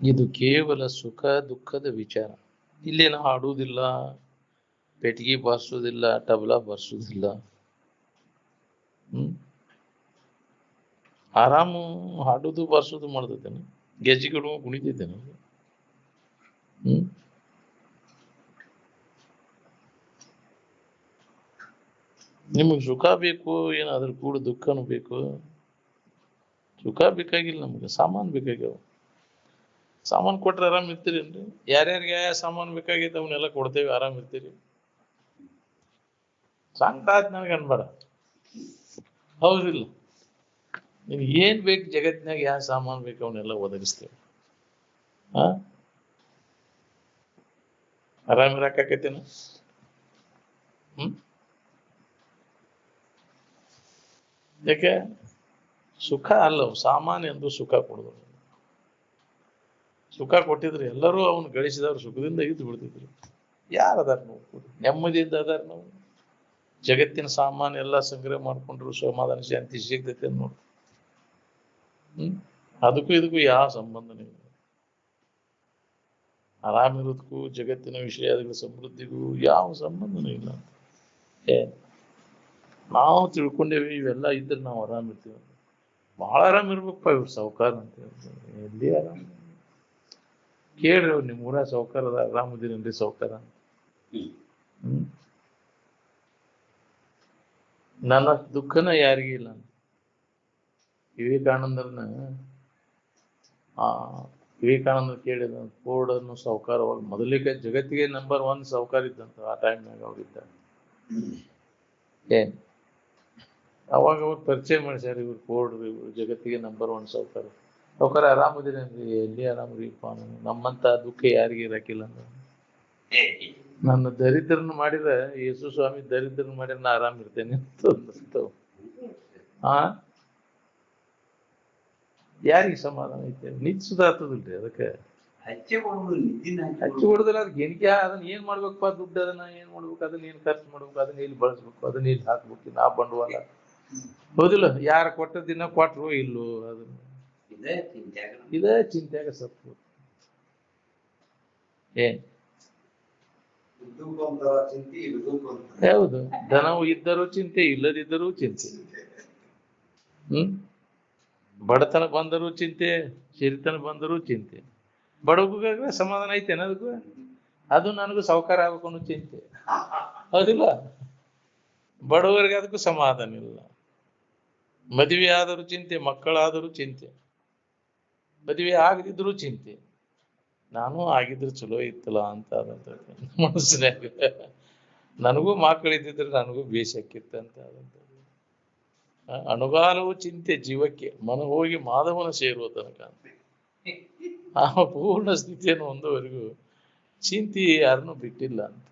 ಇದು ಕೇವಲ ಸುಖ ದುಃಖದ ವಿಚಾರ. ಇಲ್ಲೇನು ಹಾಡುವುದಿಲ್ಲ, ಪೆಟ್ಟಿಗೆ ಬಾರಿಸೋದಿಲ್ಲ, ತಬಲಾ ಬಾರಿಸೋದಿಲ್ಲ. ಆರಾಮು ಹಾಡುದು ಬಾರಿಸೋದು ಮಾಡ್ತೈತೇನೆ, ಗೆಜ್ಜಿಗಳು ಕುಣಿತೈತೇನೆ. ನಿಮಗೆ ಸುಖ ಬೇಕು ಏನು, ಅದ್ರ ಕೂಡ ದುಃಖನೂ ಬೇಕು? ಸುಖ ಬೇಕಾಗಿಲ್ಲ, ನಮ್ಗೆ ಸಾಮಾನು ಬೇಕಾಗ್ಯಾವ. ಸಾಮಾನು ಕೊಟ್ರೆ ಆರಾಮ್ ಇರ್ತೀರೇನ್ರಿ? ಯಾರ್ಯಾರಿಗೆ ಸಾಮಾನು ಬೇಕಾಗೈತೆ ಅವನ್ನೆಲ್ಲ ಕೊಡ್ತೇವೆ, ಆರಾಮ್ ಇರ್ತೀರಿ. ಸಂಕಟ ಆಯ್ತು ನನಗೆ ಅನ್ಬೇಡ, ಹೌದಿಲ್ಲ? ನಿನ್ಗೆ ಏನ್ ಬೇಕು ಜಗತ್ತಿನಾಗ, ಯಾವ ಸಾಮಾನು ಬೇಕು ಅವನ್ನೆಲ್ಲ ಒದಗಿಸ್ತೇವೆ. ಆರಾಮ್ ಇರಾಕೈತೇನ? ಯಾಕೆ? ಸುಖ ಅಲ್ಲವು ಸಾಮಾನ್ಯ ಎಂದು ಸುಖ ಕೊಡುದು. ಸುಖ ಕೊಟ್ಟಿದ್ರು ಎಲ್ಲರೂ ಅವನು ಗಳಿಸಿದವ್ರು ಸುಖದಿಂದ ಇದ್ದು ಬಿಡ್ತಿದ್ರು. ಯಾರದಾರ ನಾವು ನೆಮ್ಮದಿಯಿಂದ ಅದಾರ? ನಾವು ಜಗತ್ತಿನ ಸಾಮಾನ್ಯ ಎಲ್ಲ ಸಂಗ್ರಹ ಮಾಡ್ಕೊಂಡ್ರು ಸಮಾಧಾನ ಶಾಂತಿ ಸಿಗ್ತೈತೆ ನೋಡಿ. ಅದಕ್ಕೂ ಇದಕ್ಕೂ ಯಾವ ಸಂಬಂಧನೇ ಇಲ್ಲ. ಆರಾಮಿರೋದಕ್ಕೂ ಜಗತ್ತಿನ ವಿಷಯಗಳ ಸಮೃದ್ಧಿಗೂ ಯಾವ ಸಂಬಂಧನೂ ಇಲ್ಲ. ನಾವು ತಿಳ್ಕೊಂಡೇವಿ ಇವೆಲ್ಲ ಇದ್ರೆ ನಾವು ಆರಾಮಿರ್ತೀವಿ. ಬಹಳ ಆರಾಮಿರ್ಬೇಕಪ್ಪ ಇವ್ರು ಸಾವುಕಾರ ಅಂತ ಹೇಳ್ತಾರೆ. ಎಲ್ಲಿ ಆರಾಮ? ಕೇಳ್ರಿ ಅವ್ರು, ನಿಮ್ಮ ಊರ ಸಾವುಕಾರದ ಆರಾಮದಿರೇನ್ರಿ ಸಾವುಕಾರ? ನನ್ನ ದುಃಖನ ಯಾರಿಗೂ ಇಲ್ಲ. ವಿವೇಕಾನಂದರನ್ನ ವಿವೇಕಾನಂದ ಕೇಳಿದ, ಫೋರ್ಡನ್ನು ಸಾವುಕಾರವಾಗಿ ಮೊದಲಿಗೆ ಜಗತ್ತಿಗೆ ನಂಬರ್ 1 ಸಾವುಕಾರ ಇದ್ದಂತ ಆ ಟೈಮ್ನಾಗ ಅವ್ರಿದ್ದ. ಏನ್ ಅವಾಗ ಅವ್ರು ಪರಿಚಯ ಮಾಡಿಸ್ಯಾರ, ಇವ್ರು ಫೋರ್ಡ್ ಇವ್ರು ಜಗತ್ತಿಗೆ ನಂಬರ್ 1 ಸಾವುಕಾರ. ಸಾವುಕಾರ ಆರಾಮದಿರೇನ್ರಿ? ಎಲ್ಲಿ ಆರಾಮ್ರಿಪ್ಪ, ನಮ್ಮಂತ ದುಃಖ ಯಾರಿಗೆ ಇರಾಕಿಲ್ಲ ಅಂದ್ರೆ. ನನ್ನ ದರಿದ್ರನ್ನ ಮಾಡಿದ್ರೆ, ಯೇಸು ಸ್ವಾಮಿ ದರಿದ್ರನ್ನ ಮಾಡಿದ್ರೆ ನಾ ಆರಾಮಿರ್ತೇನೆ ಅಂತ ಅನ್ನಿಸ್ತವ. ಯಾರಿಗೆ ಸಮಾಧಾನ ಐತೆ? ನಿಜ ಸುಧಾರ್ತದಿಲ್ರಿ. ಅದಕ್ಕೆ ಹಚ್ಚಿ ಹೊಡೆದಿಲ್ಲ. ಅದಕ್ಕೆ ಏನಕ್ಕೆ ಅದನ್ನ ಏನ್ ಮಾಡ್ಬೇಕಪ್ಪ? ದುಡ್ಡು ಅದನ್ನ ಏನ್ ಮಾಡ್ಬೇಕು? ಅದನ್ನ ಏನ್ ಖರ್ಚು ಮಾಡ್ಬೇಕು? ಅದನ್ನ ಎಲ್ಲಿ ಬಳಸ್ಬೇಕು? ಅದನ್ನ ಎಲ್ಲಿ ಹಾಕ್ಬೇಕು? ನಾ ಬಂಡವಾಳ ಹೌದಿಲ್ಲ? ಯಾರು ಕೊಟ್ಟ ದಿನ ಕೊಟ್ರು ಇಲ್ಲೋ, ಅದನ್ನ ಇದೇ ಚಿಂತೆಯಾಗ ಸತ್ತು. ಏನ್ ಹೌದು, ಧನವು ಇದ್ದರೂ ಚಿಂತೆ, ಇಲ್ಲದಿದ್ದರೂ ಚಿಂತೆ. ಬಡತನ ಬಂದರೂ ಚಿಂತೆ, ಸಿರಿತನ ಬಂದರೂ ಚಿಂತೆ. ಬಡವಗ ಸಮಾಧಾನ ಐತೇನ? ಅದಕ್ಕೂ ಅದು ನನಗೂ ಸಾವುಕಾರ ಆಗ್ಬೇಕು ಅನ್ನೋ ಚಿಂತೆ, ಹೌದಿಲ್ಲ? ಬಡವರಿಗೆ ಅದಕ್ಕೂ ಸಮಾಧಾನ ಇಲ್ಲ. ಮದುವೆ ಆದರೂ ಚಿಂತೆ, ಮಕ್ಕಳಾದರೂ ಚಿಂತೆ, ಮದುವೆ ಆಗದಿದ್ರು ಚಿಂತೆ. ನಾನು ಆಗಿದ್ರು ಚಲೋ ಇತ್ತಲ್ಲ ಅಂತ ಮನಸ್ಸಿನಾಗ. ನನಗೂ ಮಕ್ಕಳಿದ್ದಿದ್ರೆ ನನಗೂ ಬೇಸಕ್ಕಿತ್ತು ಅಂತ. ಅನುಗಾಲವು ಚಿಂತೆ ಜೀವಕ್ಕೆ, ಮನ ಹೋಗಿ ಮಾಧವನ ಸೇರುವ ತನಕ. ಆ ಪೂರ್ಣ ಸ್ಥಿತಿಯನ್ನು ಹೊಂದುವರೆಗೂ ಚಿಂತೆ ಯಾರನ್ನು ಬಿಟ್ಟಿಲ್ಲ ಅಂತ.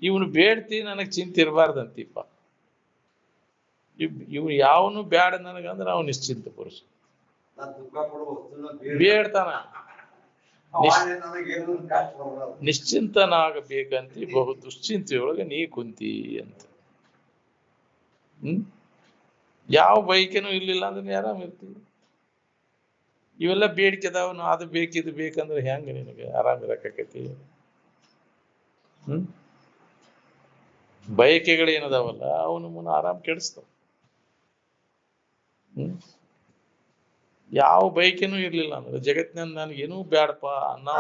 ಇವನು ಬೇಡ್ತಿ ನನಗ್ ಚಿಂತೆ ಇರಬಾರ್ದಂತೀಪ. ಇವ್ ಯಾವನು ಬ್ಯಾಡ ನನಗಂದ್ರೆ ಅವನು ನಿಶ್ಚಿಂತ ಪುರುಷ. ಬೇಡ್ತಾನ, ನಿಶ್ಚಿಂತನಾಗಬೇಕಂತಿ ಬಹು ದುಶ್ಚಿಂತೆಯೊಳಗೆ ನೀ ಕುಂತಿ ಅಂತ. ಯಾವ ಬೈಕೆನೂ ಇರ್ಲಿಲ್ಲ ಅಂದ್ರೆ ಆರಾಮ್ ಇರ್ತೀವಿ. ಇವೆಲ್ಲ ಬೇಡಿಕೆದಾವನು, ಅದು ಬೇಕಿದು ಬೇಕಂದ್ರೆ ಹೆಂಗ ನಿನಗೆ ಆರಾಮ್ ಇರಕೈತಿ? ಬಯಕೆಗಳೇನದಾವಲ್ಲ ಅವು ನಮ್ಮನ್ನ ಆರಾಮ್ ಕೆಡಿಸ್ತಾವ. ಯಾವ ಬಯಕೆನೂ ಇರ್ಲಿಲ್ಲ ಅಂದ್ರೆ ಜಗತ್ತಿನ ನನಗೇನೂ ಬ್ಯಾಡಪ್ಪ ಅನ್ನೋ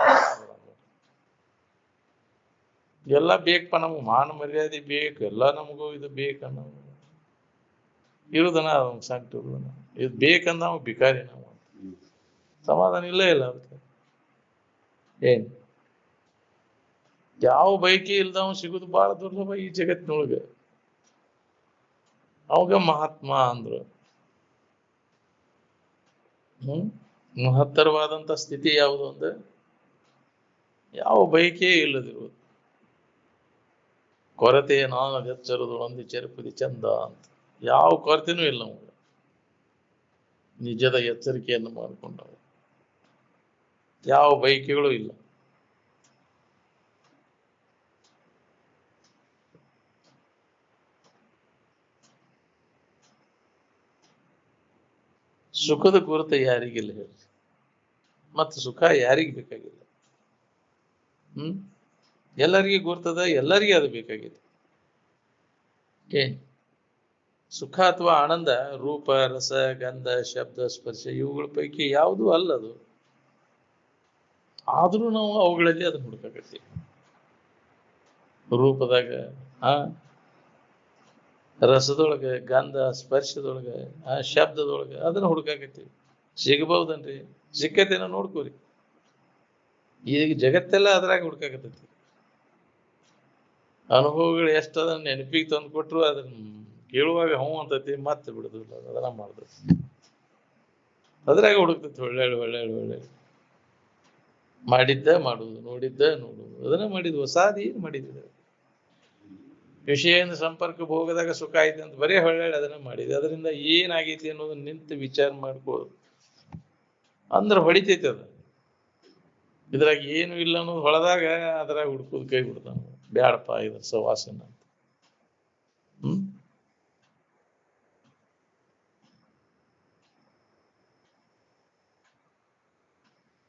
ಎಲ್ಲ ಬೇಕಪ್ಪ, ನಮ್ಗೆ ಮಾನ ಮರ್ಯಾದೆ ಬೇಕು, ಎಲ್ಲ ನಮಗೂ ಇದು ಬೇಕನ್ನೋ ಇರುದನ ಸಂಕಟ ಇರುದನ. ಇದು ಬೇಕಂದ ನಾವು ಬಿಕಾರಿ, ನಾವು ಸಮಾಧಾನ ಇಲ್ಲೇ ಇಲ್ಲ ಅದಕ್ಕೆ. ಏನ್ ಯಾವ ಬೈಕಿ ಇಲ್ದವ ಸಿಗುದು ಬಹಳ ದುರ್ಲಭ ಈ ಜಗತ್ತಿನೊಳಗೆ. ಅವಾಗ ಮಹಾತ್ಮ ಅಂದ್ರು. ಮಹತ್ತರವಾದಂತ ಸ್ಥಿತಿ ಯಾವುದು ಅಂದ್ರೆ ಯಾವ ಬೈಕೇ ಇಲ್ಲದಿರುವುದು. ಕೊರತೆಯ ನಾನು ಎಚ್ಚರದು ಒಂದು ಚೆರುಪುದಿ ಚಂದ ಅಂತ. ಯಾವ ಕೊರತೆನೂ ಇಲ್ಲ ನಮಗೆ, ನಿಜದ ಎಚ್ಚರಿಕೆಯನ್ನು ಮಾಡಿಕೊಂಡವು. ಯಾವ ಬೈಕೆಗಳು ಇಲ್ಲ. ಸುಖದ ಗುರುತ ಯಾರಿಗಿಲ್ಲ ಹೇಳಿ, ಮತ್ತು ಸುಖ ಯಾರಿಗೆ ಬೇಕಾಗಿಲ್ಲ. ಎಲ್ಲರಿಗೆ ಗುರ್ತದ, ಎಲ್ಲರಿಗೆ ಅದು ಬೇಕಾಗಿದೆ. ಏನ್ ಸುಖ ಅಥವಾ ಆನಂದ ರೂಪ, ರಸ, ಗಂಧ, ಶಬ್ದ, ಸ್ಪರ್ಶ ಇವುಗಳ ಪೈಕಿ ಯಾವುದೂ ಅಲ್ಲದು. ಆದ್ರೂ ನಾವು ಅವುಗಳಲ್ಲಿ ಅದನ್ನ ಹುಡುಕಾಕತ್ತೀವಿ. ರೂಪದಾಗ, ರಸದೊಳಗ, ಗಂಧ, ಸ್ಪರ್ಶದೊಳಗ, ಶಬ್ದದೊಳಗ ಅದನ್ನ ಹುಡುಕಾಕತ್ತೀವಿ. ಸಿಗಬಹುದನ್ರಿ? ಸಿಕ್ಕತೇನ ನೋಡ್ಕೋರಿ. ಈಗ ಜಗತ್ತೆಲ್ಲ ಅದ್ರಾಗ ಹುಡುಕಾಕತ್ತೈತಿ. ಅನುಭವಗಳು ಎಷ್ಟದ ನೆನಪಿಗೆ ತಂದು ಕೊಟ್ರು ಅದನ್ನ ಕೇಳುವಾಗ ಹ್ಞೂ ಅಂತೈತಿ, ಮತ್ತೆ ಬಿಡುದಿಲ್ಲ, ಅದನ್ನ ಮಾಡ್ತೈತಿ. ಅದ್ರಾಗ ಹುಡುಕ್ತೈತಿ ಒಳ್ಳೆ ಮಾಡಿದ್ದ ಮಾಡುದು, ನೋಡಿದ್ದ ನೋಡುದು, ಅದನ್ನ ಮಾಡಿದ್ವು. ಹೊಸಾದಿ ಏನ್ ಮಾಡಿದ್ವಿ? ವಿಷಯದಿಂದ ಸಂಪರ್ಕ ಹೋಗದಾಗ ಸುಖ ಐತಿ ಅಂತ ಬರೀ ಹೊಳ್ಳೆ ಅದನ್ನ ಮಾಡಿದ್ವಿ. ಅದರಿಂದ ಏನಾಗೈತಿ ಅನ್ನೋದನ್ನ ನಿಂತು ವಿಚಾರ ಮಾಡ್ಕೋದು ಅಂದ್ರೆ ಹೊಡಿತೈತಿ ಅದ. ಇದ್ರಾಗ ಏನು ಇಲ್ಲ ಅನ್ನೋದು ಹೊಳದಾಗ ಅದ್ರಾಗ ಹುಡ್ಕೋದು ಕೈ ಬಿಡ್ತಾನ. ಬ್ಯಾಡಪ್ಪ ಇದ್ರ ಸವಾಸನ ಅಂತ.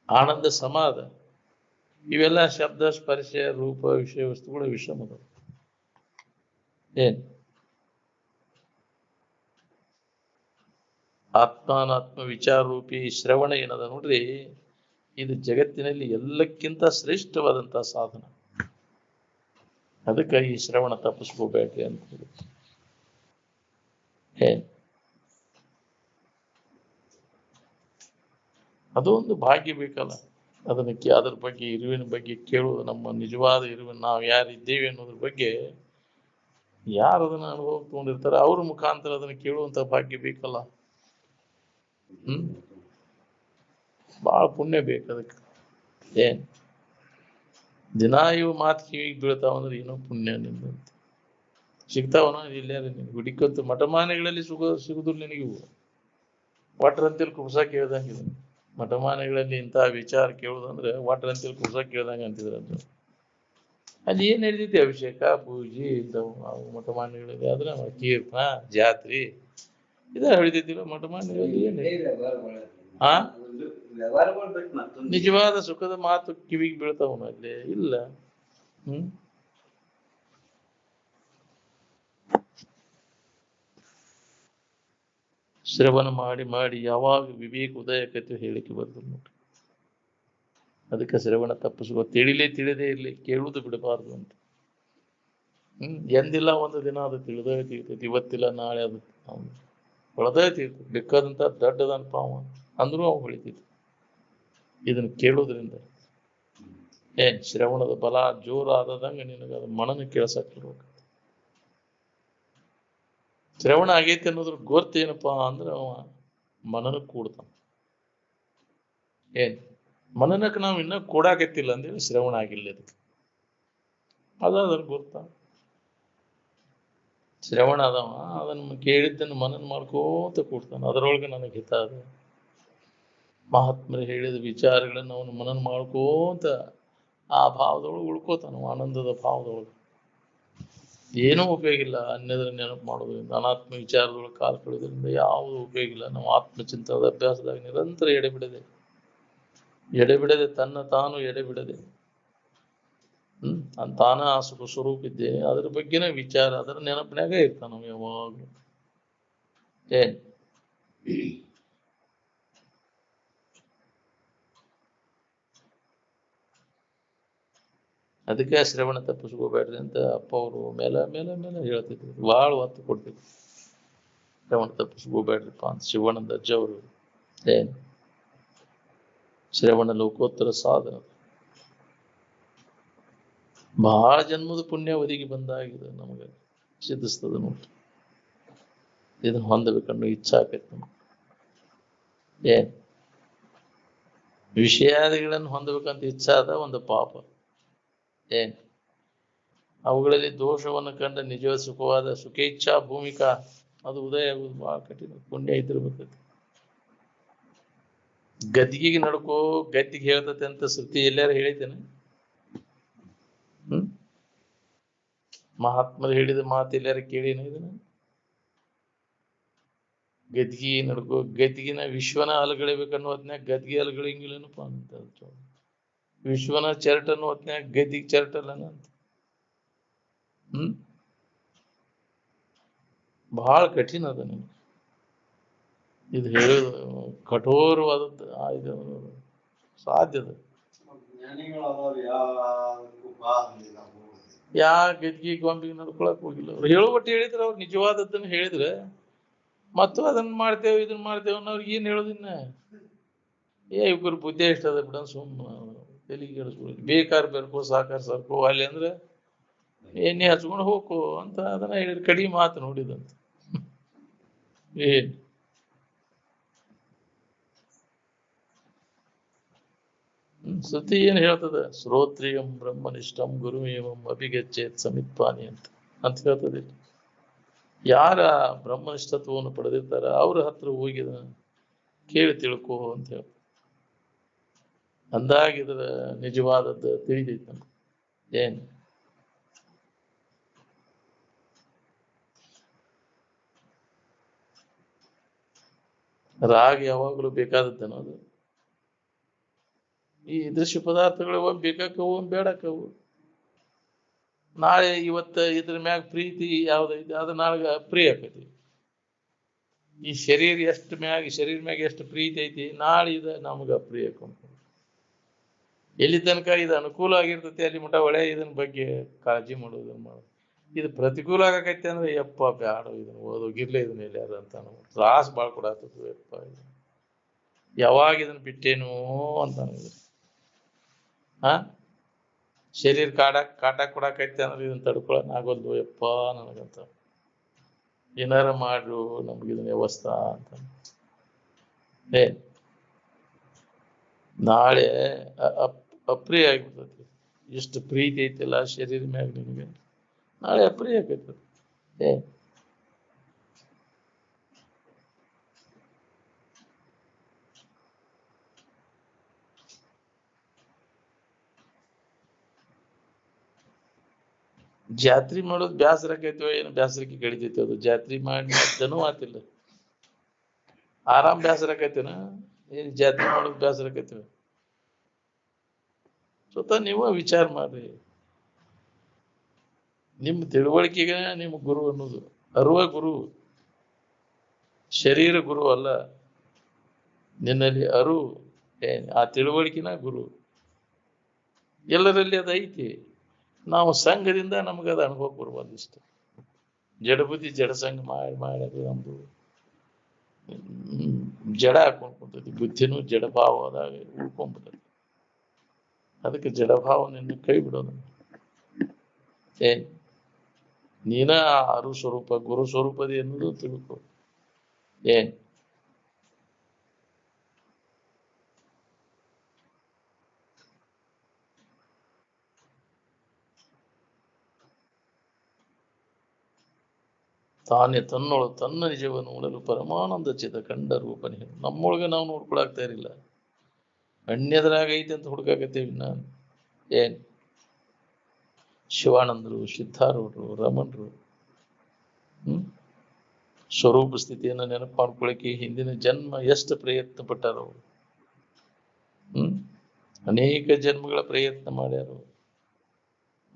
ಆನಂದ ಸಮಾಧ ಇವೆಲ್ಲ ಶಬ್ದ, ಸ್ಪರ್ಶ, ರೂಪ, ವಿಷಯ ವಸ್ತುಗಳ ವಿಷಮದ. ಏನ್ ಆತ್ಮಾನಾತ್ಮ ವಿಚಾರ ರೂಪಿ ಶ್ರವಣ ಏನದ ನೋಡ್ರಿ, ಇದು ಜಗತ್ತಿನಲ್ಲಿ ಎಲ್ಲಕ್ಕಿಂತ ಶ್ರೇಷ್ಠವಾದಂತಹ ಸಾಧನ. ಅದಕ್ಕೆ ಈ ಶ್ರವಣ ತಪ್ಪಿಸ್ಕೋಬೇಡ್ರಿ ಅಂತ ಹೇಳಿ. ಅದೊಂದು ಭಾಗ್ಯ ಬೇಕಲ್ಲ. ಅದ್ರ ಬಗ್ಗೆ ಇರುವಿನ ಬಗ್ಗೆ ಕೇಳುವುದು, ನಮ್ಮ ನಿಜವಾದ ಇರುವಿನ ನಾವು ಯಾರಿದ್ದೇವೆ ಅನ್ನೋದ್ರ ಬಗ್ಗೆ ಯಾರು ಅದನ್ನ ಅನುಭವ ತಗೊಂಡಿರ್ತಾರೆ ಅವ್ರ ಮುಖಾಂತರ ಅದನ್ನ ಕೇಳುವಂತ ಭಾಗ್ಯ ಬೇಕಲ್ಲ. ಬಹಳ ಪುಣ್ಯ ಬೇಕು ಅದಕ್ಕೆ. ಏನ್ ದಿನ ಇವು ಮಾತು ಕಿವಿಗೆ ಬೀಳ್ತಾವಂದ್ರೆ ಏನೋ ಪುಣ್ಯ ನಿಂದಂತ ಸಿಗ್ತಾವನ. ಇಲ್ಲಾರ ನಿನ್ ಹುಡಿಕಂತ ಮಠಮಾನೆಗಳಲ್ಲಿ ಸಿಗುದಿಲ್ಲ ನಿನಗೆ. ವಾಟ್ರಂತಿಲ್ ಕುಬ್ಸ ಕೇಳ್ದಂಗಿದೆ. ಮಠಮಾನೆಗಳಲ್ಲಿ ಇಂತಹ ವಿಚಾರ ಕೇಳುದಂದ್ರೆ ವಾಟ್ರಂತಿಲ್ ಕುಬ್ಸ ಕೇಳ್ದಂಗ ಅಂತಿದ್ರಂತ. ಅಲ್ಲಿ ಏನ್ ನಡೀತೈತಿ? ಅಭಿಷೇಕ, ಪೂಜೆ ಇಂಥವು ಮಠಮಾನ್ಯಗಳಲ್ಲಿ. ಆದ್ರೆ ತೀರ್ಥ, ಜಾತ್ರಿ ಇದ ಹಿಡಿತೈತಿಲ್ಲ ಮಠಮಾನ್ಯಗಳಲ್ಲಿ. ಏನ್ ನಿಜವಾದ ಸುಖದ ಮಾತು ಕಿವಿಗೆ ಬೀಳ್ತಾವನ ಅಲ್ಲಿ ಇಲ್ಲ. ಶ್ರವಣ ಮಾಡಿ ಮಾಡಿ ಯಾವಾಗ ವಿವೇಕ ಉದಯಕತೆ ಹೇಳಿಕೆ ಬರ್ತದೆ ನೋಡ್ರಿ. ಅದಕ್ಕೆ ಶ್ರವಣ ತಪ್ಪಿಸ್ಕೋ. ತಿಳಿದೇ ಇರ್ಲಿ, ಕೇಳುವುದು ಬಿಡಬಾರ್ದು ಅಂತ. ಎಂದಿಲ್ಲ ಒಂದು ದಿನ ಅದು ತಿಳಿದೇ ತೀರ್ತೈತಿ. ಇವತ್ತಿಲ್ಲ ನಾಳೆ ಅದು ಹೊಳದೇ ತೀರ್ತೈತಿ. ಬೇಕಾದಂತ ದೊಡ್ಡದನ್ಪ ಅವ ಅಂದ್ರೂ ಅವ್ ಹೊಳಿತೈತಿ. ಇದನ್ನ ಕೇಳೋದ್ರಿಂದ ಶ್ರವಣದ ಬಲ ಜೋರಾದಂಗ ನಿನಗ ಅದು ಮನನ ಕೇಳಸಕ್ ಇರ್ಬೇಕು. ಶ್ರವಣ ಆಗೈತಿ ಅನ್ನೋದ್ರ ಗೊತ್ತೇನಪ್ಪಾ ಅಂದ್ರೆ ಅವ ಮನನ ಕೂಡ್ತಾನ. ಮನನಕ್ಕೆ ನಾವು ಇನ್ನ ಕೂಡಾಕತ್ತಿಲ್ಲ ಅಂದ್ರೆ ಶ್ರವಣ ಆಗಿಲ್ಲ. ಅದಕ್ಕೆ ಅದನ್ನ ಗೊತ್ತಾ? ಶ್ರವಣ ಅದವ ಅದನ್ನ ಕೇಳಿದ್ದನ್ನು ಮನನ ಮಾಡ್ಕೋತ ಕೂಡ್ತಾನ. ಅದರೊಳಗೆ ನನಗೆ ಹಿತ ಅದ. ಮಹಾತ್ಮರು ಹೇಳಿದ ವಿಚಾರಗಳನ್ನು ಅವನು ಮನನ ಮಾಡ್ಕೋತ ಆ ಭಾವದೊಳಗೆ ಉಳ್ಕೋತಾನ. ಆನಂದದ ಭಾವದೊಳಗೆ ಏನೂ ಉಪಯೋಗ ಇಲ್ಲ. ಅನ್ಯದ್ರ ನೆನಪು ಮಾಡೋದ್ರಿಂದ, ಅನಾತ್ಮ ವಿಚಾರದೊಳಗೆ ಕಾಲ ಕಳೆಯೋದ್ರಿಂದ ಯಾವುದು ಉಪಯೋಗ ಇಲ್ಲ. ನಾವು ಆತ್ಮಚಿಂತನದ ಅಭ್ಯಾಸದಾಗ ನಿರಂತರ ಎಡೆಬಿಡದೆ ತನ್ನ ತಾನು ಎಡೆಬಿಡದೆ ತಾನ ಆ ಸುಖ ಸ್ವರೂಪ ಇದ್ದೆ ಅದ್ರ ಬಗ್ಗೆನ ವಿಚಾರ, ಅದರ ನೆನಪಿನಾಗ ಇರ್ತಾನ ನಾವು ಯಾವಾಗ್ಲೂ. ಅದಕ್ಕೆ ಶ್ರವಣ ತಪ್ಪಿಸ್ಕೋಬೇಡ್ರಿ ಅಂತ ಅಪ್ಪ ಅವರು ಮೇಲೆ ಮೇಲೆ ಮೇಲೆ ಹೇಳ್ತಿದ್ರು. ಭಾಳ ಒತ್ತು ಕೊಡ್ತಿದ್ರು. ಶ್ರವಣ ತಪ್ಪಿಸ್ಕೋಬೇಡ್ರಿಪ್ಪ ಅಂತ ಶಿವಾನಂದ ಅಜ್ಜ ಅವರು. ಶ್ರವಣ ಲೋಕೋತ್ತರ ಸಾಧನ. ಬಹಳ ಜನ್ಮದ ಪುಣ್ಯ ಒದಗಿ ಬಂದಾಗಿದೆ ನಮಗೆ ಸಿದ್ಧಿಸ್ತದ ನೋಡಿ. ಇದನ್ನ ಹೊಂದಬೇಕನ್ನೋ ಇಚ್ಛೆ ಆಕೈತಿ ನಮ್ಗೆ. ವಿಷಯಾದಿಗಳನ್ನು ಹೊಂದಬೇಕಂತ ಇಚ್ಛೆ ಆದ ಒಂದು ಪಾಪ. ಅವುಗಳಲ್ಲಿ ದೋಷವನ್ನು ಕಂಡ ನಿಜ ಸುಖವಾದ ಸುಖೇಚ್ಛಾ ಭೂಮಿಕಾ ಅದು ಉದಯ ಆಗುವುದು ಬಹಳ ಕಠಿಣ. ಪುಣ್ಯ ಇದ್ದಿರ್ಬೇಕೈತಿ. ಗದ್ದಿಗೆ ನಡ್ಕೋ, ಗದ್ದಿಗೆ ಹೇಳ್ತತೆ ಅಂತ ಶ್ರುತಿ ಎಲ್ಲಾರು ಹೇಳಿದ್ದೇನೆ? ಮಹಾತ್ಮರು ಹೇಳಿದ ಮಾತು ಎಲ್ಲಾರು ಕೇಳಿನ? ಇದನ್ನ ಗದ್ಗಿ ನಡ್ಕೋ ಗದ್ಗಿನ ವಿಶ್ವನ ಅಲಗಳಿಬೇಕನ್ನೋ ಹೊತ್ನ್ಯಾಗ ಗದ್ಗಿ ಅಲಗಳಿಂಗಿಲ್ಲನಪ್ಪ ಅಂತ ವಿಶ್ವನ ಚರ್ಟ್ ಅನ್ನೋ ಹೊತ್ನ್ಯಾಗ ಗದ್ದಿಗೆ ಚರ್ಟ್ ಅಲ್ಲನ ಅಂತ. ಬಹಳ ಕಠಿಣ ಅದ ನೀವು ಇದು ಹೇಳೋದು, ಕಠೋರವಾದದ್ದು ಇದು ಸಾಧ್ಯದ. ಯಾ ಗದ್ಗಿ ಗೊಂಬಿಗೆ ನಡ್ಕೊಳಕ್ ಹೋಗಿಲ್ಲ ಅವ್ರು. ಹೇಳೋ ಒಟ್ಟು ಹೇಳಿದ್ರೆ ಅವ್ರು ನಿಜವಾದದ್ದನ್ನು ಹೇಳಿದ್ರೆ ಮತ್ತು ಅದನ್ನ ಮಾಡ್ತೇವೆ ಇದನ್ನ ಮಾಡ್ತೇವೆ ಅನ್ನೋರ್ಗೆ ಏನ್ ಹೇಳೋದಿನ್ನ ಇವ್ರ ಬುದ್ಧಿ ಎಷ್ಟದ ಬಿಡ ಸುಮ್ಮ ತೆಲಿಗೆ ಕೆಡಿಸ್ಕೊಳ್ಳಿ. ಬೇಕಾರ್ ಬೇರ್ಕೋ ಸಾಕಾರ ಸರ್ಕೋ ಅಲ್ಲಿ ಅಂದ್ರೆ ಎಣ್ಣೆ ಹಚ್ಕೊಂಡು ಹೋಗು ಅಂತ ಅದನ್ನ ಹೇಳಿದ್ರೆ ಕಡಿಮೆ ಮಾತು ನೋಡಿದಂತ. ಏನ್ ಶ್ರುತಿ ಏನ್ ಹೇಳ್ತದ? ಶ್ರೋತ್ರಿಯಂ ಬ್ರಹ್ಮನಿಷ್ಠಂ ಗುರುಮೇವಂ ಅಭಿಗಚ್ಚೇತ್ ಸಮಿತ್ಪಾನಿ ಅಂತ ಹೇಳ್ತದೆ. ಯಾರ ಬ್ರಹ್ಮನಿಷ್ಠತ್ವವನ್ನು ಪಡೆದಿರ್ತಾರ ಅವ್ರ ಹತ್ರ ಹೋಗಿದ ಕೇಳಿ ತಿಳ್ಕೋ ಅಂತ ಹೇಳ್ತಾರೆ. ಅಂದಾಗ ಇದರ ನಿಜವಾದದ್ದು ತಿಳಿದೈತೆ ನಮ್ಗೆ. ಏನ್ ರಾಗ ಯಾವಾಗಲೂ ಬೇಕಾದದ್ದೇನೋ ಅದು. ಈ ದೃಶ್ಯ ಪದಾರ್ಥಗಳು ಬೇಕಾಕವು ಬೇಡಕ್ಕವು. ನಾಳೆ ಇವತ್ತು ಇದ್ರ ಮ್ಯಾಗ ಪ್ರೀತಿ ಯಾವ್ದೈತಿ ಅದು ನಾಳೆ ಪ್ರಿಯ ಆಕೈತಿ. ಈ ಶರೀರ ಮ್ಯಾಗ ಎಷ್ಟು ಪ್ರೀತಿ ಐತಿ ನಾಳೆ ಇದು ನಮ್ಗೆ ಅಪ್ರಿಯ. ಎಲ್ಲಿ ತನಕ ಇದು ಅನುಕೂಲ ಆಗಿರ್ತೈತಿ ಅಲ್ಲಿ ಮಠ ಒಳ್ಳೆ ಇದನ್ನ ಬಗ್ಗೆ ಕಾಳಜಿ ಮಾಡೋದನ್ನ ಇದು ಪ್ರತಿಕೂಲ ಆಗಕೈತಿ ಅಂದ್ರೆ ಯಪ್ಪ ಬ್ಯಾಡ ಇದನ್ನ ಓದೋಗಿರ್ಲೇ ಇದನ್ನ ಎಲ್ಲಾರ ಅಂತ ತ್ರಾಸ ಬಾಳ್ ಕೊಡಾತದ. ಯಪ್ಪ ಯಾವಾಗ ಇದನ್ನ ಬಿಟ್ಟೇನು ಅಂತ ಶರೀರ ಕಾಟ ಕೊಡಾಕೈತಿ ಅಂದ್ರೆ ಇದನ್ನ ತಡ್ಕೊಳಕ್ ಆಗೋಲ್ದು ಯಪ್ಪ ನನಗಂತ. ಏನಾರ ಮಾಡ್ರು ನಮ್ಗಿದನ್ನ ವ್ಯವಸ್ಥಾ ಅಂತ. ನಾಳೆ ಅಪ್ರಿಯ ಆಗಿರ್ತೈತಿ. ಎಷ್ಟು ಪ್ರೀತಿ ಐತಿಲ್ಲ ಶರೀರ ಮ್ಯಾಗ ನಿನಗೆ ನಾಳೆ ಅಪ್ರಿಯ ಆಗೈತದ. ಜಾತ್ರೆ ಮಾಡೋದು ಬ್ಯಾಸರ ಆಕೈತಿವ ಏನು ಬ್ಯಾಸರಕ್ಕೆ ಕಡಿತೈತಿ ಅದು. ಜಾತ್ರೆ ಮಾಡಿ ದನೂ ಆತಿಲ್ಲ. ಆರಾಮ್ ಬ್ಯಾಸರ ಆಕೈತಿನ ಏನ್ ಜಾತ್ರೆ ಮಾಡೋದು ಬ್ಯಾಸರ ಆಕೈತಿವ? ಸ್ವತಃ ನೀವು ವಿಚಾರ ಮಾಡ್ರಿ. ನಿಮ್ಮ ತಿಳುವಳಿಕೆಗೆ ನಿಮ್ಮ ಗುರು ಅನ್ನೋದು ಅರುವ ಗುರು, ಶರೀರ ಗುರು ಅಲ್ಲ. ನಿನ್ನಲ್ಲಿ ಆ ತಿಳುವಳಿಕೆನ ಗುರು. ಎಲ್ಲರಲ್ಲಿ ಅದು ಐತಿ. ನಾವು ಸಂಘದಿಂದ ನಮಗದ ಅನುಭವ ಬರ್ಬೋದು. ಇಷ್ಟ ಜಡಬುದ್ಧಿ ಜಡಸಂಘ ಮಾಡಿ ನಮ್ದು ಜಡ ಹಾಕೊಂಡ್ ಕುಂತೈತಿ. ಬುದ್ಧಿನೂ ಜಡಭಾವದಾಗ ಉಳ್ಕೊಂಡ್ಬಿಟ್ಟೈತಿ. ಅದಕ್ಕೆ ಜಡಭಾವ ನಿನ್ನ ಕೈ ಬಿಡೋದು. ನೀನ ಅರು ಸ್ವರೂಪ ಗುರು ಸ್ವರೂಪದಿ ಎನ್ನುವುದು ತಿಳ್ಕೊ. ತಾನೇ ತನ್ನ ನಿಜವನ್ನು ನೋಡಲು ಪರಮಾನಂದ ಚಿತ ಕಂಡ ರೂಪನೇ. ನಮ್ಮೊಳಗೆ ನಾವು ನೋಡ್ಕೊಳಾಗ್ತಾ ಇರಲಿಲ್ಲ, ಅನ್ಯದ್ರಾಗ ಐತೆ ಅಂತ ಹುಡುಕಾಕತ್ತೇವಿ. ನಾನು ಶಿವಾನಂದರು, ಸಿದ್ಧಾರೂಢರು, ರಮಣರು ಸ್ವರೂಪ ಸ್ಥಿತಿಯನ್ನು ನೆನಪು ಮಾಡ್ಕೊಳಕ್ಕೆ ಹಿಂದಿನ ಜನ್ಮ ಎಷ್ಟು ಪ್ರಯತ್ನ ಪಟ್ಟಾರ ಅವರು. ಅನೇಕ ಜನ್ಮಗಳ ಪ್ರಯತ್ನ ಮಾಡ್ಯಾರ.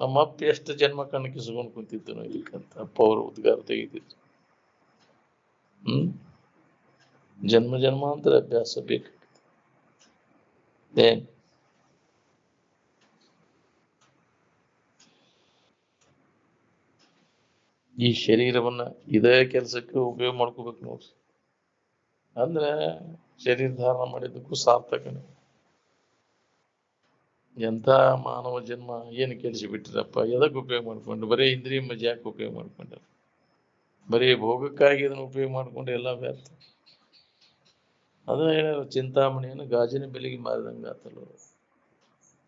ನಮ್ಮಪ್ಪ ಎಷ್ಟು ಜನ್ಮ ಕಣಕಿಸ್ಕೊಂಡು ಕುಂತಿದ್ದನು ಇದಕ್ಕಂತ ಅಪ್ಪ ಅವರು ಉದ್ಗಾರ ತೆಗಿತಿದ್ರು. ಜನ್ಮಾಂತರ ಅಭ್ಯಾಸ ಬೇಕಾಗ್ತದೆ. ಈ ಶರೀರವನ್ನ ಇದೇ ಕೆಲಸಕ್ಕೆ ಉಪಯೋಗ ಮಾಡ್ಕೋಬೇಕು ನೋಡ್ರಿ. ಅಂದ್ರೆ ಶರೀರ ಧಾರಣ ಮಾಡಿದ್ದಕ್ಕೂ ಸಾರ್ಥಕನೇ. ಎಂಥ ಮಾನವ ಜನ್ಮ ಏನು ಕೆಡಿಸಿ ಬಿಟ್ಟಿರಪ್ಪ. ಎದಕ್ಕೆ ಉಪಯೋಗ ಮಾಡ್ಕೊಂಡು? ಬರೀ ಇಂದ್ರಿಯ ಮಜಾಕ್ ಉಪಯೋಗ ಮಾಡ್ಕೊಂಡ, ಬರೀ ಭೋಗಕ್ಕಾಗಿ ಅದನ್ನು ಉಪಯೋಗ ಮಾಡ್ಕೊಂಡು ಎಲ್ಲ ವ್ಯರ್ಥ. ಅದನ್ನ ಹೇಳ್ಯಾರ, ಚಿಂತಾಮಣಿಯನ್ನು ಗಾಜಿನ ಬೆಲೆಗೆ ಮಾರಿದಂಗ ಆತಲ್ಲ.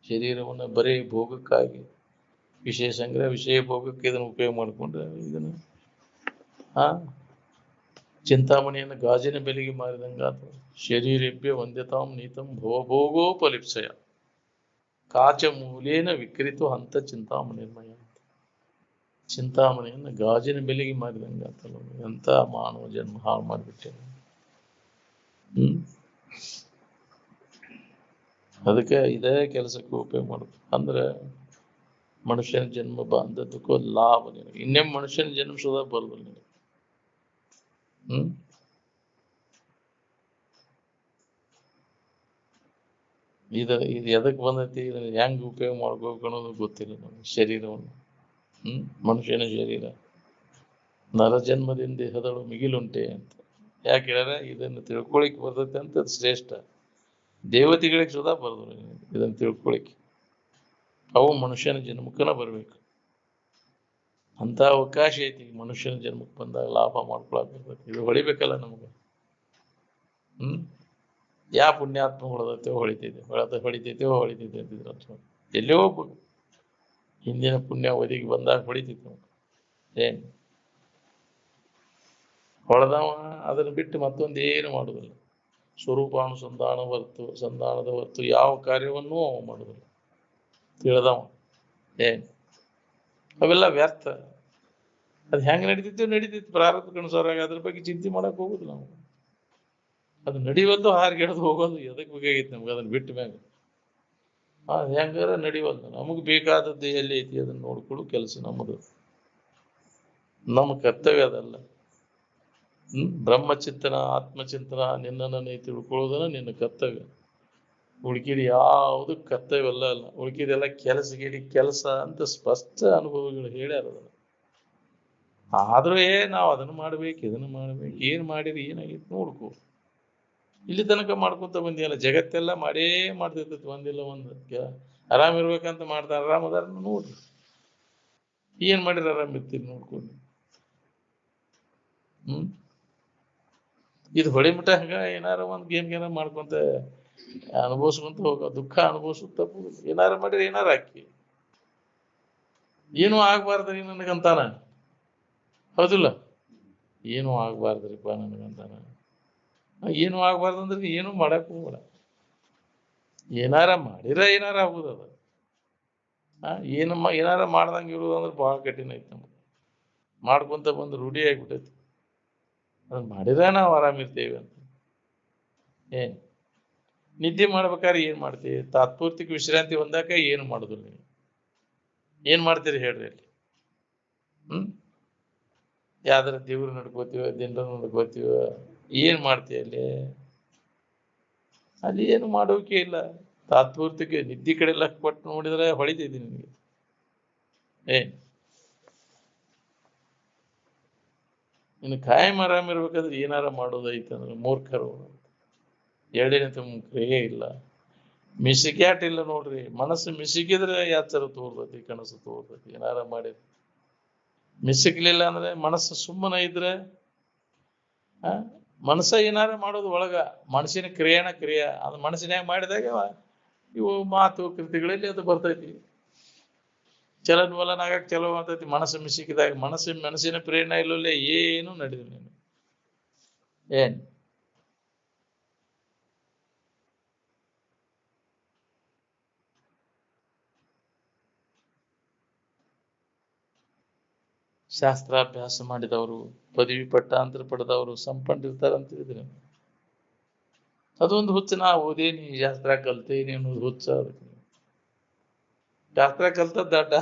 ಶರೀರವನ್ನ ಬರೀ ಭೋಗಕ್ಕಾಗಿ ವಿಷಯ ಸಂಗ್ರಹ ವಿಷಯ ಭೋಗಕ್ಕೆ ಇದನ್ನು ಉಪಯೋಗ ಮಾಡ್ಕೊಂಡ್ರೆ ಇದನ್ನು ಚಿಂತಾಮಣಿಯನ್ನು ಗಾಜಿನ ಬೆಲೆಗೆ ಮಾರಿದಂಗ ಆತ. ಶರೀರೇಭ್ಯ ವಂದ್ಯತಾಂ ನೀತಂ ಭವಭೋಗೋಪಲಿಪ್ಸಯ ಕಾಚ ಮೂಲೇನ ವಿಕ್ರಿತು ಹಂತ ಚಿಂತಾಮಣಿರ್ಮಯ ಅಂತ. ಚಿಂತಾಮಣಿಯನ್ನು ಗಾಜಿನ ಬೆಲೆಗೆ ಮಾರಿದಂಗ ಆತಲ್ಲ. ಎಂತ ಮಾನವ ಜನ್ಮ ಹಾಳು ಮಾಡಿಬಿಟ್ಟೆ. ಹ್ಮ್ ಅದಕ್ಕೆ ಇದೇ ಕೆಲಸಕ್ಕೆ ಉಪಯೋಗ ಮಾಡುದು. ಅಂದ್ರೆ ಮನುಷ್ಯನ ಜನ್ಮ ಬಂದದ್ದಕ್ಕೂ ಲಾಭ ನಿನಗೆ. ಇನ್ನೇಮ್ ಮನುಷ್ಯನ ಜನ್ಮಿಸೋದ ಬರೋದಿಲ್ಲ ನಿನಗೆ. ಇದು ಎದಕ್ ಬಂದೈತಿ, ಇದನ್ನ ಹೆಂಗ್ ಉಪಯೋಗ ಮಾಡ್ಬೇಕು ಅನ್ನೋದು ಗೊತ್ತಿಲ್ಲ ನಮ್ಗೆ. ಶರೀರವನ್ನು ಮನುಷ್ಯನ ಶರೀರ ನರ ಜನ್ಮದಿಂದ ದೇಹದಳು ಮಿಗಿಲುಂಟೆ ಅಂತ ಯಾಕೆ ಹೇಳ್ಯಾರ? ಇದನ್ನು ತಿಳ್ಕೊಳಿಕ್ ಬರ್ತೈತೆ ಅಂತ ಅದು ಶ್ರೇಷ್ಠ. ದೇವತೆಗಳಿಗೆ ಸುಧಾ ಬರೋದಿಲ್ಲ ಇದನ್ನು ತಿಳ್ಕೊಳಿಕ್. ಅವು ಮನುಷ್ಯನ ಜನ್ಮಕ್ಕನ ಬರ್ಬೇಕು. ಅಂತ ಅವಕಾಶ ಐತಿ. ಮನುಷ್ಯನ ಜನ್ಮಕ್ಕೆ ಬಂದಾಗ ಲಾಭ ಮಾಡ್ಕೊಳಕ್ ಬರ್ತೈತಿ. ಇದು ಹೊಳಿಬೇಕಲ್ಲ ನಮ್ಗೆ. ಯಾ ಪುಣ್ಯಾತ್ಮ ಹೊಳದೈತೆವೋ ಹೊಳಿತೈತೆ ಅಂತಿದ್ರು. ಎಲ್ಲೋ ಹೋಗ್ಬೇಕು. ಹಿಂದಿನ ಪುಣ್ಯ ಒದಗಿ ಬಂದಾಗ ಹೊಳಿತೈತಿ ನಮ್ಗೆ. ಏನ್ ಹೊಳೆದವ ಅದನ್ನು ಬಿಟ್ಟು ಮತ್ತೊಂದೇನು ಮಾಡುದಿಲ್ಲ. ಸಂಧಾನದ ಹೊರತು ಯಾವ ಕಾರ್ಯವನ್ನೂ ಅವ ಮಾಡುದಿಲ್ಲ. ತಿಳಿದವ ಏನ್ ಅವೆಲ್ಲ ವ್ಯರ್ಥ. ಅದು ಹೆಂಗ್ ನಡೀತೈತಿ ಪ್ರಾರಬ್ಧಕ್ಕೆ ಅನುಸಾರ. ಅದ್ರ ಬಗ್ಗೆ ಚಿಂತೆ ಮಾಡಕ್ ಹೋಗುದು ನಾವು. ಅದು ನಡಿವಲ್ದು ಹಾರ್ಗೆಡ್ದು ಹೋಗೋದು ಎದಕ್ ಬೇಕಾಗೈತಿ ನಮ್ಗೆ ಅದನ್ನ ಬಿಟ್ಟ ಮ್ಯಾಗ. ಹೆಂಗಾರ ನಡಿವಲ್ದು. ನಮಗ್ ಬೇಕಾದದ್ದು ಎಲ್ಲಿ ಐತಿ ಅದನ್ನ ನೋಡ್ಕೊಳ್ಳೋ ಕೆಲಸ ನಮ್ಮದು. ನಮ್ಮ ಕರ್ತವ್ಯ ಅದಲ್ಲ. ಬ್ರಹ್ಮಚಿಂತನ, ಆತ್ಮಚಿಂತನ, ನಿನ್ನನ್ನು ತಿಳ್ಕೊಳ್ಳೋದನ್ನ ನಿನ್ನ ಕರ್ತವ್ಯ. ಉಳ್ಕಿದ ಯಾವುದು ಕರ್ತವ್ಯ ಅಲ್ಲ. ಉಳ್ಕಿದೆಲ್ಲ ಕೆಲಸ ಅಂತ ಸ್ಪಷ್ಟ ಅನುಭವಗಳು ಹೇಳ್ಯಾರ. ಅದನ್ನ ಆದ್ರೂ ನಾವು ಅದನ್ನ ಮಾಡ್ಬೇಕು, ಇದನ್ನ ಮಾಡ್ಬೇಕು. ಏನ್ ಮಾಡಿರಿ ಏನಾಗಿತ್ತು ನೋಡ್ಕೋ. ಇಲ್ಲಿ ತನಕ ಮಾಡ್ಕೊಂತ ಬಂದಿಯಲ್ಲ. ಜಗತ್ತೆಲ್ಲ ಮಾಡ್ತಿರ್ತೈತಿ. ಒಂದಿಲ್ಲ ಒಂದು ಆರಾಮ್ ಇರ್ಬೇಕಂತ ಮಾಡ್ತಾರ. ಆರಾಮ್ ಅದಾರ ನೋಡ್ರಿ. ಏನ್ ಮಾಡಿರ ಆರಾಮ್ ಇರ್ತೀರಿ ನೋಡ್ಕೊಂಡು. ಇದು ಹೊಳಿ ಮಠ ಹಂಗ ಏನಾರ ಒಂದ್ ಗೇಮ್ ಮಾಡ್ಕೊಂತ ಅನುಭವಿಸ್ಕೊಂತ ಹೋಗ. ದುಃಖ ಅನುಭವಿಸುತ್ತ ಏನಾರ ಮಾಡಿರಿ ಏನಾರ ಹಾಕಿ. ಏನು ಆಗ್ಬಾರ್ದ್ರಿ ನನಗಂತಾನ. ಹೌದಿಲ್ಲ? ಏನು ಆಗ್ಬಾರ್ದ್ರಿಪ್ಪ ನನಗಂತಾನ. ಏನು ಆಗ್ಬಾರ್ದಂದ್ರೆ ಏನು ಮಾಡಕ್ ಹೋಗ್ಬೇಡ. ಏನಾರ ಮಾಡಿರ ಏನಾರ ಆಗುದದ. ಏನಾರ ಮಾಡ್ದಂಗೆ ಇರುವುದು ಅಂದ್ರೆ ಬಹಳ ಕಠಿಣ ಐತಿ ನಮ್ಗೆ. ಮಾಡ್ಕೊಂತ ಬಂದು ರೂಢಿ ಆಗ್ಬಿಟ್ಟೈತಿ. ಅದನ್ನ ಮಾಡಿದ್ರೆ ನಾವು ಆರಾಮಿರ್ತೇವೆ ಅಂತ. ನಿದ್ದೆ ಮಾಡ್ಬೇಕಾದ್ರೆ ಏನ್ ಮಾಡ್ತೀವಿ? ತಾತ್ಪೂರ್ತಿಕ ವಿಶ್ರಾಂತಿ ಹೊಂದಾಕ ಏನು ಮಾಡುದಿಲ್ಲ. ನೀವು ಏನ್ ಮಾಡ್ತೀರಿ ಹೇಳ್ರಿ ಅಲ್ಲಿ? ಯಾವ್ದಾರ ದೇವ್ರು ನಡ್ಕೋತೀವ, ದಿನ ನಡ್ಕೋತೀವ, ಏನ್ ಮಾಡ್ತೀವಿ ಅಲ್ಲಿ? ಅಲ್ಲಿ ಏನು ಮಾಡೋಕೆ ಇಲ್ಲ. ತಾತ್ಪೂರ್ತಿಕ ನಿದ್ದೆ ಕಡೆ ಲಕ್ ಕೊಟ್ಟು ನೋಡಿದ್ರೆ ಹೊಳಿತೈತಿ ನಿನಗೆ. ಇನ್ನು ಕಾಯಂ ಆರಾಮ್ ಇರ್ಬೇಕಾದ್ರೆ ಏನಾರ ಮಾಡೋದೈತಂದ್ರೆ ಮೂರ್ಖರು. ಎರಡೇನಂತ ಕ್ರಿಯೆ ಇಲ್ಲ. ಮಿಸಿಕ್ಯಾಟ್ ಇಲ್ಲ ನೋಡ್ರಿ. ಮನಸ್ಸು ಮಿಸಿಕಿದ್ರೆ ಯಾಚರ ತೋರ್ತೈತಿ, ಕನಸು ತೋರ್ತೈತಿ. ಏನಾರ ಮಾಡಿ ಮಿಸಿಕ್ಲಿಲ್ಲ ಅಂದ್ರೆ ಮನಸ್ಸು ಸುಮ್ಮನೆ ಇದ್ರೆ ಮನಸ್ಸ ಏನಾರ ಮಾಡೋದು ಒಳಗ. ಮನಸ್ಸಿನ ಕ್ರಿಯೆ ಅದು ಮನಸ್ಸಿನಾಗ ಮಾಡಿದಾಗ ಇವು ಮಾತು ಕೃತಿಗಳಲ್ಲಿ ಅದು ಬರ್ತೈತಿ. ಚಲನವಲನಾಗಕ್ಕೆ ಚಲೋ ಆಗ್ತೈತಿ. ಮನಸ್ಸು ಮಿಸಿಕಿದಾಗ ಮನಸ್ಸಿನ ಪ್ರೇರಣೆ ಇಲ್ಲಲ್ಲೇ ಏನು ನಡೆದಿಲ್ಲ. ನೀನು ಏನ್ ಶಾಸ್ತ್ರಾಭ್ಯಾಸ ಮಾಡಿದವರು, ಪದವಿ ಪಟ್ಟಾಂತರ ಪಡೆದವರು ಸಂಪಂಡಿರ್ತಾರಂತ ಹೇಳಿದ್ರೆ ಅದೊಂದು ಹುಚ್ಚ. ನಾ ಓದೇನಿ, ಶಾಸ್ತ್ರ ಕಲ್ತೇನಿ ಅನ್ನೋದು ಹುಚ್ಚ. ಅದಕ್ಕೆ ಶಾಸ್ತ್ರ ಕಲ್ತದ್ದ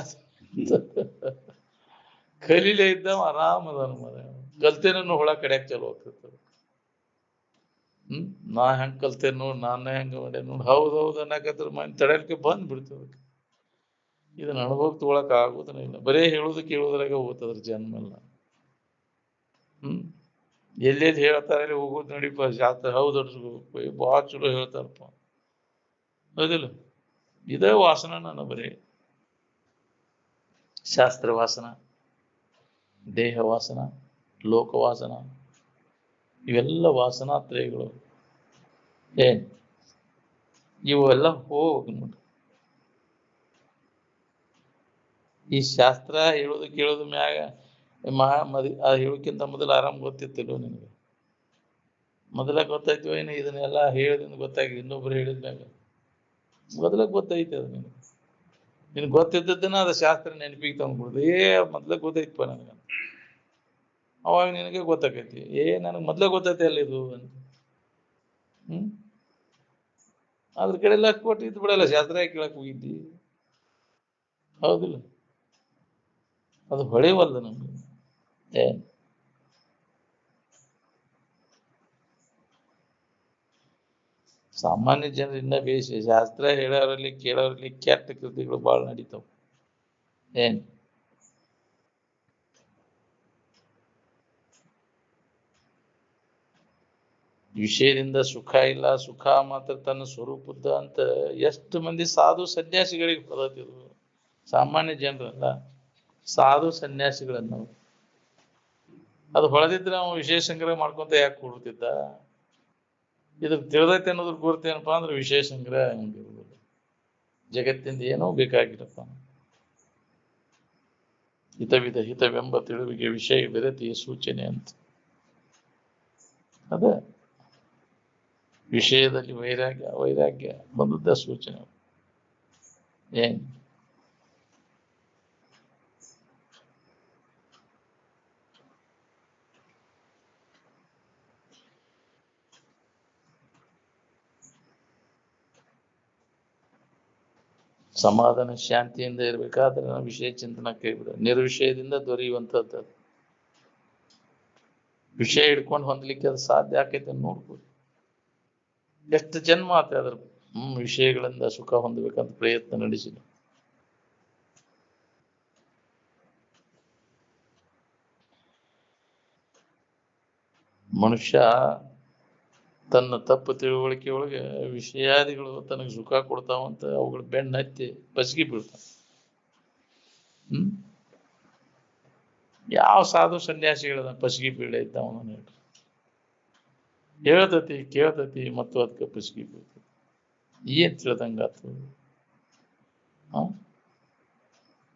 ಕಲೀಲೇ ಇದ್ದಾವ ಆರಾಮ್ ಅದಾನ. ಕಲ್ತೇನನ್ನು ಹುಳ ಕಡ್ಯಾಕ್ ಚಲೋ ಆಗ್ತಿರ್ತದೆ. ನಾ ಹೆಂಗ್ ಕಲ್ತೇನೆ ನೋಡ್, ನಾನ ಹೆಂಗ ಮಾಡ್ಯ ನೋಡ್, ಹೌದೌದು ಅನ್ನಕತ್ರ ಮನೆ ತಡೆಯಲಿಕ್ಕೆ ಬಂದ್ ಬಿಡ್ತದ. ಇದನ್ನ ಅನುಭವ ತಗೊಳಕ್ ಆಗೋದನ್ನ ಇಲ್ಲ. ಬರೇ ಹೇಳುದು ಕೇಳುದ್ರಾಗ ಹೋಗ್ತದ್ರ ಜನ್ಮ ಎಲ್ಲ. ಎಲ್ಲೆಲ್ಲಿ ಹೇಳ್ತಾರೆ ಹೋಗೋದು ನೋಡಿಪ್ಪ ಶಾಸ್ತ್ರ. ಹೌದು ಭಾಳ ಚಲೋ ಹೇಳ್ತಾರಪ್ಪ. ಹೌದಿಲ್ಲ? ಇದೇ ವಾಸನ. ನಾನು ಬರೀ ಶಾಸ್ತ್ರ ವಾಸನ, ದೇಹ ವಾಸನ, ಲೋಕವಾಸನ, ಇವೆಲ್ಲ ವಾಸನಾತ್ರಯಗಳು. ಇವೆಲ್ಲ ಹೋಗ್ ನೋಡಿ. ಈ ಶಾಸ್ತ್ರ ಹೇಳೋದು ಕೇಳೋದು ಮ್ಯಾಗ ಹೇಳೋಕ್ಕಿಂತ ಮೊದಲು ಆರಾಮ್ ಗೊತ್ತಿತ್ತಿಲ್ಲ ನಿನಗೆ? ಮೊದಲ ಗೊತ್ತಾಯ್ತು ಏನು? ಇದನ್ನೆಲ್ಲ ಹೇಳಿದಿಂದ ಗೊತ್ತಾಗಿದೆ. ಇನ್ನೊಬ್ರು ಹೇಳಿದ್ಮ್ಯಾಗ ಮೊದಲ ಗೊತ್ತೈತೆ ಅದು ನಿನಗೆ. ನಿನ್ಗೆ ಗೊತ್ತಿದ್ದದ್ದನ್ನ ಅದು ಶಾಸ್ತ್ರ ನೆನಪಿಗೆ ತಗೊಂಡ್ಬಿಡುದು. ಮೊದ್ಲ ಗೊತ್ತೈತಪ್ಪ ನನಗಂತ. ಅವಾಗ ನಿನಗೆ ಗೊತ್ತಾಕೈತಿ. ನನಗೆ ಮೊದ್ಲ ಗೊತ್ತೈತೆ ಅಲ್ಲ ಇದು ಅಂತ. ಅದ್ರ ಕಡೆ ಎಲ್ಲ ಕೊಟ್ಟು ಇದ್ ಬಿಡಲ್ಲ, ಶಾಸ್ತ್ರ ಕೇಳಕ್ ಹೋಗಿದ್ದಿ, ಹೌದಿಲ್ಲ? ಅದು ಹೊಳೆವಲ್ದ ನಮ್ಗೆ. ಏನ್ ಸಾಮಾನ್ಯ ಜನರಿಂದ ಬೇಸಿ ಶಾಸ್ತ್ರ ಹೇಳೋರಲ್ಲಿ ಕೇಳೋರಲ್ಲಿ ಕೆಟ್ಟ ಕೃತಿಗಳು ಬಾಳ ನಡೀತಾವ. ಏನ್ ವಿಷಯದಿಂದ ಸುಖ ಇಲ್ಲ, ಸುಖ ಮಾತ್ರ ತನ್ನ ಸ್ವರೂಪದ ಅಂತ ಎಷ್ಟು ಮಂದಿ ಸಾಧು ಸನ್ಯಾಸಿಗಳಿಗೆ ಬರೋದಿರು. ಸಾಮಾನ್ಯ ಜನರಲ್ಲ, ಸಾಧು ಸನ್ಯಾಸಿಗಳನ್ನು ಅದು ಹೊಳೆದಿದ್ರೆ ಅವನು ವಿಶೇಷ ಸಂಗ್ರಹ ಮಾಡ್ಕೊಂತ ಯಾಕೆ ಕೊಡ್ತಿದ್ದ? ಇದ್ರ ತಿಳಿದೈತೆ ಅನ್ನೋದ್ರ ಗುರುತು ಏನಪ್ಪಾ ಅಂದ್ರೆ ವಿಶೇಷ ಸಂಗ್ರಹ ಹಂಗಿರುವುದಿಲ್ಲ. ಜಗತ್ತಿಂದ ಏನೋ ಬೇಕಾಗಿರಪ್ಪ, ಹಿತವಿಧ ಹಿತವೆಂಬ ತಿಳುವಿಗೆ ವಿಷಯ ಬೆರೆತಿಯ ಸೂಚನೆ ಅಂತ. ಅದ ವಿಷಯದಲ್ಲಿ ವೈರಾಗ್ಯ, ವೈರಾಗ್ಯ ಬಂದದ್ದ ಸೂಚನೆ. ಏನ್ ಸಮಾಧಾನ ಶಾಂತಿಯಿಂದ ಇರ್ಬೇಕಾದ್ರೆ ನಾವು ವಿಷಯ ಚಿಂತನ ಕೈಬಿಡ. ನಿರ್ವಿಷಯದಿಂದ ದೊರೆಯುವಂಥದ್ದು. ವಿಷಯ ಹಿಡ್ಕೊಂಡು ಹೊಂದಲಿಕ್ಕೆ ಅದು ಸಾಧ್ಯ ಆಕೈತೆ ನೋಡ್ಬೋದು. ಎಷ್ಟು ಜನ್ಮ ಆತ ಅದ್ರ ವಿಷಯಗಳಿಂದ ಸುಖ ಹೊಂದಬೇಕಂತ ಪ್ರಯತ್ನ ನಡೆಸಿದ. ಮನುಷ್ಯ ತನ್ನ ತಪ್ಪು ತಿಳುವಳಿಕೆ ಒಳಗೆ ವಿಷಯಾದಿಗಳು ತನಗೆ ಸುಖ ಕೊಡ್ತಾವಂತ ಅವುಗಳ ಬೆನ್ನ ಹತ್ತಿ ಬಸಗಿ ಬೀಳ್ತಾವ. ಯಾವ ಸಾಧು ಸನ್ಯಾಸಿಗಳನ್ನ ಪಸಗಿ ಬೀಳ ಇದ್ದಾವನ ಹೇಳ್ರಿ. ಹೇಳ್ತತಿ ಕೇಳ್ತತಿ ಮತ್ತು ಅದಕ್ಕೆ ಪಸಗಿ ಬೀಳ್ತತಿ. ಏನ್ ತಿಳ್ದಂಗಾತು?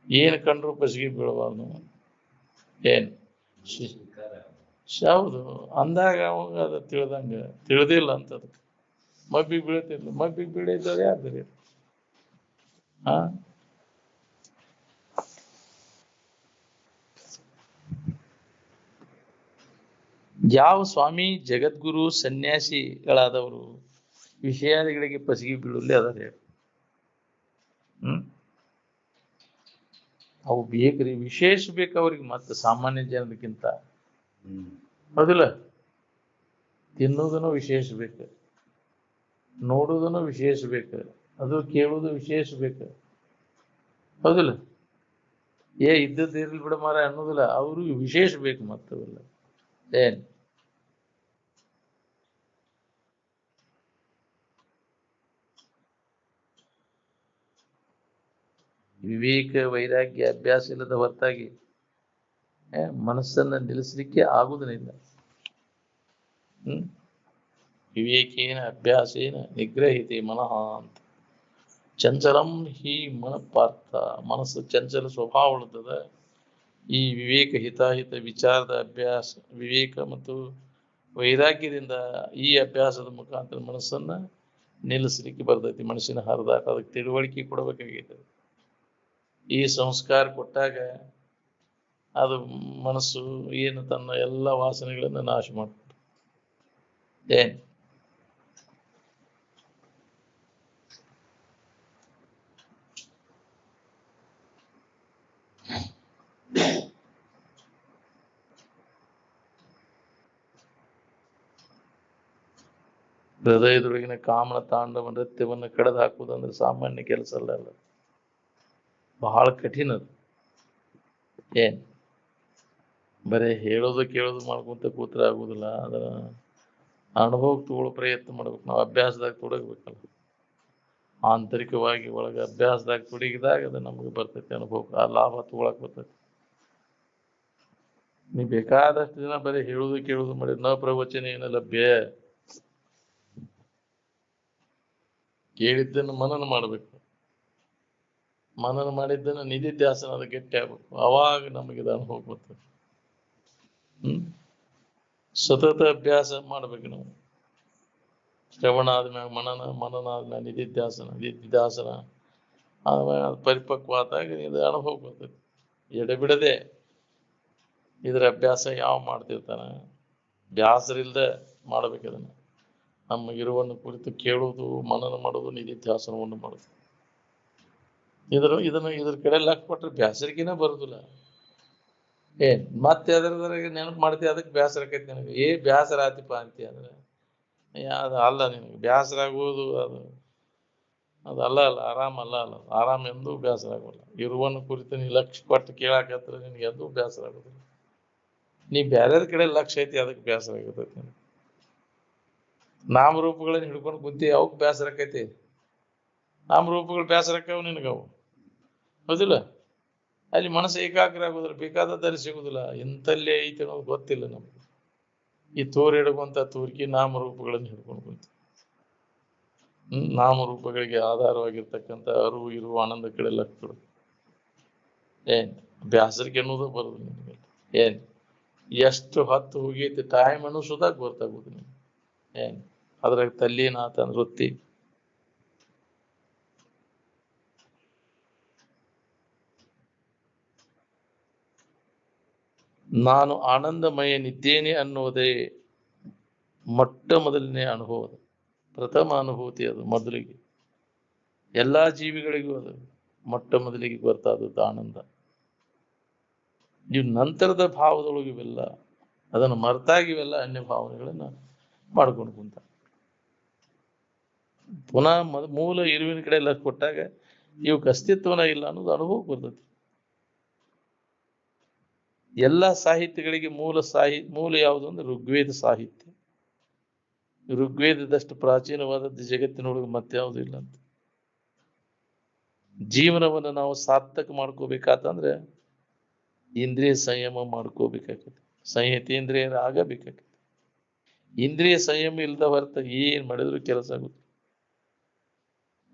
ಏನ್ ಕಂಡ್ರು ಪಸಗಿ ಬೀಳಬಾರ್ದು. ಏನ್ ಹೌದು ಅಂದಾಗ ಅವಾಗ ಅದ ತಿಳ್ದಂಗ, ತಿಳಿದಿಲ್ಲ ಅಂತ ಅದಕ್ಕೆ ಮಬ್ಬಿಗೆ ಬೀಳ್ತಿರ್ಲಿ. ಮಬ್ಬಿಗೆ ಬೀಳಿದ್ದವ್ರು ಯಾರ್ದ್ರಿ? ಯಾವ ಸ್ವಾಮಿ ಜಗದ್ಗುರು ಸನ್ಯಾಸಿಗಳಾದವರು ವಿಷಯಾದಿಗಳಿಗೆ ಪಸಗಿ ಬೀಳಲಿ ಅದಾರ ಹೇಳಿ. ಅವು ಬೇಕ್ರಿ, ವಿಶೇಷ ಬೇಕು ಅವ್ರಿಗೆ. ಮತ್ತೆ ಸಾಮಾನ್ಯ ಜನರಿಗಿಂತ ಹೌದಿಲ್ಲ? ತಿನ್ನೋದನ್ನು ವಿಶೇಷ ಬೇಕು, ನೋಡುವುದನ್ನು ವಿಶೇಷ ಬೇಕು, ಅದು ಕೇಳುವುದು ವಿಶೇಷ ಬೇಕು, ಹೌದಿಲ್ಲ? ಇದ್ದದ್ದು ಇರ್ಲಿ ಬಿಡ ಮಾರ ಅನ್ನೋದಿಲ್ಲ, ಅವ್ರಿಗೆ ವಿಶೇಷ ಬೇಕು. ಮತ್ತವೆಲ್ಲ ಏನ್ ವಿವೇಕ ವೈರಾಗ್ಯ ಅಭ್ಯಾಸ ಇಲ್ಲದ ಹೊರತಾಗಿ ಮನಸ್ಸನ್ನ ನಿಲ್ಲಿಸಲಿಕ್ಕೆ ಆಗುವುದಿಲ್ಲ. ವಿವೇಕೇನ ಅಭ್ಯಾಸೇನ ನಿಗ್ರಹಿತೆ ಮನಃ ಅಂತ. ಚಂಚಲಂ ಹಿ ಮನಪಾರ್ಥ. ಮನಸ್ಸು ಚಂಚಲ ಸ್ವಭಾವ ಉಳ್ತದ. ಈ ವಿವೇಕ ಹಿತಾಹಿತ ವಿಚಾರದ ಅಭ್ಯಾಸ, ವಿವೇಕ ಮತ್ತು ವೈರಾಗ್ಯದಿಂದ ಈ ಅಭ್ಯಾಸದ ಮುಖಾಂತರ ಮನಸ್ಸನ್ನ ನಿಲ್ಲಿಸಲಿಕ್ಕೆ ಬರ್ತೈತಿ. ಮನಸ್ಸಿನ ಹರಿದಾಟ ಅದಕ್ಕೆ ತಿಳುವಳಿಕೆ ಕೊಡಬೇಕಾಗೈತೆ. ಈ ಸಂಸ್ಕಾರ ಕೊಟ್ಟಾಗ ಅದು ಮನಸ್ಸು ಏನು ತನ್ನ ಎಲ್ಲ ವಾಸನೆಗಳನ್ನು ನಾಶ ಮಾಡ್ತದೆ. ಏನ್ ಹೃದಯದೊಳಗಿನ ಕಾಮನ ತಾಂಡವ ನೃತ್ಯವನ್ನು ಕಳೆದು ಹಾಕುವುದಂದ್ರೆ ಸಾಮಾನ್ಯ ಕೆಲಸ ಅಲ್ಲ. ಬಹಳ ಕಠಿಣ ಅದು. ಏನ್ ಬರೇ ಹೇಳೋದು ಕೇಳೋದು ಮಾಡ್ಕೊಂತ ಕೂತ್ರೆ ಆಗುದಿಲ್ಲ. ಅದನ್ನ ಅನುಭವಕ್ಕೆ ತಗೊಳ್ಳೋ ಪ್ರಯತ್ನ ಮಾಡ್ಬೇಕು. ನಾವು ಅಭ್ಯಾಸದಾಗ ತೊಡಗಬೇಕಲ್ಲ. ಆಂತರಿಕವಾಗಿ ಒಳಗೆ ಅಭ್ಯಾಸದಾಗ ತೊಡಗಿದಾಗ ಅದು ನಮಗೆ ಬರ್ತೈತಿ ಅನುಭವಕ್ಕೆ. ಆ ಲಾಭ ತಗೊಳಕ್ ಬರ್ತೈತಿ. ನೀ ಬೇಕಾದಷ್ಟು ದಿನ ಬರೀ ಹೇಳುದು ಕೇಳುದು ಮಾಡಿ ನ ಪ್ರವಚನ ಏನ ಲಭ್ಯ. ಕೇಳಿದ್ದನ್ನು ಮನನ ಮಾಡ್ಬೇಕು. ಮನನ ಮಾಡಿದ್ದನ್ನು ನಿಧಿಧ್ಯಾಸನದ ಗಟ್ಟಿ ಆಗ್ಬೇಕು. ಅವಾಗ ನಮಗಿದ ಅನುಭವ ಬರ್ತದೆ. ಸತತ ಅಭ್ಯಾಸ ಮಾಡ್ಬೇಕು ನಾವು. ಶ್ರವಣ ಆದ್ಮ್ಯಾಗ ಮನನ, ಮನನ ಆದ್ಮ್ಯಾಗ ನಿಧಿಧ್ಯಾಸನ, ನಿಧಿಧ್ಯಾಸನ ಆದ್ಮ್ಯಾಗ ಅದು ಪರಿಪಕ್ವ ಆದಾಗ ಇದು ಅನುಭವ ಬರ್ತೈತಿ. ಎಡೆಬಿಡದೆ ಇದರ ಅಭ್ಯಾಸ ಯಾವ ಮಾಡ್ತಿರ್ತಾನ, ಬ್ಯಾಸರಿಲ್ದ ಮಾಡ್ಬೇಕು. ಅದನ್ನ ನಮ್ಮ ಇರುವನ್ನು ಕುರಿತು ಕೇಳುವುದು, ಮನನ ಮಾಡೋದು, ನಿಧಿಧ್ಯಾಸನವನ್ನು ಮಾಡೋದು. ಇದ್ರ ಕಡೆ ಲಕ್ಷ ಕೊಟ್ಟರೆ ಬ್ಯಾಸರಿಕೆನೇ ಬರುದಿಲ್ಲ. ಮತ್ತೆ ಅದರದ್ರಾಗ ನೆನಪು ಮಾಡ್ತೀವಿ, ಅದಕ್ಕೆ ಬೇಸರ ಆಕೈತಿ ನನಗೆ. ಬೇಸರ ಆತಿಪ್ಪ ಅಂತೀಯ ಅಂದ್ರೆ ಅದು ಅಲ್ಲ, ನಿನಗೆ ಬೇಸರ ಆಗುವುದು ಅದಲ್ಲ ಆರಾಮ ಅಲ್ಲ. ಆರಾಮ ಎಂದೂ ಬೇಸರ ಆಗೋಲ್ಲ. ಇರುವನ್ನು ಕುರಿತು ನೀ ಲಕ್ಷ ಕೊಟ್ಟು ಕೇಳಾಕತ್ರ ನಿನಗೆ ಎಂದೂ ಬೇಸರ ಆಗೋದಿಲ್ಲ. ನೀ ಬ್ಯಾರ್ಯಾರ ಕಡೆ ಲಕ್ಷ್ಯ ಐತಿ, ಅದಕ್ಕೆ ಬೇಸರ ಆಗತೈತಿ ನಿನಗೆ. ನಾಮರೂಪಗಳನ್ನ ಹಿಡ್ಕೊಂಡು ಕುಂತಿ, ಅವಕ್ಕೆ ಬೇಸರ ಆಕೈತಿ. ನಾಮರೂಪಗಳು ಬೇಸರ ಆಕಾವು ನಿನಗವು, ಹೌದಿಲ್ಲ? ಅಲ್ಲಿ ಮನಸ್ಸು ಏಕಾಗ್ರ ಆಗೋದಿಲ್ಲ, ಬೇಕಾದದಲ್ಲಿ ಸಿಗುದಿಲ್ಲ. ಇಂಥಲ್ಲೇ ಐತಿ ಅನ್ನೋದು ಗೊತ್ತಿಲ್ಲ ನಮ್ಗೆ. ಈ ಹಿಡ್ಕೊಂತ ತೂರ್ಕಿ ನಾಮರೂಪಗಳನ್ನು ಹಿಡ್ಕೊಂಡು ಕುಂತಿ. ನಾಮರೂಪಗಳಿಗೆ ಆಧಾರವಾಗಿರ್ತಕ್ಕಂಥ ಅರಿವು ಇರುವ ಆನಂದ ಕಡೆ ಲಕ್ಷ ಬ್ಯಾಸರಿಕೆ ಅನ್ನೋದು ಬರುದು ನಿಮಗೆ. ಎಷ್ಟು ಹೊತ್ತು ಹೋಗೈತಿ ಟೈಮ್ ಅನ್ನಿಸೋದಾಗ ಗೊತ್ತಾಗುದು ನಿಮ್ಗೆ. ಅದ್ರಾಗ ತಲ್ಲೀನಾಥ ವೃತ್ತಿ. ನಾನು ಆನಂದಮಯನಿದ್ದೇನೆ ಅನ್ನೋದೇ ಮೊಟ್ಟ ಮೊದಲನೇ ಅನುಭವ, ಪ್ರಥಮ ಅನುಭೂತಿ. ಅದು ಮೊದಲಿಗೆ ಎಲ್ಲಾ ಜೀವಿಗಳಿಗೂ ಅದು ಮೊಟ್ಟ ಮೊದಲಿಗೆ ಗೊತ್ತಾದದ್ದು ಆನಂದ. ಇವು ನಂತರದ ಭಾವದೊಳಗೆ ಇವೆಲ್ಲ ಅದನ್ನು ಮರೆತಾಗಿ ಇವೆಲ್ಲ ಅನ್ಯ ಭಾವನೆಗಳನ್ನ ಮಾಡ್ಕೊಂಡು ಕುಂತ. ಪುನಃ ಮೂಲ ಇರುವಿನ ಕಡೆ ಎಲ್ಲ ಕೊಟ್ಟಾಗ ಇವಕ್ಕೆ ಅಸ್ತಿತ್ವನ ಇಲ್ಲ ಅನ್ನೋದು ಅನುಭವ ಬರ್ತೈತಿ. ಎಲ್ಲ ಸಾಹಿತ್ಯಗಳಿಗೆ ಮೂಲ ಯಾವುದು ಅಂದ್ರೆ ಋಗ್ವೇದ ಸಾಹಿತ್ಯ. ಋಗ್ವೇದದಷ್ಟು ಪ್ರಾಚೀನವಾದದ್ದು ಜಗತ್ತಿನೊಳಗೆ ಮತ್ತೆ ಯಾವುದೂ ಇಲ್ಲ ಅಂತ. ಜೀವನವನ್ನು ನಾವು ಸಾರ್ಥಕ ಮಾಡ್ಕೋಬೇಕಾತಂದ್ರೆ ಇಂದ್ರಿಯ ಸಂಯಮ ಮಾಡ್ಕೋಬೇಕಾಗತ್ತೆ, ಸಂಹಿತೇಂದ್ರಿಯ ಆಗಬೇಕಾಗತ್ತೆ. ಇಂದ್ರಿಯ ಸಂಯಮ ಇಲ್ಲದ ಹೊರತ ಏನ್ ಮಾಡಿದ್ರು ಕೆಲಸ ಆಗುತ್ತೆ.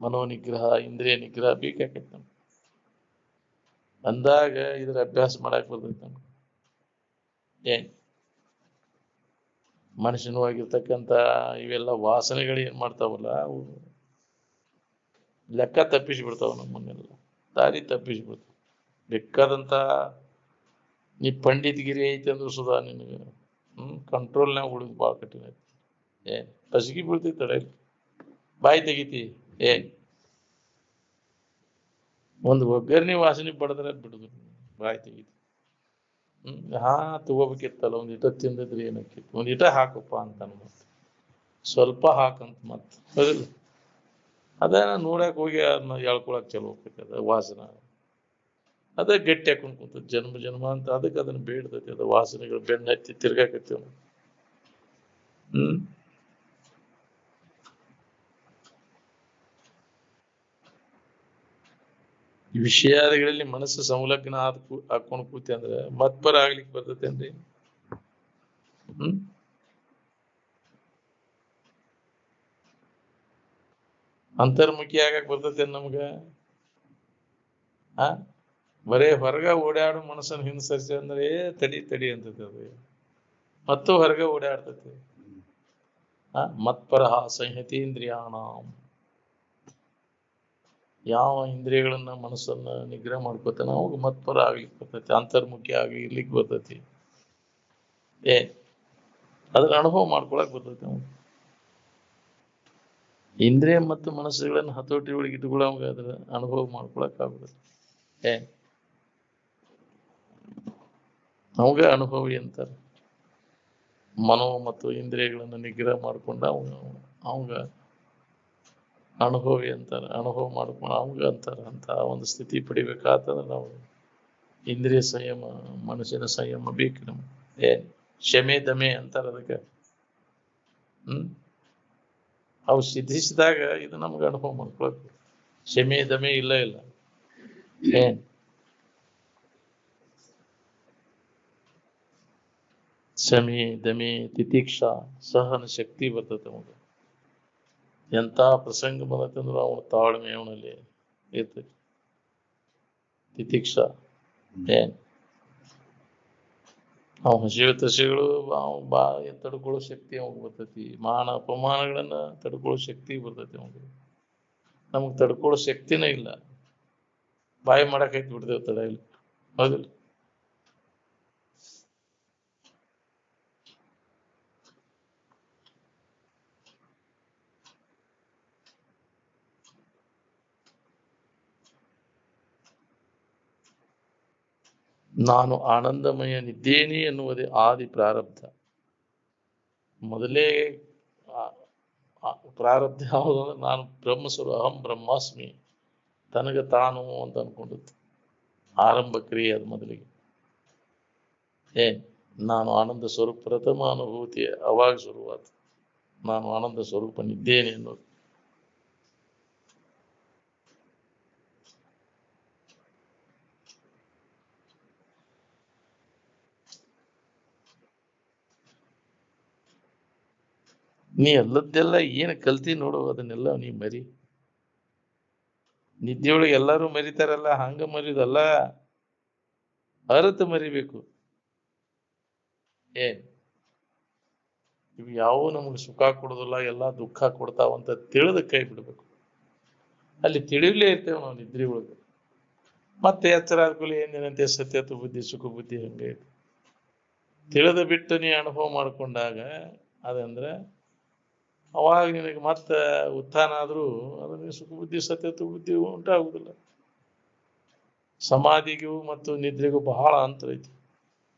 ಮನೋನಿಗ್ರಹ, ಇಂದ್ರಿಯ ನಿಗ್ರಹ ಬೇಕಾಗತ್ತೆ ನಮ್ಗೆ. ಅಂದಾಗ ಇದ್ರ ಅಭ್ಯಾಸ ಮಾಡಕ್ ಬರ್ತೈತೆ ನಮ್ಗೆ. ಮನುಷ್ಯನವಾಗಿರ್ತಕ್ಕಂಥ ಇವೆಲ್ಲ ವಾಸನೆಗಳು ಏನ್ ಮಾಡ್ತಾವಲ್ಲ, ಅವು ಲೆಕ್ಕ ತಪ್ಪಿಸ್ಬಿಡ್ತಾವ, ನಮ್ಮನ್ನೆಲ್ಲ ದಾರಿ ತಪ್ಪಿಸ್ಬಿಡ್ತಾವ. ಬೇಕಾದಂತ ನೀ ಪಂಡಿತಗಿರಿ ಐತಿ ಅಂದ್ರು ಸುಧಾ ನಿನಗೆ ಕಂಟ್ರೋಲ್ನಾಗ ಉಳಿದು ಭಾಳ ಕಠಿಣ ಐತಿ. ಪಸಿಗೆ ಬೀಳ್ತೈತಿ, ತಡೆಯಲಿ ಬಾಯಿ ತೆಗಿತಿ. ಒಂದು ಒಗ್ಗರಣೆ ವಾಸನೆ ಪಡೆದ್ರೆ ಬಿಡುದು, ಬಾಯಿ ತೆಗಿತಿ. ತಗೋಬೇಕಿತ್ತಲ್ಲ, ಒಂದ್ ಇಟ ತಿಂದಿದ್ರಿ ಏನಕ್ಕಿತ್ತು, ಒಂದ್ ಇಟ ಹಾಕಪ್ಪ ಅಂತ ಅನ್ಬೋದು. ಸ್ವಲ್ಪ ಹಾಕಂತ ಮತ್ ಹೌದಿಲ್ಲ? ಅದ ನೋಡಕ್ ಹೋಗಿ ಅದನ್ನ ಎಳ್ಕೊಳಕ್ ಚಲೋ ಹೋಗ್ತೈತಿ. ಅದ ವಾಸನ ಅದ ಗಟ್ಟಿ ಹಾಕೊಂಡ್ ಕುಂತ ಜನ್ಮ ಜನ್ಮ ಅಂತ. ಅದಕ್ಕೆ ಅದನ್ನ ಬೇಡ್ತೈತಿ. ಅದ ವಾಸನೆಗಳು ಬೆನ್ನ ಹತ್ತಿ ತಿರ್ಗಾಕತ್ತೀವ. ವಿಷಯಾದಿಗಳಲ್ಲಿ ಮನಸ್ಸು ಸಂಲಗ್ನ ಹಾಕೊಂಡು ಕೂತಿ ಅಂದ್ರೆ ಮತ್ಪರ ಆಗ್ಲಿಕ್ಕೆ ಬರ್ತೈತೇನ್ರಿ? ಅಂತರ್ಮುಖಿ ಆಗಕ್ ಬರ್ತೈತೆ ನಮ್ಗ? ಬರೇ ಹೊರಗ ಓಡಾಡೋ ಮನಸ್ಸನ್ನು ಹಿಂಸರಿಸಿ ಅಂದ್ರೆ ತಡಿ ಅಂತೈತಿ. ಅದು ಮತ್ತು ಹೊರಗ ಓಡಾಡ್ತೈತಿ. ಮತ್ಪರ ಸಂಹಿತೇಂದ್ರಿಯಾಣ. ಯಾವ ಇಂದ್ರಿಯಗಳನ್ನ ಮನಸ್ಸನ್ನ ನಿಗ್ರಹ ಮಾಡ್ಕೋತಾನ ಅವಾಗ ಮತ್ಪರ ಆಗ್ಲಿಕ್ಕೆ ಬರ್ತೈತಿ, ಅಂತರ್ಮುಖಿ ಆಗಿ ಇರ್ಲಿಕ್ಕೆ ಬರ್ತೈತಿ. ಅದ್ರ ಅನುಭವ ಮಾಡ್ಕೊಳಕ್ ಬರ್ತೈತಿ. ಅವಾಗ ಇಂದ್ರಿಯ ಮತ್ತು ಮನಸ್ಸುಗಳನ್ನ ಹತೋಟಿ ಒಳಗೆ ಇಟ್ಕೊಳ್ಳೋವಾಗ ಅದ್ರ ಅನುಭವ ಮಾಡ್ಕೊಳಕ್ ಆಗುತ್ತದೆ. ಅವಾಗ ಅನುಭವಿ ಅಂತಾರೆ. ಮನೋ ಮತ್ತು ಇಂದ್ರಿಯಗಳನ್ನು ನಿಗ್ರಹ ಮಾಡ್ಕೊಂಡ ಅವಾಗ ಅನುಭವಿ ಅಂತಾರೆ. ಅನುಭವ ಮಾಡ್ಕೊಂಡು ಅವಾಗ ಅಂತಾರೆ. ಅಂತ ಒಂದು ಸ್ಥಿತಿ ಪಡಿಬೇಕಾತಂದ್ರೆ ನಾವು ಇಂದ್ರಿಯ ಸಂಯಮ, ಮನಸ್ಸಿನ ಸಂಯಮ ಬೇಕು ನಮ್ಗೆ. ಶಮೆ ದಮೆ ಅಂತಾರೆ ಅದಕ್ಕೆ. ಅವು ಸಿದ್ಧಿಸಿದಾಗ ಇದು ನಮ್ಗೆ ಅನುಭವ ಮಾಡ್ಕೊಳ್ಬೇಕು. ಶಮೆ ದಮೆ ಇಲ್ಲ. ಶಮೆ ದಮೆ ತಿತಿಕ್ಷಾ ಸಹನ ಶಕ್ತಿ ಬರ್ತದೆ ನಮಗೆ. ಎಂತ ಪ್ರಸಂಗ ಬಂದತ್ತಂದ್ರೆ ಅವನ ತಾಳ್ಮೆ ಅವನಲ್ಲಿ ಇರ್ತೈತಿ. ತಿತಿಕ್ಷಾ ಅವ ಹಸಿವು ತಸಿಗಳು ತಡ್ಕೊಳ್ಳೋ ಶಕ್ತಿ ಅವಾಗ ಬರ್ತೈತಿ. ಮಾನ ಅಪಮಾನಗಳನ್ನ ತಡ್ಕೊಳ್ಳೋ ಶಕ್ತಿ ಬರ್ತೈತಿ ಅವಾಗ. ನಮಗ್ ತಡ್ಕೊಳ್ಳೋ ಶಕ್ತಿನೇ ಇಲ್ಲ, ಬಾಯಿ ಮಾಡಕ್ ಬಿಡ್ತೇವೆ ತಡೆಯಲ್ಲಿ, ಹೌದಿಲ್ಲ? ನಾನು ಆನಂದಮಯನಿದ್ದೇನೆ ಎನ್ನುವುದೇ ಆದಿ ಪ್ರಾರಬ್ಧ. ಮೊದಲೇ ಪ್ರಾರಬ್ಧ ಯಾವುದು ಅಂದ್ರೆ ನಾನು ಬ್ರಹ್ಮಸ್ವರೂಪ, ಅಹಂ ಬ್ರಹ್ಮಾಸ್ಮಿ, ತನಗೆ ತಾನು ಅಂತ ಅನ್ಕೊಂಡಿತ್ತು. ಆರಂಭ ಕ್ರಿಯೆ ಅದು ಮೊದಲಿಗೆ. ನಾನು ಆನಂದ ಸ್ವರೂಪ, ಪ್ರಥಮ ಅನುಭೂತಿ ಅವಾಗ ಶುರುವಾತು. ನಾನು ಆನಂದ ಸ್ವರೂಪನಿದ್ದೇನೆ ಅನ್ನೋದು. ನೀ ಎಲ್ಲದ್ದೆಲ್ಲ ಏನು ಕಲ್ತಿ ನೋಡು, ಅದನ್ನೆಲ್ಲ ನೀ ಮರಿ. ನಿದ್ದೆಯೊಳಗೆ ಎಲ್ಲರೂ ಮರಿತಾರಲ್ಲ, ಹಂಗ ಮರಿದಲ್ಲ, ಅರ್ಥ ಮರಿಬೇಕು. ಇವು ಯಾವ ನಮಗೆ ಸುಖ ಕೊಡೋದಿಲ್ಲ, ಎಲ್ಲ ದುಃಖ ಕೊಡ್ತಾವಂತ ತಿಳಿದ ಕೈ ಬಿಡ್ಬೇಕು. ಅಲ್ಲಿ ತಿಳಿಯಲೇ ಇರ್ತೇವೆ ನಾವು ನಿದ್ರೆ ಒಳಗೆ. ಮತ್ತೆ ಎಚ್ಚರ ಆದ್ಕೂಲಿ ಏನೇನಂತೆ ಸತ್ಯತ್ವ ಬುದ್ಧಿ, ಸುಖ ಬುದ್ಧಿ ಹಂಗೆ ತಿಳಿದ ಬಿಟ್ಟು ನೀ ಅನುಭವ ಮಾಡ್ಕೊಂಡಾಗ ಅದಂದ್ರೆ ಅವಾಗ ನಿನಗೆ ಮತ್ತೆ ಉತ್ಥಾನ ಆದ್ರೂ ಅದನ್ನ ಸುಖ ಬುದ್ಧಿ ಸತ್ಯತ್ವ ಬುದ್ಧಿ ಉಂಟಾಗುದಿಲ್ಲ. ಸಮಾಧಿಗೂ ಮತ್ತು ನಿದ್ರೆಗೂ ಬಹಳ ಅಂತರ ಐತಿ.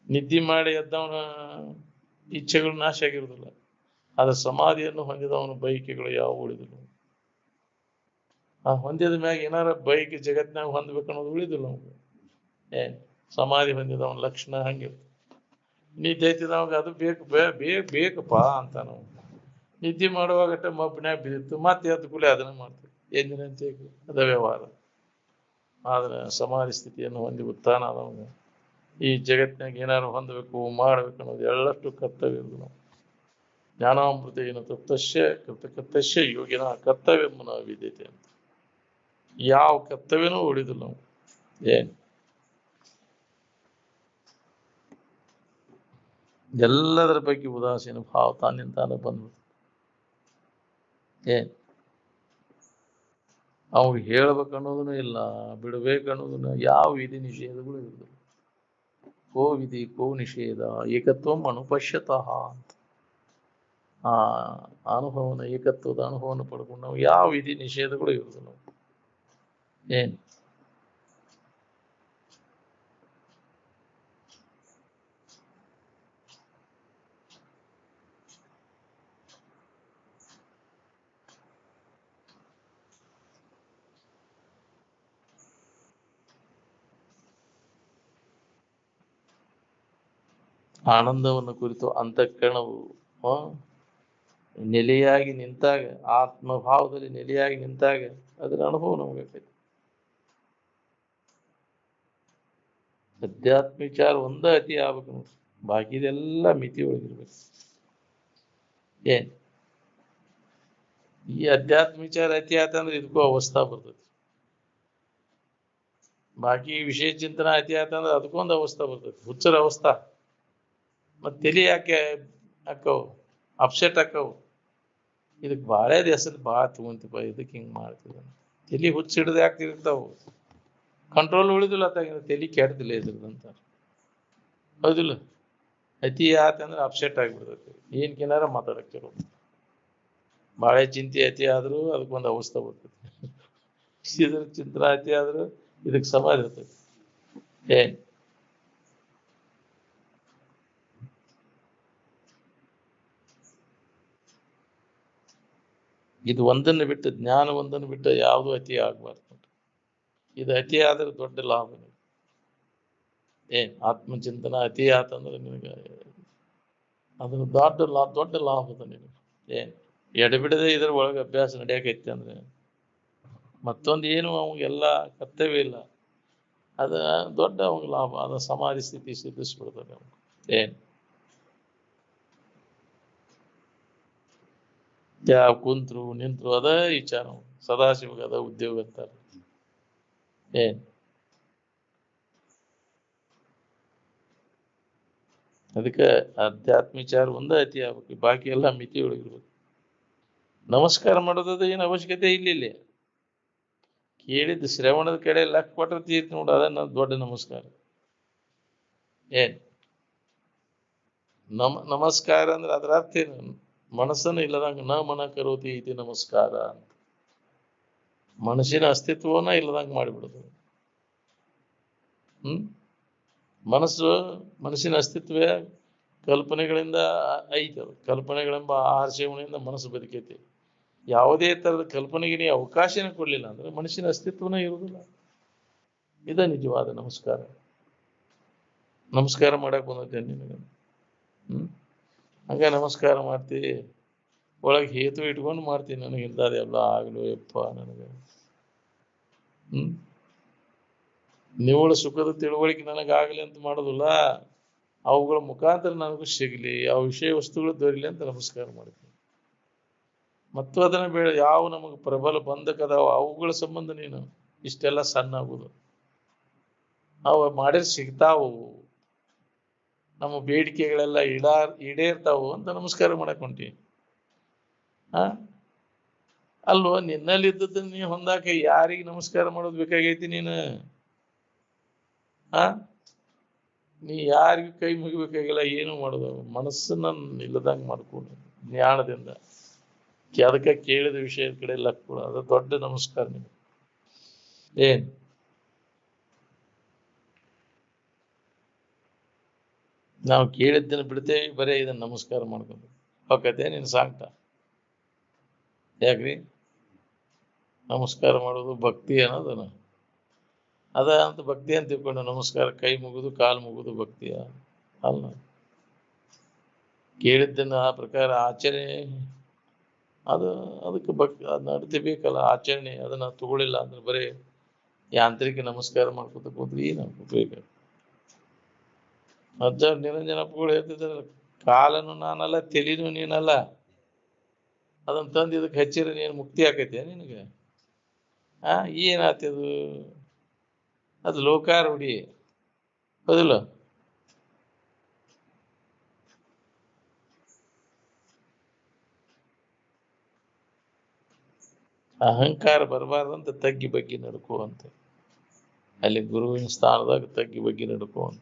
ನಿದ್ದೆ ಮಾಡಿ ಎದ್ದವನ ಇಚ್ಛೆಗಳು ನಾಶ ಆಗಿರುವುದಿಲ್ಲ, ಆದ್ರೆ ಸಮಾಧಿಯನ್ನು ಹೊಂದಿದವನ ಬಯಕೆಗಳು ಯಾವ ಉಳಿದಿಲ್ಲ. ಆ ಹೊಂದಿದ ಮ್ಯಾಗ ಏನಾರ ಬೈಕ್ ಜಗತ್ನಾಗ ಹೊಂದ್ಬೇಕು ಅನ್ನೋದು ಉಳಿದಿಲ್ಲ ನಮ್ಗೆ. ಸಮಾಧಿ ಹೊಂದಿದವನ ಲಕ್ಷಣ ಹಂಗಿರ್ತದೆ. ನಿದ್ದೆ ಐತಿದವಾಗ ಅದು ಬೇಕಪ್ಪ ಅಂತ ನಾವು ನಿದ್ದೆ ಮಾಡುವಾಗಟ್ಟ ಮಬ್ಬನ್ಯಾಗ ಬಿದ್ದಿತ್ತು, ಮತ್ತೆ ಎದ್ದು ಕೂಲಿ ಅದನ್ನ ಮಾಡ್ತೀವಿ, ಎಂದಿನಂತೆ ಅದ ವ್ಯವಹಾರ. ಆದ್ರೆ ಸಮಾಧಿ ಸ್ಥಿತಿಯನ್ನು ಹೊಂದಿ ಉತ್ಥಾನ ಆದವನು ಈ ಜಗತ್ತಿನಾಗ ಏನಾರು ಹೊಂದಬೇಕು ಮಾಡ್ಬೇಕು ಅನ್ನೋದು ಎಳ್ಳಷ್ಟು ಕರ್ತವ್ಯ ಇರುದು. ನಾವು ಜ್ಞಾನಾಮೃತ ಏನು ತಪ್ತಶ್ಯ ಕರ್ತಕರ್ತಶ್ಯ ಯೋಗಿನ ಕರ್ತವ್ಯ ವಿದ್ಯತೆ ಅಂತ ಯಾವ ಕರ್ತವ್ಯನೂ ಉಳಿದಿಲ್ಲ ನಾವು. ಎಲ್ಲದರ ಬಗ್ಗೆ ಉದಾಸೀನ ಭಾವ ತಾನಿಂತಾನ ಬಂದ್ಬಿಡ್ತು. ಅವ್ರು ಹೇಳ್ಬೇಕನ್ನೋದನ್ನು ಇಲ್ಲ, ಬಿಡ್ಬೇಕನ್ನೋದನ್ನ ಯಾವ ವಿಧಿ ನಿಷೇಧಗಳು ಇರುವುದಿಲ್ಲ. ಕೋ ವಿಧಿ ಕೋ ನಿಷೇಧ ಏಕತ್ವಂ ಅನುಪಶ್ಯತಃ ಅಂತ ಆ ಅನುಭವನ, ಏಕತ್ವದ ಅನುಭವವನ್ನು ಪಡ್ಕೊಂಡು ನಾವು ಯಾವ ವಿಧಿ ನಿಷೇಧಗಳು ಇರುವುದಿಲ್ಲ. ಆನಂದವನ್ನು ಕುರಿತು ಅಂತಃಕರಣವು ನೆಲೆಯಾಗಿ ನಿಂತಾಗ, ಆತ್ಮಭಾವದಲ್ಲಿ ನೆಲೆಯಾಗಿ ನಿಂತಾಗ ಅದರ ಅನುಭವ ನಮಗಾಗ್ತೈತಿ. ಅಧ್ಯಾತ್ಮ ವಿಚಾರ ಒಂದ ಅತಿ ಆಗ್ಬೇಕು ನೋಡ್ರಿ, ಬಾಕಿದೆಲ್ಲ ಮಿತಿ ಒಳಗಿರ್ಬೇಕು. ಈ ಅಧ್ಯಾತ್ಮ ವಿಚಾರ ಅತಿ ಆತಂದ್ರೆ ಇದಕ್ಕೂ ಅವಸ್ಥಾ ಬರ್ತೈತಿ. ಬಾಕಿ ವಿಷಯ ಚಿಂತನ ಅತಿ ಆತಂದ್ರೆ ಅದಕ್ಕೊಂದು ಅವಸ್ಥಾ ಬರ್ತೈತಿ, ಹುಚ್ಚರ ಅವಸ್ಥಾ. ಮತ್ತೆ ತಲೆ ಯಾಕೆ ಹಾಕವು, ಅಪ್ಸೆಟ್ ಹಾಕವು. ಇದಕ್ಕೆ ಬಾಳೆದ ಹೆಸರು ಭಾಳ ತಗೊಂತೀಪ, ಇದಕ್ಕೆ ಹಿಂಗೆ ಮಾಡ್ತಿದ ತಲೆ ಹುಚ್ಚ ಹಿಡಿದು ಯಾಕೆ ತಿರುಗ್ತಾವು, ಕಂಟ್ರೋಲ್ ಉಳಿದಿಲ್ಲ ತಾಗಿನ ತಲೆ ಕೆಡ್ದಿಲ್ಲ ಇದ್ರದಂತ. ಹೌದಿಲ್ಲ? ಅತಿ ಆತಂದ್ರೆ ಅಪ್ಸೆಟ್ ಆಗಿಬಿಡ್ತೈತಿ, ಏನ್ಕೇನಾರ ಮಾತಾಡಕ್ತಿರೋ. ಬಾಳೆ ಚಿಂತೆ ಅತಿ ಆದ್ರೂ ಅದಕ್ಕೊಂದು ಅವಸ್ಥೆ ಬರ್ತೈತಿ, ಇದ್ರ ಚಿಂತನ ಅತಿ ಆದ್ರೂ ಇದಕ್ಕೆ ಸಮಾಧಿ ಇರ್ತೈತಿ. ಇದು ಒಂದನ್ನು ಬಿಟ್ಟು, ಜ್ಞಾನ ಒಂದನ್ನು ಬಿಟ್ಟು ಯಾವುದು ಅತಿ ಆಗ್ಬಾರ್ದು. ಇದು ಅತಿ ಆದ್ರೆ ದೊಡ್ಡ ಲಾಭ. ಆತ್ಮಚಿಂತನ ಅತಿ ಆತಂದ್ರೆ ನಿನಗೆ ಅದ್ರ ದೊಡ್ಡ ಲಾಭದ ನಿನಗೆ. ಎಡಬಿಡದೆ ಇದ್ರ ಒಳಗೆ ಅಭ್ಯಾಸ ನಡೆಯಕೈತಿ ಅಂದ್ರೆ ಮತ್ತೊಂದು ಏನು ಅವಂಗೆಲ್ಲ ಕರ್ತವ್ಯ ಇಲ್ಲ, ಅದ ದೊಡ್ಡ ಅವಂಗ ಲಾಭ. ಅದ ಸಮಾಧಿ ಸ್ಥಿತಿ ಸಿದ್ಧಿಸ್ಬಿಡ್ತದೆ ಅವ್ನು. ಯಾವ ಕುಂತ್ರು ನಿಂತ್ರು ಅದ ವಿಚಾರ, ಸದಾಶಿವಗ ಅದ ಉದ್ಯೋಗ ಅಂತಾರೆ. ಅದಕ್ಕೆ ಆಧ್ಯಾತ್ಮ ವಿಚಾರ ಒಂದ ಅತಿ ಆಗ್ಬೇಕು, ಬಾಕಿ ಎಲ್ಲ ಮಿತಿ ಒಳಗಿರ್ಬೇಕು. ನಮಸ್ಕಾರ ಮಾಡೋದದ ಏನು ಅವಶ್ಯಕತೆ ಇಲ್ಲಿ. ಕೇಳಿದ್ದು ಶ್ರವಣದ ಕಡೆ ಲಕ್ ಕೊಟ್ರೆ ತೀರ್ತಿ ನೋಡು, ಅದ ದೊಡ್ಡ ನಮಸ್ಕಾರ. ನಮಸ್ಕಾರ ಅಂದ್ರೆ ಅದ್ರ ಅರ್ಥ ಏನು? ಮನಸ್ಸನ್ನು ಇಲ್ಲದಂಗ ನ ಮನ ಕರೋತಿ ಐತಿ ನಮಸ್ಕಾರ ಅಂತ, ಮನಸ್ಸಿನ ಅಸ್ತಿತ್ವನ ಇಲ್ಲದಂಗ ಮಾಡಿಬಿಡುದು. ಮನಸ್ಸು, ಮನಸ್ಸಿನ ಅಸ್ತಿತ್ವ ಕಲ್ಪನೆಗಳಿಂದ ಐತೆ. ಕಲ್ಪನೆಗಳೆಂಬ ಆಹಾರ ಸೇವನೆಯಿಂದ ಮನಸ್ಸು ಬದುಕೈತಿ. ಯಾವುದೇ ತರದ ಕಲ್ಪನೆಗೆ ನೀವು ಅವಕಾಶನೇ ಕೊಡ್ಲಿಲ್ಲ ಅಂದ್ರೆ ಮನುಷ್ಯನ ಅಸ್ತಿತ್ವನೇ ಇರುವುದಿಲ್ಲ. ಇದ ನಿಜವಾದ ನಮಸ್ಕಾರ. ನಮಸ್ಕಾರ ಮಾಡಕ್ ಬಂದೈತೆ ನಿನಗೆ. ಹಂಗ ನಮಸ್ಕಾರ ಮಾಡ್ತೀವಿ, ಒಳಗೆ ಹೇತು ಇಟ್ಕೊಂಡು ಮಾಡ್ತೀನಿ. ನನಗಿಂದ ಎಲ್ಲ ಆಗ್ಲು ಯಪ್ಪ ನನಗೆ. ನಿವ್ವಳ ಸುಖದ ತಿಳುವಳಿಕೆ ನನಗಾಗಲಿ ಅಂತ ಮಾಡೋದಿಲ್ಲ, ಅವುಗಳ ಮುಖಾಂತರ ನನಗೂ ಸಿಗಲಿ, ಆ ವಿಷಯ ವಸ್ತುಗಳು ದೊರೀಲಿ ಅಂತ ನಮಸ್ಕಾರ ಮಾಡ್ತೀನಿ. ಮತ್ತು ಅದನ್ನ ಬೇಡ ಯಾವ ನಮಗೆ ಪ್ರಬಲ ಬಂಧಕದಾವ ಅವುಗಳ ಸಂಬಂಧ ನೀನು ಇಷ್ಟೆಲ್ಲ ಸಣ್ಣ ಆಗುದು. ಅವು ಮಾಡಿದ್ರೆ ಸಿಗ್ತಾವು, ನಮ್ಮ ಬೇಡಿಕೆಗಳೆಲ್ಲ ಈಡೇರ್ತಾವು ಅಂತ ನಮಸ್ಕಾರ ಮಾಡಕ್ ಹೊಂಟಿ. ಅಲ್ವೋ, ನಿನ್ನಲ್ಲಿ ಇದ್ದದನ್ನ ನೀ ಹೊಂದಾಕ ಯಾರಿಗೆ ನಮಸ್ಕಾರ ಮಾಡೋದು ಬೇಕಾಗೈತಿ ನೀನು? ನೀ ಯಾರಿಗೂ ಕೈ ಮುಗಿಬೇಕಾಗಿಲ್ಲ, ಏನು ಮಾಡೋದು. ಮನಸ್ಸನ್ನ ಇಲ್ಲದಂಗ ಮಾಡ್ಕೊಂಡು ಜ್ಞಾನದಿಂದ ಅದಕ್ಕೆ ಕೇಳಿದ ವಿಷಯದ ಕಡೆ ಲಕ್ಕ, ಅದು ದೊಡ್ಡ ನಮಸ್ಕಾರ ನಿಮಗೆ. ಏನ್ ನಾವು ಕೇಳಿದ್ದನ್ನ ಬಿಡ್ತೇವೆ, ಬರೇ ಇದನ್ನ ನಮಸ್ಕಾರ ಮಾಡ್ಕೊಂಡು ಹೋಗತ್ತೆ ನೀನು ಸಾಕ್ತ. ಯಾಕ್ರಿ ನಮಸ್ಕಾರ ಮಾಡೋದು ಭಕ್ತಿ ಅನ್ನೋದನ ಅದ ಅಂತ ಭಕ್ತಿ ಅಂತ ತಿಳ್ಕೊಂಡು ನಮಸ್ಕಾರ ಕೈ ಮುಗುದು ಕಾಲು ಮುಗುದು ಭಕ್ತಿಯ ಅಲ್ಲ. ಕೇಳಿದ್ದನ್ನ ಆ ಪ್ರಕಾರ ಆಚರಣೆ, ಅದಕ್ಕೆ ಅದನ್ನ ನಡಿತಬೇಕಲ್ಲ ಆಚರಣೆ. ಅದನ್ನ ತಗೊಳಿಲ್ಲ ಅಂದ್ರೆ ಬರೀ ಯಾಂತ್ರಿಕ ನಮಸ್ಕಾರ ಮಾಡ್ಕೊತ ಕೂತ್ರಿ ಏನು ಉಪಯೋಗ? ಅಜ್ಜ ನಿರಂಜನಪ್ಪಗಳು ಹೇಳ್ತಿದ್ದಾರೆ, ಕಾಲನು ನಾನಲ್ಲ ತೆಲಿನೂ ನೀನಲ್ಲ, ಅದನ್ನ ತಂದು ಇದಕ್ಕೆ ಹಚ್ಚಿರ ನೀನು ಮುಕ್ತಿ ಆಕೈತೆ ನಿನಗೆ? ಏನಾಗ್ತದು? ಅದು ಲೋಕಾರೂಢಿ ಹೌದಿಲ್ಲ? ಅಹಂಕಾರ ಬರಬಾರ್ದಂತ ತಗ್ಗಿ ಬಗ್ಗಿ ನಡ್ಕೋವಂತ, ಅಲ್ಲಿ ಗುರುವಿನ ಸ್ಥಾನದಾಗ ತಗ್ಗಿ ಬಗ್ಗಿ ನಡ್ಕೋವಂತ.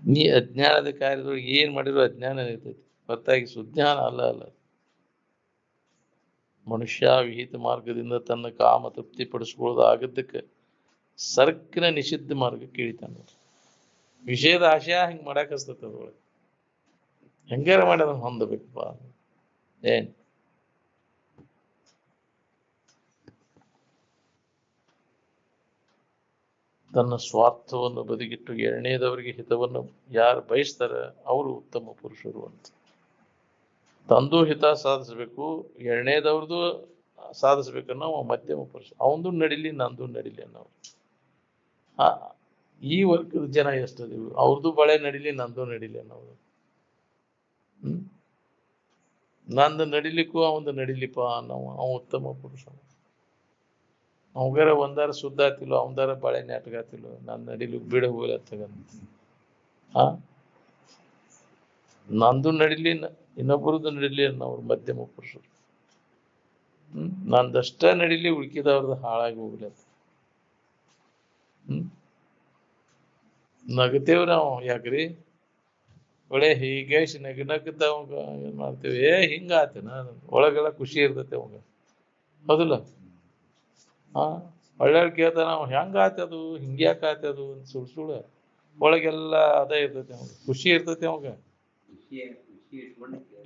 ನೀ ಅಜ್ಞಾನದ ಕಾರ್ಯದೊಳಗೆ ಏನ್ ಮಾಡಿದ್ರು ಅಜ್ಞಾನ ಇರ್ತೈತಿ, ಹೊರತಾಗಿ ಸುಜ್ಞಾನ ಅಲ್ಲ. ಮನುಷ್ಯ ವಿಹಿತ ಮಾರ್ಗದಿಂದ ತನ್ನ ಕಾಮ ತೃಪ್ತಿ ಪಡಿಸ್ಕೊಳ್ಳೋದು ಆಗದ್ದಕ್ಕೆ ಸರ್ಕಿನ ನಿಷಿದ್ಧ ಮಾರ್ಗಕ್ಕೆ ಇಳಿತಾನ. ವಿಷಯದ ಆಶಯ ಹಿಂಗ್ ಮಾಡಕ್ ಹಸ್ತದ ಅದ್ರೊಳಗೆ. ಹೆಂಗಾರ ಮಾಡಿ ಅದನ್ನ ಹೊಂದಬೇಕಪ್ಪ. ಏನ್ ತನ್ನ ಸ್ವಾರ್ಥವನ್ನು ಬದಿಗಿಟ್ಟು ಎರಡನೇದವರಿಗೆ ಹಿತವನ್ನು ಯಾರು ಬಯಸ್ತಾರ ಅವರು ಉತ್ತಮ ಪುರುಷರು ಅಂತ. ತಂದು ಹಿತ ಸಾಧಿಸ್ಬೇಕು, ಎರಡನೇದವ್ರದ್ದು ಸಾಧಿಸ್ಬೇಕನ್ನೋ ಮಧ್ಯಮ ಪುರುಷ. ಅವಂದು ನಡಿಲಿ ನಂದು ನಡಿಲಿ ಅನ್ನೋ ಈ ವರ್ಗದ ಜನ ಎಷ್ಟದಿವು, ಅವ್ರದ್ದು ಬಳೆ ನಡಿಲಿ ನಂದು ನಡಿಲಿ ಅನ್ನೋದು. ನಂದು ನಡಿಲಿಕ್ಕೂ ಅವಂದು ನಡಿಲಿಪ್ಪ ಅನ್ನೋ ಅವ ಉತ್ತಮ ಪುರುಷ. ಅವಂಗಾರ ಒಂದಾರ ಶುದ್ಧ ಆತಿಲ್ಲೋ, ಅವಂದಾರ ಬಳೆ ನೆಟ್ಗಾತಿಲ್ಲೋ, ನಾನು ನಡಿಲಿ ಬಿಡ ಹೋಗ್ಲತ್ತಗಂತ. ನಂದು ನಡಿಲಿ ಇನ್ನೊಬ್ಬರದ್ದು ನಡಿಲಿ ಅನ್ನೋರು ಮಧ್ಯಮ ಪುರುಷರು. ನಂದಷ್ಟ ನಡಿಲಿ ಉಳ್ಕಿದವ್ರದ್ದು ಹಾಳಾಗಿ ಹೋಗ್ಲತ್ತ. ನಗತೇವ್ ನಾವು, ಯಾಕ್ರಿ ಒಳ್ಳೆ ಹೀಗೆ ನಗನಗತ ಅವಾಗ ಏನ್ ಮಾಡ್ತೇವಿ, ಹಿಂಗ ಆತೇನ ಒಳಗೆಲ್ಲ ಖುಷಿ ಇರ್ತೈತೆ ಅವಾಗ ಹೌದಿಲ್ಲ? ಒಳ್ಳೆ ಕೇಳ್ತಾನ ಅವ, ಹೆಂಗ ಆತದು ಹಿಂಗ್ಯಾಕ ಆತದು ಅಂತ ಸುಳ್ಳು ಒಳಗೆಲ್ಲ ಅದ ಇರ್ತೈತಿ ಅವಾಗ, ಖುಷಿ ಇರ್ತೈತಿ ಅವಾಗ.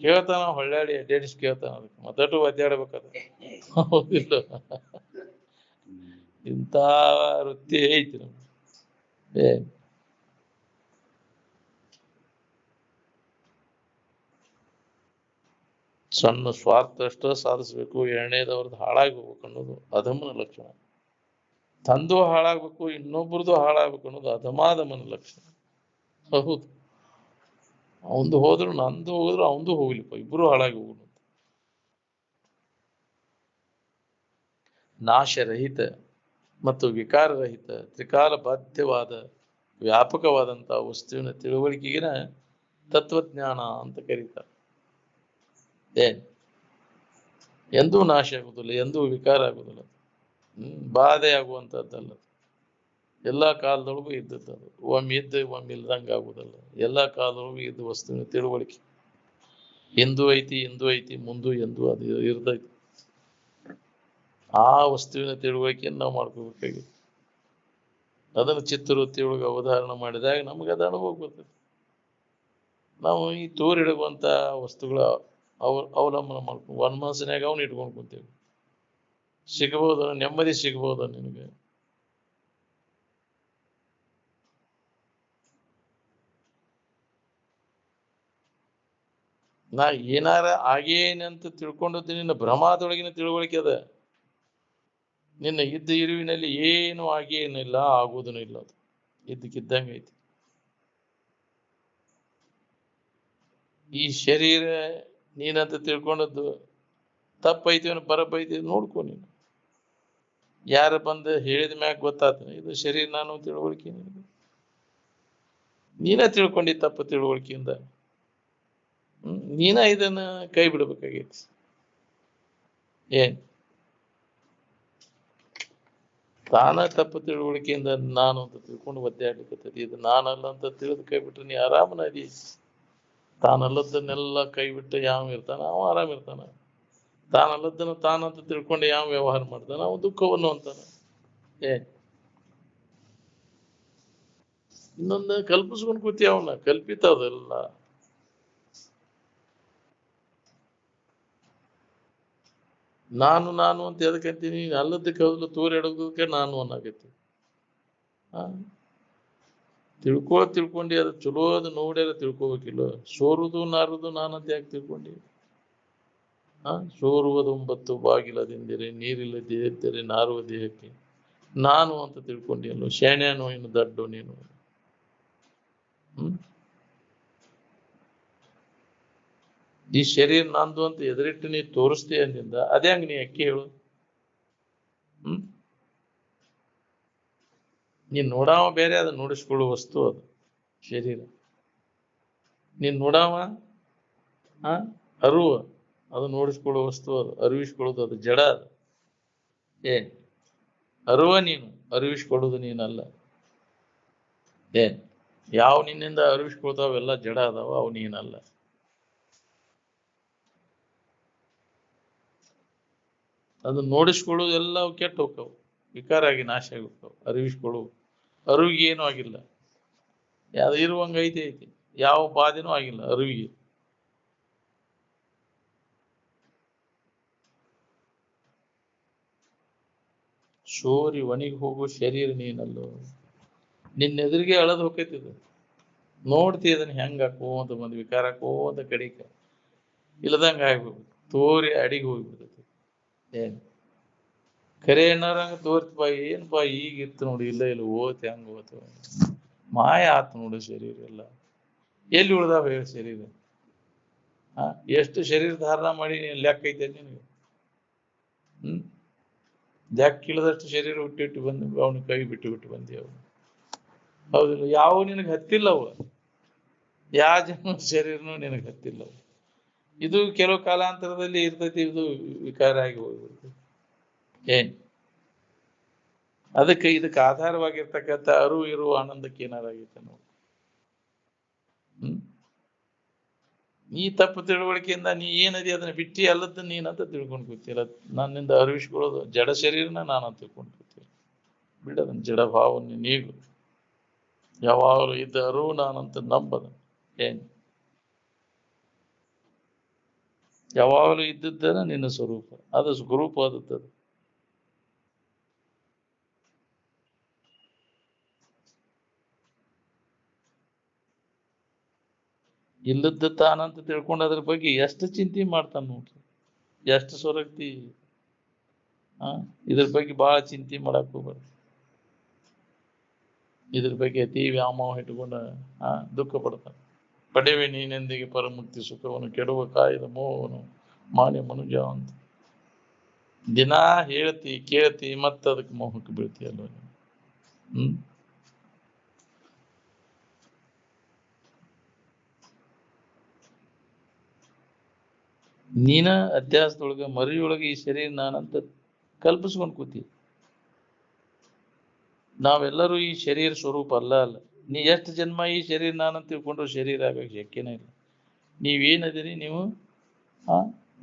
ಕೇಳ್ತಾನ ಹೊಳ್ಳಾಡಿ ಅಡ್ಡಾಡಿಸ್ ಕೇಳ್ತಾನ, ಅದಕ್ಕೆ ಮತ್ತಟು ಒದ್ದಾಡ್ಬೇಕದ ಹೌದಿಲ್ಲ? ಇಂಥ ವೃತ್ತಿ ಐತಿ ನಮ್ಗೆ. ಸಣ್ಣ ಸ್ವಾರ್ಥ ಅಷ್ಟ ಸಾಧಿಸ್ಬೇಕು, ಎರಡನೇದವ್ರದ್ದು ಹಾಳಾಗಿ ಹೋಗ್ಬೇಕು ಅನ್ನೋದು ಅಧಮನ ಲಕ್ಷಣ. ತಂದು ಹಾಳಾಗ್ಬೇಕು, ಇನ್ನೊಬ್ರದ್ದು ಹಾಳಾಗ್ಬೇಕು ಅನ್ನೋದು ಅಧಮಾಧಮನ ಲಕ್ಷಣ. ಹೌದು, ಅವಂದು ಹೋದ್ರು ನಂದು ಹೋದ್ರು ಅವಂದು ಹೋಗ್ಲಿಪ್ಪ, ಇಬ್ರು ಹಾಳಾಗಿ ಹೋಗುದು. ನಾಶರಹಿತ ಮತ್ತು ವಿಕಾರರಹಿತ ತ್ರಿಕಾಲ ಬಾಧ್ಯವಾದ ವ್ಯಾಪಕವಾದಂತಹ ವಸ್ತುವಿನ ತಿಳುವಳಿಕೆಗಿನ ತತ್ವಜ್ಞಾನ ಅಂತ ಕರೀತಾರೆ. ಎಂದೂ ನಾಶ ಆಗುದಿಲ್ಲ, ಎಂದೂ ವಿಕಾರ ಆಗುದಿಲ್ಲ, ಬಾಧೆ ಆಗುವಂಥದ್ದಲ್ಲ. ಎಲ್ಲಾ ಕಾಲದೊಳಗೂ ಇದ್ದದ್ದು ಅದು, ಒಮ್ಮೆ ಇದ್ದು ಒಮ್ಮೆ ಇಲ್ದಂಗೆ ಆಗುದಲ್ಲ. ಎಲ್ಲಾ ಕಾಲದೊಳಗೂ ಇದ್ದ ವಸ್ತುವಿನ ತಿಳುವಳಿಕೆ ಎಂದು ಐತಿ ಮುಂದು ಎಂದು ಅದು ಇರ್ತೈತಿ. ಆ ವಸ್ತುವಿನ ತಿಳುವಳಿಕೆಯನ್ನು ನಾವು ಮಾಡ್ಕೋಬೇಕಾಗಿತ್ತು. ಅದನ್ನು ಚಿತ್ತವೃತ್ತಿಯೊಳಗೆ ಅವಧಾರಣ ಮಾಡಿದಾಗ ನಮಗೆ ಅದು ಅನುಭವ ಬರ್ತೈತಿ. ನಾವು ಈ ತೋರಿಡುವಂಥ ವಸ್ತುಗಳ ಅವಲಂಬನೆ ಮಾಡ್ಕೊಂಡು ಒಂದು ಮನಸ್ಸಿನಾಗ ಅವನು ಇಟ್ಕೊಂಡು ಕುಂತೇವೆ. ಸಿಗಬಹುದು, ನೆಮ್ಮದಿ ಸಿಗಬಹುದು ನಿನಗೆ. ನಾ ಏನಾರ ಆಗೇನಂತ ತಿಳ್ಕೊಂಡದ್ದು ನಿನ್ನ ಭ್ರಮಾದೊಳಗಿನ ತಿಳುವಳಿಕೆ ಅದ. ನಿನ್ನ ಇದ್ದ ಇರುವಿನಲ್ಲಿ ಏನು ಆಗೇನಿಲ್ಲ, ಆಗುವುದೂ ಇಲ್ಲ. ಅದು ಇದ್ದಕ್ಕಿದ್ದಂಗೆ ಐತಿ. ಈ ಶರೀರ ನೀನಂತ ತಿಳ್ಕೊಂಡದ್ದು ತಪ್ಪೈತಿ ಬರಬೈತಿ ನೋಡ್ಕೊ. ನೀನು ಯಾರು ಬಂದು ಹೇಳಿದ ಮ್ಯಾಗ ಗೊತ್ತಾತ ಇದು ಶರೀರ ನಾನು ತಿಳುವಳಿಕೆ. ನೀನ ತಿಳ್ಕೊಂಡಿ ತಪ್ಪು ತಿಳುವಳಿಕೆಯಿಂದ. ನೀನ ಇದನ್ನ ಕೈ ಬಿಡ್ಬೇಕಾಗೈತಿ. ಏನ್ ತಾನ ತಪ್ಪು ತಿಳುವಳಿಕೆಯಿಂದ ನಾನು ಅಂತ ತಿಳ್ಕೊಂಡು ಒದ್ದಾಡ್ಲಿಕ್ಕತ್ತೈತಿ. ಇದು ನಾನಲ್ಲ ಅಂತ ತಿಳಿದು ಕೈ ಬಿಟ್ರೆ ನೀ ಆರಾಮನದಿ. ತಾನಲ್ಲದನ್ನೆಲ್ಲ ಕೈ ಬಿಟ್ಟು ಯಾವ ಇರ್ತಾನ ಅವ ಆರಾಮ ಇರ್ತಾನ. ತಾನಲ್ಲದನ್ನ ತಾನಂತ ತಿಳ್ಕೊಂಡು ಯಾವ ವ್ಯವಹಾರ ಮಾಡ್ತಾನ ಅವ ದುಃಖವನ್ನು ಅಂತಾನ. ಇನ್ನೊಂದು ಕಲ್ಪಿಸ್ಕೊಂಡು ಕೂತಿ ಅವನ್ನ ಕಲ್ಪಿತ ಅದೆಲ್ಲ. ನಾನು ಅಂತ ಎದಕ್ಕಂತೀನಿ, ಅಲ್ಲದಕ್ಕೆ ಹೌದು ತೂರೆಡೋದಕ್ಕೆ ನಾನು ಅನ್ನಾಗೈತಿ. ತಿಳ್ಕೊಂಡು ಅದು ಚಲೋ ಅದು ನೋಡ್ಯಾರ ತಿಳ್ಕೊಬೇಕಿಲ್ಲ. ಸೋರುದು ನಾರುದು ನಾನಂತ ಯಾಕೆ ತಿಳ್ಕೊಂಡಿ? ಸೋರುವುದು 9 ಬಾಗಿಲದಿಂದಿರೆ, ನೀರಿಲ್ಲದೆ ಎದ್ದರೆ ನಾರುವ ದೇಹಕ್ಕೆ ನಾನು ಅಂತ ತಿಳ್ಕೊಂಡಿಯಲ್ಲ. ಶಾಣ್ಯಾನೋ ಇನ್ನು ದಡ್ಡು ನೀನು. ಈ ಶರೀರ ನಂದು ಅಂತ ಎದುರಿಟ್ಟು ನೀ ತೋರಿಸ್ತೀಯ ಅಂದಿಂದ ಅದೇ ಹಂಗ ನೀ ಅಕ್ಕಿ ಹೇಳು. ನೀನ್ ನೋಡಾವ ಬೇರೆ, ಅದು ನೋಡಿಸ್ಕೊಳ್ಳುವ ವಸ್ತು ಅದು ಶರೀರ. ನೀನ್ ನೋಡಾವ ಅರಿವು, ಅದು ನೋಡಿಸ್ಕೊಳ್ಳುವ ವಸ್ತು, ಅದು ಅರಿವಿಸ್ಕೊಳ್ಳೋದು, ಅದು ಜಡ. ಅದು ಅರಿವ ನೀನು, ಅರಿವಿಸ್ಕೊಳ್ಳೋದು ನೀನಲ್ಲ. ಯಾವ ನಿನ್ನಿಂದ ಅರಿವಿಸ್ಕೊಳ್ತಾವೆಲ್ಲ ಜಡ ಅದಾವ, ಅವು ನೀನಲ್ಲ. ಅದು ನೋಡಿಸ್ಕೊಳ್ಳೋದು ಎಲ್ಲ ಕೆಟ್ಟು ಹೋಗ್ತಾವ, ವಿಕಾರ ಆಗಿ ನಾಶ ಆಗಿ ಹೋಗ್ತಾವ. ಅರಿವಿಸ್ಕೊಳ್ಳುವು ಅರಿವಿಗೆ ಏನೂ ಆಗಿಲ್ಲ. ಯಾವ್ದು ಇರುವಂಗ ಐತಿ, ಯಾವ ಬಾಧೆನೂ ಆಗಿಲ್ಲ ಅರಿವಿಗೆ. ಸೋರಿ ಒಣಗಿ ಹೋಗೋ ಶರೀರ ನೀನಲ್ಲೋ. ನಿನ್ನೆದುರಿಗೆ ಅಳದು ಹೋಗ್ತೈತಿದು, ನೋಡ್ತಿ ಅದನ್ನ ಹೆಂಗ ಹಾಕೋಂತ ಬಂದು ವಿಕಾರ ಹಾಕೋಂತ ಕಡಿಕ ಇಲ್ಲದಂಗ ಆಗ್ಬೇಕು. ತೋರಿ ಅಡಿಗೆ ಹೋಗ್ಬಿಡ್ತೈತಿ. ಖರೆ ಏನಾರಂಗ ತೋರ್ತಪ್ಪ, ಏನಪ್ಪಾ ಈಗಿತ್ತು ನೋಡಿ, ಇಲ್ಲ ಓತ್ ಹೆಂಗ ಓತು ಮಾಯ ಆತ್ ನೋಡು ಶರೀರ ಎಲ್ಲ. ಎಲ್ಲಿ ಉಳ್ದಾವ ಹೇಳ ಶರೀರ? ಎಷ್ಟು ಶರೀರ ಧಾರಣ ಮಾಡಿ ನೀನ್ ಲೆಕ್ಕ ಐತೆ ನಿನಗೆ? ಲೆಕ್ಕ ಇಳದಷ್ಟು ಶರೀರ ಹುಟ್ಟಿಟ್ಟು ಬಂದು ಅವನ ಕೈ ಬಿಟ್ಟು ಬಂದಿ ಅವನು. ಹೌದಿಲ್ಲ? ಯಾವ ನಿನಗೆ ಹತ್ತಿಲ್ಲವ, ಯಾವ ಜನ ಶರೀರನು ನಿನಗೆ ಹತ್ತಿಲ್ಲವ. ಇದು ಕೆಲವು ಕಾಲಾಂತರದಲ್ಲಿ ಇರ್ತೈತಿ, ಇದು ವಿಕಾರ ಆಗಿ ಹೋಗ್ಬಿಡ್ತೈತಿ. ಇದಕ್ಕೆ ಆಧಾರವಾಗಿರ್ತಕ್ಕಂಥ ಅರಿವು ಇರುವ ಆನಂದಕ್ಕೆ ಏನಾರಾಗೈತೆ ನೋಡಿ. ನೀ ತಪ್ಪು ತಿಳುವಳಿಕೆಯಿಂದ ನೀ ಏನದಿ ಅದನ್ನ ಬಿಟ್ಟಿ ಅಲ್ಲದ ನೀನಂತ ತಿಳ್ಕೊಂಡು ಕೂತಿಲ್ಲ. ನನ್ನಿಂದ ಅರಿವಿಸ್ಕೊಳ್ಳೋದು ಜಡ ಶರೀರನ ನಾನಂತ ತಿಳ್ಕೊಂಡು ಕೂತಿಲ್ಲ. ಬಿಡದನ್ ಜಡ ಭಾವನೆ ನೀಗು. ಯಾವಾಗಲೂ ಇದ್ದ ಅರಿವು ನಾನಂತ ನಂಬದ. ಯಾವಾಗಲೂ ಇದ್ದದ್ದನ ನಿನ್ನ ಸ್ವರೂಪ, ಅದು ಸ್ವರೂಪ ಆದದ್ದು. ಇಲ್ಲದ ತಾನಂತ ತಿಳ್ಕೊಂಡು ಅದ್ರ ಬಗ್ಗೆ ಎಷ್ಟು ಚಿಂತೆ ಮಾಡ್ತಾನ ನೋಡ್ರಿ, ಎಷ್ಟು ಸ್ವರಕ್ತಿ. ಇದ್ರ ಬಗ್ಗೆ ಬಹಳ ಚಿಂತೆ ಮಾಡಕ್ ಹೋಗ್ಬಾರ್ದು. ಇದ್ರ ಬಗ್ಗೆ ಅತಿ ವ್ಯಾಮೋಹ ಇಟ್ಕೊಂಡ ದುಃಖ ಪಡ್ತಾನೆ. ಪಡೆವೆ ನೀನೆಂದಿಗೆ ಪರಮುಕ್ತಿ ಸುಖವನ್ನು, ಕೆಡುವ ಕಾಯದ ಮೋಹನು ಮಾನ್ಯ ಮನುಜ ಅಂತ ದಿನಾ ಹೇಳ್ತಿ ಕೇಳ್ತಿ, ಮತ್ತ ಅದಕ್ಕೆ ಮೋಹಕ್ಕೆ ಬೀಳ್ತೀಯಲ್ಲ. ನೀನ ಅಧ್ಯಾಸದೊಳಗ ಮರಿಯೊಳಗೆ ಈ ಶರೀರ ನಾನಂತ ಕಲ್ಪಿಸ್ಕೊಂಡು ಕೂತಿ. ನಾವೆಲ್ಲರೂ ಈ ಶರೀರ ಸ್ವರೂಪ ಅಲ್ಲ. ನೀ ಎಷ್ಟು ಜನ್ಮ ಈ ಶರೀರ ನಾನಂತ ತಿಳ್ಕೊಂಡ್ರು ಶರೀರ ಆಗಕ್ಕೆ ಶಕ್ಯನೇ ಇಲ್ಲ. ನೀವೇನದಿರಿ ನೀವು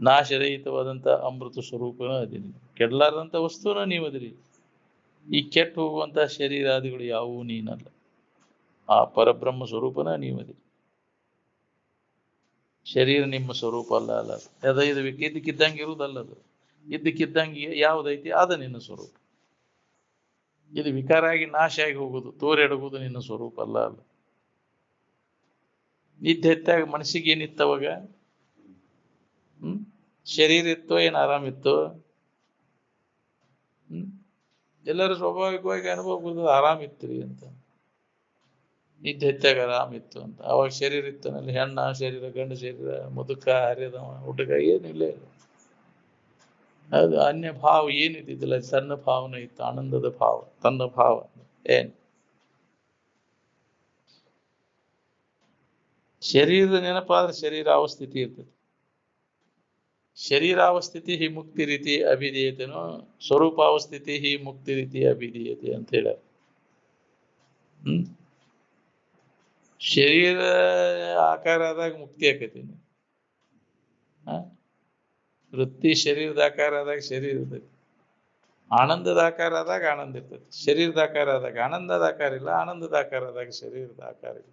ನಾಶರಹಿತವಾದಂಥ ಅಮೃತ ಸ್ವರೂಪನ ಅದೀನಿ, ಕೆಡಲಾರದಂಥ ವಸ್ತುನ ನೀವು ಅದಿರಿ. ಈ ಕೆಟ್ಟು ಹೋಗುವಂಥ ಶರೀರಾದಿಗಳು ಯಾವುವು ನೀನಲ್ಲ, ಆ ಪರಬ್ರಹ್ಮ ಸ್ವರೂಪನ ನೀವದಿರಿ. ಶರೀರ ನಿಮ್ಮ ಸ್ವರೂಪ ಅಲ್ಲ. ಅದ ಇದು ಇದ್ದಕ್ಕಿದ್ದಂಗೆ ಇರುವುದಲ್ಲ, ಅದು ಇದ್ದಕ್ಕಿದ್ದಂಗೆ ಯಾವುದೈತಿ ಅದ ನಿನ್ನ ಸ್ವರೂಪ. ಇದು ವಿಕಾರ ಆಗಿ ನಾಶ ಆಗಿ ಹೋಗುದು, ತೋರೆಡಗುವುದು ನಿನ್ನ ಸ್ವರೂಪ ಅಲ್ಲ. ನಿದ್ದೆ ಎತ್ತಾಗ ಮನಸ್ಸಿಗೆ ಏನಿತ್ತವಾಗ? ಶರೀರ ಇತ್ತೋ ಏನು ಆರಾಮಿತ್ತೋ? ಎಲ್ಲರೂ ಸ್ವಾಭಾವಿಕವಾಗಿ ಅನುಭವ ಬರ್ತದೆ, ಆರಾಮಿತ್ರಿ ಅಂತ. ನಿದ್ದೆ ಎತ್ತಾಗ ಆರಾಮಿತ್ತು ಅಂತ. ಅವಾಗ ಶರೀರ ಇತ್ತನಲ್ಲಿ ಹೆಣ್ಣ ಶರೀರ, ಗಂಡು ಶರೀರ, ಮುದುಕ, ಹರಿದವ, ಹುಡುಗ ಏನಿಲ್ಲ. ಅದು ಅನ್ಯ ಭಾವ ಏನಿದ್ದಿಲ್ಲ, ಸಣ್ಣ ಭಾವನೆ ಇತ್ತು, ಆನಂದದ ಭಾವ, ತನ್ನ ಭಾವ. ಏನ್ ಶರೀರದ ನೆನಪಾದ್ರೆ ಶರೀರಾವಸ್ಥಿತಿ ಇರ್ತದೆ. ಶರೀರಾವಸ್ಥಿತಿ ಹಿ ಮುಕ್ತಿ ರೀತಿ ಅಭಿಧೀಯತೆನೋ ಸ್ವರೂಪಾವಸ್ಥಿತಿ ಹಿ ಮುಕ್ತಿ ರೀತಿ ಅಭಿಧೀಯತೆ ಅಂತ ಹೇಳ. ಶರೀರ ಆಕಾರ ಆದಾಗ ಮುಕ್ತಿ ಆಕೈತಿ. ವೃತ್ತಿ ಶರೀರದ ಆಕಾರ ಆದಾಗ ಶರೀರ ಇರ್ತೈತಿ, ಆನಂದದ ಆಕಾರ ಆದಾಗ ಆನಂದ ಇರ್ತೈತಿ. ಶರೀರದ ಆಕಾರ ಆದಾಗ ಆನಂದದ ಆಕಾರ ಇಲ್ಲ, ಆನಂದದ ಆಕಾರ ಆದಾಗ ಶರೀರದ ಆಕಾರ ಇಲ್ಲ.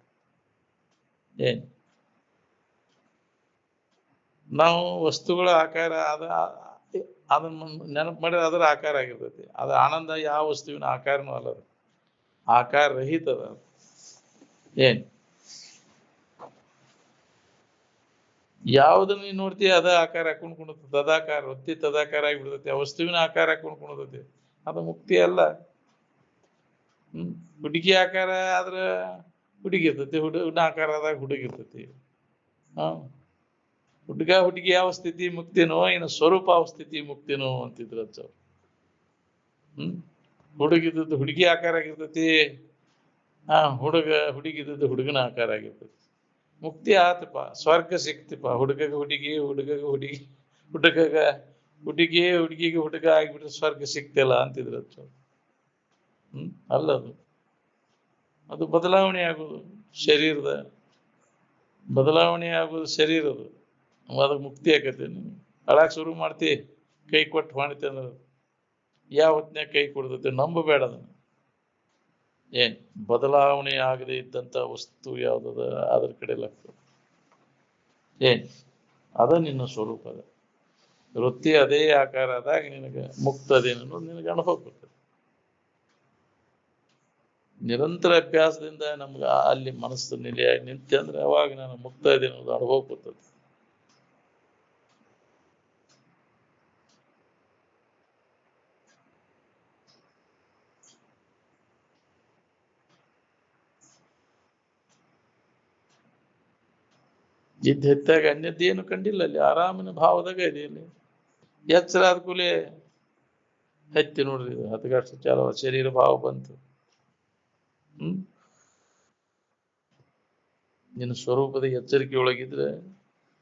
ಏನ್ ನಾವು ವಸ್ತುಗಳ ಆಕಾರ ಅದನ್ನ ನೆನಪು ಮಾಡಿದ್ರೆ ಅದರ ಆಕಾರ ಆಗಿರ್ತೈತಿ. ಅದು ಆನಂದ ಯಾವ ವಸ್ತುವಿನ ಆಕಾರನೂ ಅಲ್ಲ, ಅದು ಆಕಾರ ರಹಿತದ. ಏನ್ ಯಾವ್ದನ್ನ ನೀನ್ ನೋಡ್ತೀಯ ಅದ ಆಕಾರ ಹಾಕೊಂಡ್ ಕುಣತೈತಿ, ತದಾಕಾರ ವೃತ್ತಿ ತದಾಕಾರ ಆಗಿಬಿಡ್ತೈತಿ. ಆ ವಸ್ತುವಿನ ಆಕಾರ ಹಾಕೊಂಡ್ ಕುಣತೈತಿ, ಅದು ಮುಕ್ತಿ ಅಲ್ಲ. ಹುಡುಗಿ ಆಕಾರ ಆದ್ರ ಹುಡುಗಿ ಇರ್ತೈತಿ, ಹುಡುಗನ ಆಕಾರ ಆದಾಗ ಹುಡುಗಿ ಇರ್ತೈತಿ. ಹುಡುಗ ಹುಡುಗಿ ಯಾವ ಸ್ಥಿತಿ ಮುಕ್ತಿನೋ, ಇನ್ನು ಸ್ವರೂಪ ಸ್ಥಿತಿ ಮುಕ್ತಿನೋ ಅಂತಿದ್ರು ಅವ್ರು. ಹುಡುಗಿದ್ದದ್ದು ಹುಡುಗಿ ಆಕಾರ ಆಗಿರ್ತೈತಿ, ಹುಡುಗ ಹುಡುಗಿದ್ದದ್ದು ಹುಡುಗನ ಆಕಾರ ಆಗಿರ್ತೈತಿ. ಮುಕ್ತಿ ಆತಪ್ಪ, ಸ್ವರ್ಗ ಸಿಕ್ತಿಪ್ಪ. ಹುಡುಗಗ ಹುಡುಗಿ, ಹುಡುಗಗ ಹುಡುಗಿ, ಹುಡುಗಗ ಹುಡುಗಿ, ಹುಡುಗಿಗೆ ಹುಡುಗ ಆಗಿಬಿಟ್ರೆ ಸ್ವರ್ಗ ಸಿಕ್ತಿಲ್ಲ ಅಂತಿದ್ರು ಅವ್ರು. ಅಲ್ಲದು, ಅದು ಬದಲಾವಣೆ ಆಗುದು, ಶರೀರದ ಬದಲಾವಣೆ ಆಗುದು ಶರೀರದು. ಅದಕ್ಕೆ ಮುಕ್ತಿ ಆಕೈತಿ. ನೀನು ಅಳಾಕ್ ಶುರು ಮಾಡ್ತಿ, ಕೈ ಕೊಟ್ಟು ಮಾಡ್ತಿ ಅಂದ್ರೆ ಯಾವ ಹೊತ್ನ್ಯಾಗ ಕೈ ಕೊಡ್ತೈತಿ? ನಂಬಬೇಡ ಅದನ್ನು. ಏನ್ ಬದಲಾವಣೆ ಆಗದೆ ಇದ್ದಂತ ವಸ್ತು ಯಾವ್ದದ ಅದ್ರ ಕಡೆ ಲಕ್ಷ್ಯ. ಏನ್ ಅದ ನಿನ್ನ ಸ್ವರೂಪ. ಅದ ವೃತ್ತಿ ಅದೇ ಆಕಾರ ಆದಾಗ ನಿನಗೆ ಮುಕ್ತ ಅದೇನೋ ನಿನಗೆ ಅನುಭವ ಬರ್ತದೆ. ನಿರಂತರ ಅಭ್ಯಾಸದಿಂದ ನಮ್ಗೆ ಅಲ್ಲಿ ಮನಸ್ಸು ನೆಲೆಯಾಗಿ ನಿಂತೆ ಅಂದ್ರೆ ಅವಾಗ ನಾನು ಮುಕ್ತ ಇದೇನೋ ಅನುಭವ ಬರ್ತದೆ. ಇದ್ದ ಹೆತ್ತಾಗ ಅನ್ಯದ್ದೇನು ಕಂಡಿಲ್ಲ, ಅಲ್ಲಿ ಆರಾಮಿನ ಭಾವದಾಗ ಇದೆ. ಇಲ್ಲಿ ಎಚ್ಚರ ಆದ ಕೂಲೆ ಹತ್ತಿ ನೋಡ್ರಿ, ಹತ್ತಗಷ್ಟು ಚಾಲೋ ಶರೀರ ಭಾವ ಬಂತು. ನಿನ್ನ ಸ್ವರೂಪದ ಎಚ್ಚರಿಕೆ ಒಳಗಿದ್ರೆ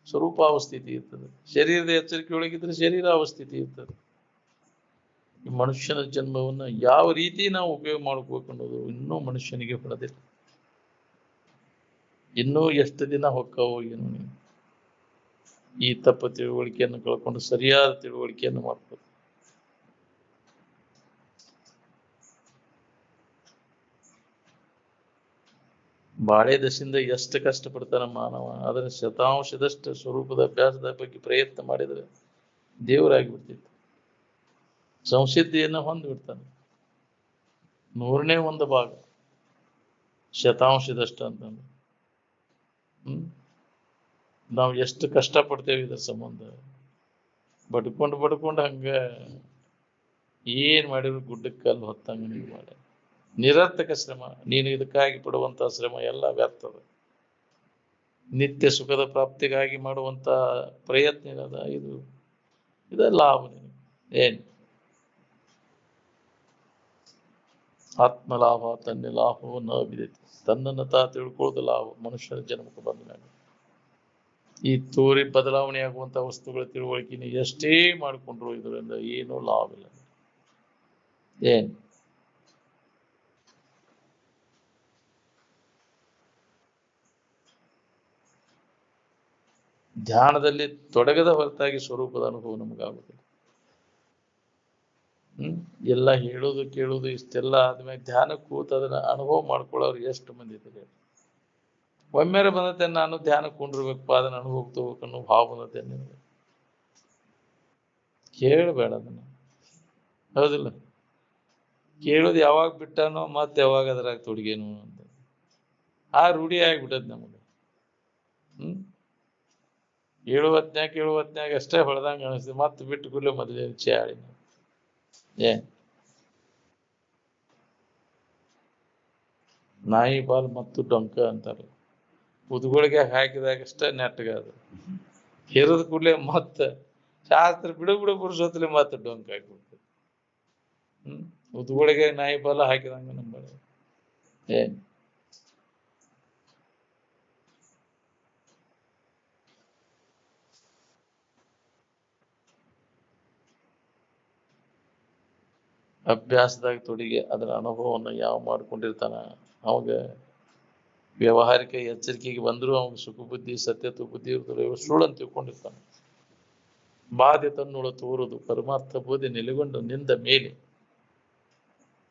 ಸ್ವರೂಪಾವಸ್ಥಿತಿ ಇರ್ತದೆ, ಶರೀರದ ಎಚ್ಚರಿಕೆ ಒಳಗಿದ್ರೆ ಶರೀರಾವಸ್ಥಿತಿ ಇರ್ತದೆ. ಈ ಮನುಷ್ಯನ ಜನ್ಮವನ್ನ ಯಾವ ರೀತಿ ನಾವು ಉಪಯೋಗ ಮಾಡ್ಕೋಬೇಕು ಅನ್ನೋದು ಇನ್ನೂ ಮನುಷ್ಯನಿಗೆ ಹೊಡೆದಿಲ್ಲ. ಇನ್ನೂ ಎಷ್ಟು ದಿನ ಹೊಕ್ಕವೋ ಏನು ನೀವು ಈ ತಪ್ಪ ತಿಳುವಳಿಕೆಯನ್ನು ಕಳ್ಕೊಂಡು ಸರಿಯಾದ ತಿಳುವಳಿಕೆಯನ್ನು ಮಾಡ್ಬೇಕು. ಬಾಳೆ ದಶೆಯಿಂದ ಎಷ್ಟು ಕಷ್ಟಪಡ್ತಾನ ಮಾನವ, ಅದನ್ನ ಶತಾಂಶದಷ್ಟು ಸ್ವರೂಪದ ಅಭ್ಯಾಸದ ಬಗ್ಗೆ ಪ್ರಯತ್ನ ಮಾಡಿದ್ರೆ ದೇವರಾಗಿ ಬಿಡ್ತಿತ್ತು. ಸಂಸಿದ್ಧಿಯನ್ನು ಹೊಂದ್ಬಿಡ್ತಾನೆ. 100ನೇ ಒಂದು ಭಾಗ ಶತಾಂಶದಷ್ಟು ಅಂತಂದ್ರೆ ನಾವು ಎಷ್ಟು ಕಷ್ಟಪಡ್ತೇವೆ ಇದ್ರ ಸಂಬಂಧ. ಬಡ್ಕೊಂಡು ಹಂಗ ಏನ್ ಮಾಡಿದ್ರು ಗುಡ್ಡಕ್ಕೆ ಕಲ್ಲು ಹೊತ್ತಂಗ ನೀವು ಮಾಡಿ ನಿರರ್ಥಕ ಶ್ರಮ. ನೀನು ಇದಕ್ಕಾಗಿ ಪಡುವಂತ ಶ್ರಮ ಎಲ್ಲ ವ್ಯರ್ಥದ. ನಿತ್ಯ ಸುಖದ ಪ್ರಾಪ್ತಿಗಾಗಿ ಮಾಡುವಂತ ಪ್ರಯತ್ನ ಇರದ ಇದ ಲಾಭ ನಿನಗೆ. ಏನ್ ಆತ್ಮಲಾಭ ತನ್ನ ಲಾಭವನ್ನು ಅಭಿದೈತಿ. ತನ್ನನ್ನು ತಿಳ್ಕೊಳ್ಳೋದು ಲಾಭ ಮನುಷ್ಯನ ಜನ್ಮಕ್ಕೆ ಬಂದ ಮೇಲೆ. ಈ ತೋರಿ ಬದಲಾವಣೆ ಆಗುವಂತ ವಸ್ತುಗಳ ತಿಳುವಳಿಕೆ ಎಷ್ಟೇ ಮಾಡಿಕೊಂಡ್ರು ಇದರಿಂದ ಏನೂ ಲಾಭ ಇಲ್ಲ. ಏನ್ ಧ್ಯಾನದಲ್ಲಿ ತೊಡಗದ ಹೊರತಾಗಿ ಸ್ವರೂಪದ ಅನುಭವ ನಮಗಾಗುದಿಲ್ಲ. ಎಲ್ಲ ಹೇಳೋದು ಕೇಳೋದು ಇಷ್ಟೆಲ್ಲ ಆದ್ಮೇಲೆ ಧ್ಯಾನ ಕೂತ ಅದನ್ನ ಅನುಭವ ಮಾಡ್ಕೊಳ್ಳೋರು ಎಷ್ಟು ಮಂದಿ ಇದ್ದಾರೆ. ಒಮ್ಮೆರೆ ಬಂದತೆ ನಾನು ಧ್ಯಾನ ಕುಂಡಿರ್ಬೇಕಪ್ಪ, ಅದನ್ನ ಅನುಭವ ತಗೋಬೇಕು ಅನ್ನೋ ಭಾವ ಬಂದತೆ ನಿಮಗೆ. ಕೇಳಬೇಡ ಅದನ್ನ, ಹೌದಿಲ್ಲ? ಕೇಳೋದು ಯಾವಾಗ ಬಿಟ್ಟಾನೋ ಮತ್ತೆ ಯಾವಾಗ ಅದ್ರಾಗ ತೊಡಗೇನು ಅಂತ ಆ ರೂಢಿ ಆಗ್ಬಿಟ್ಟದ್ ನಮಗೆ. ಕೇಳುವತ್ನ್ಯಾಗ ಅಷ್ಟೇ ಹೊಡೆದಂಗ ಅನಿಸ್ತದೆ, ಮತ್ತೆ ಬಿಟ್ಟು ಕೂಡಲೇ ಮೊದಲೇ ಚಾಳಿ ನಾಯಿ ಬಾಲ್ ಮತ್ತು ಡೊಂಕ ಅಂತಾರೆ. ಉದ್ಗಳಿಗೆ ಹಾಕಿದಾಗಷ್ಟೇ ನೆಟ್ಟಗ ಅದು, ಹಿರಿದ ಕೂಡಲೇ ಮತ್ತೆ ಶಾಸ್ತ್ರ ಬಿಡು ಪುರುಷೋತ್ತಲೆ ಮತ್ತೆ ಡೊಂಕ ಹಾಕಿಬಿಡ್ತದೆ. ಉದ್ಗಳಿಗೆ ನಾಯಿ ಬಾಲ ಹಾಕಿದಂಗ ನಂಬಳಿ ಅಭ್ಯಾಸದಾಗ ತೊಡಗಿ ಅದರ ಅನುಭವವನ್ನು ಯಾವ ಮಾಡ್ಕೊಂಡಿರ್ತಾನ ಅವಾಗ ವ್ಯಾವಹಾರಿಕ ಎಚ್ಚರಿಕೆಗೆ ಬಂದರೂ ಅವಾಗ ಸುಖ ಬುದ್ಧಿ ಸತ್ಯತ್ವ ಬುದ್ಧಿ ಇರ್ತದೆ, ಸುಳ್ಳು ಅಂತ ತಿಳ್ಕೊಂಡಿರ್ತಾನೆ. ಬಾಧೆ ತನ್ನೊಳ ತೋರುದು ಪರಮಾರ್ಥ ಬೋಧೆ ನೆಲೆಗೊಂಡು ನಿಂದ ಮೇಲೆ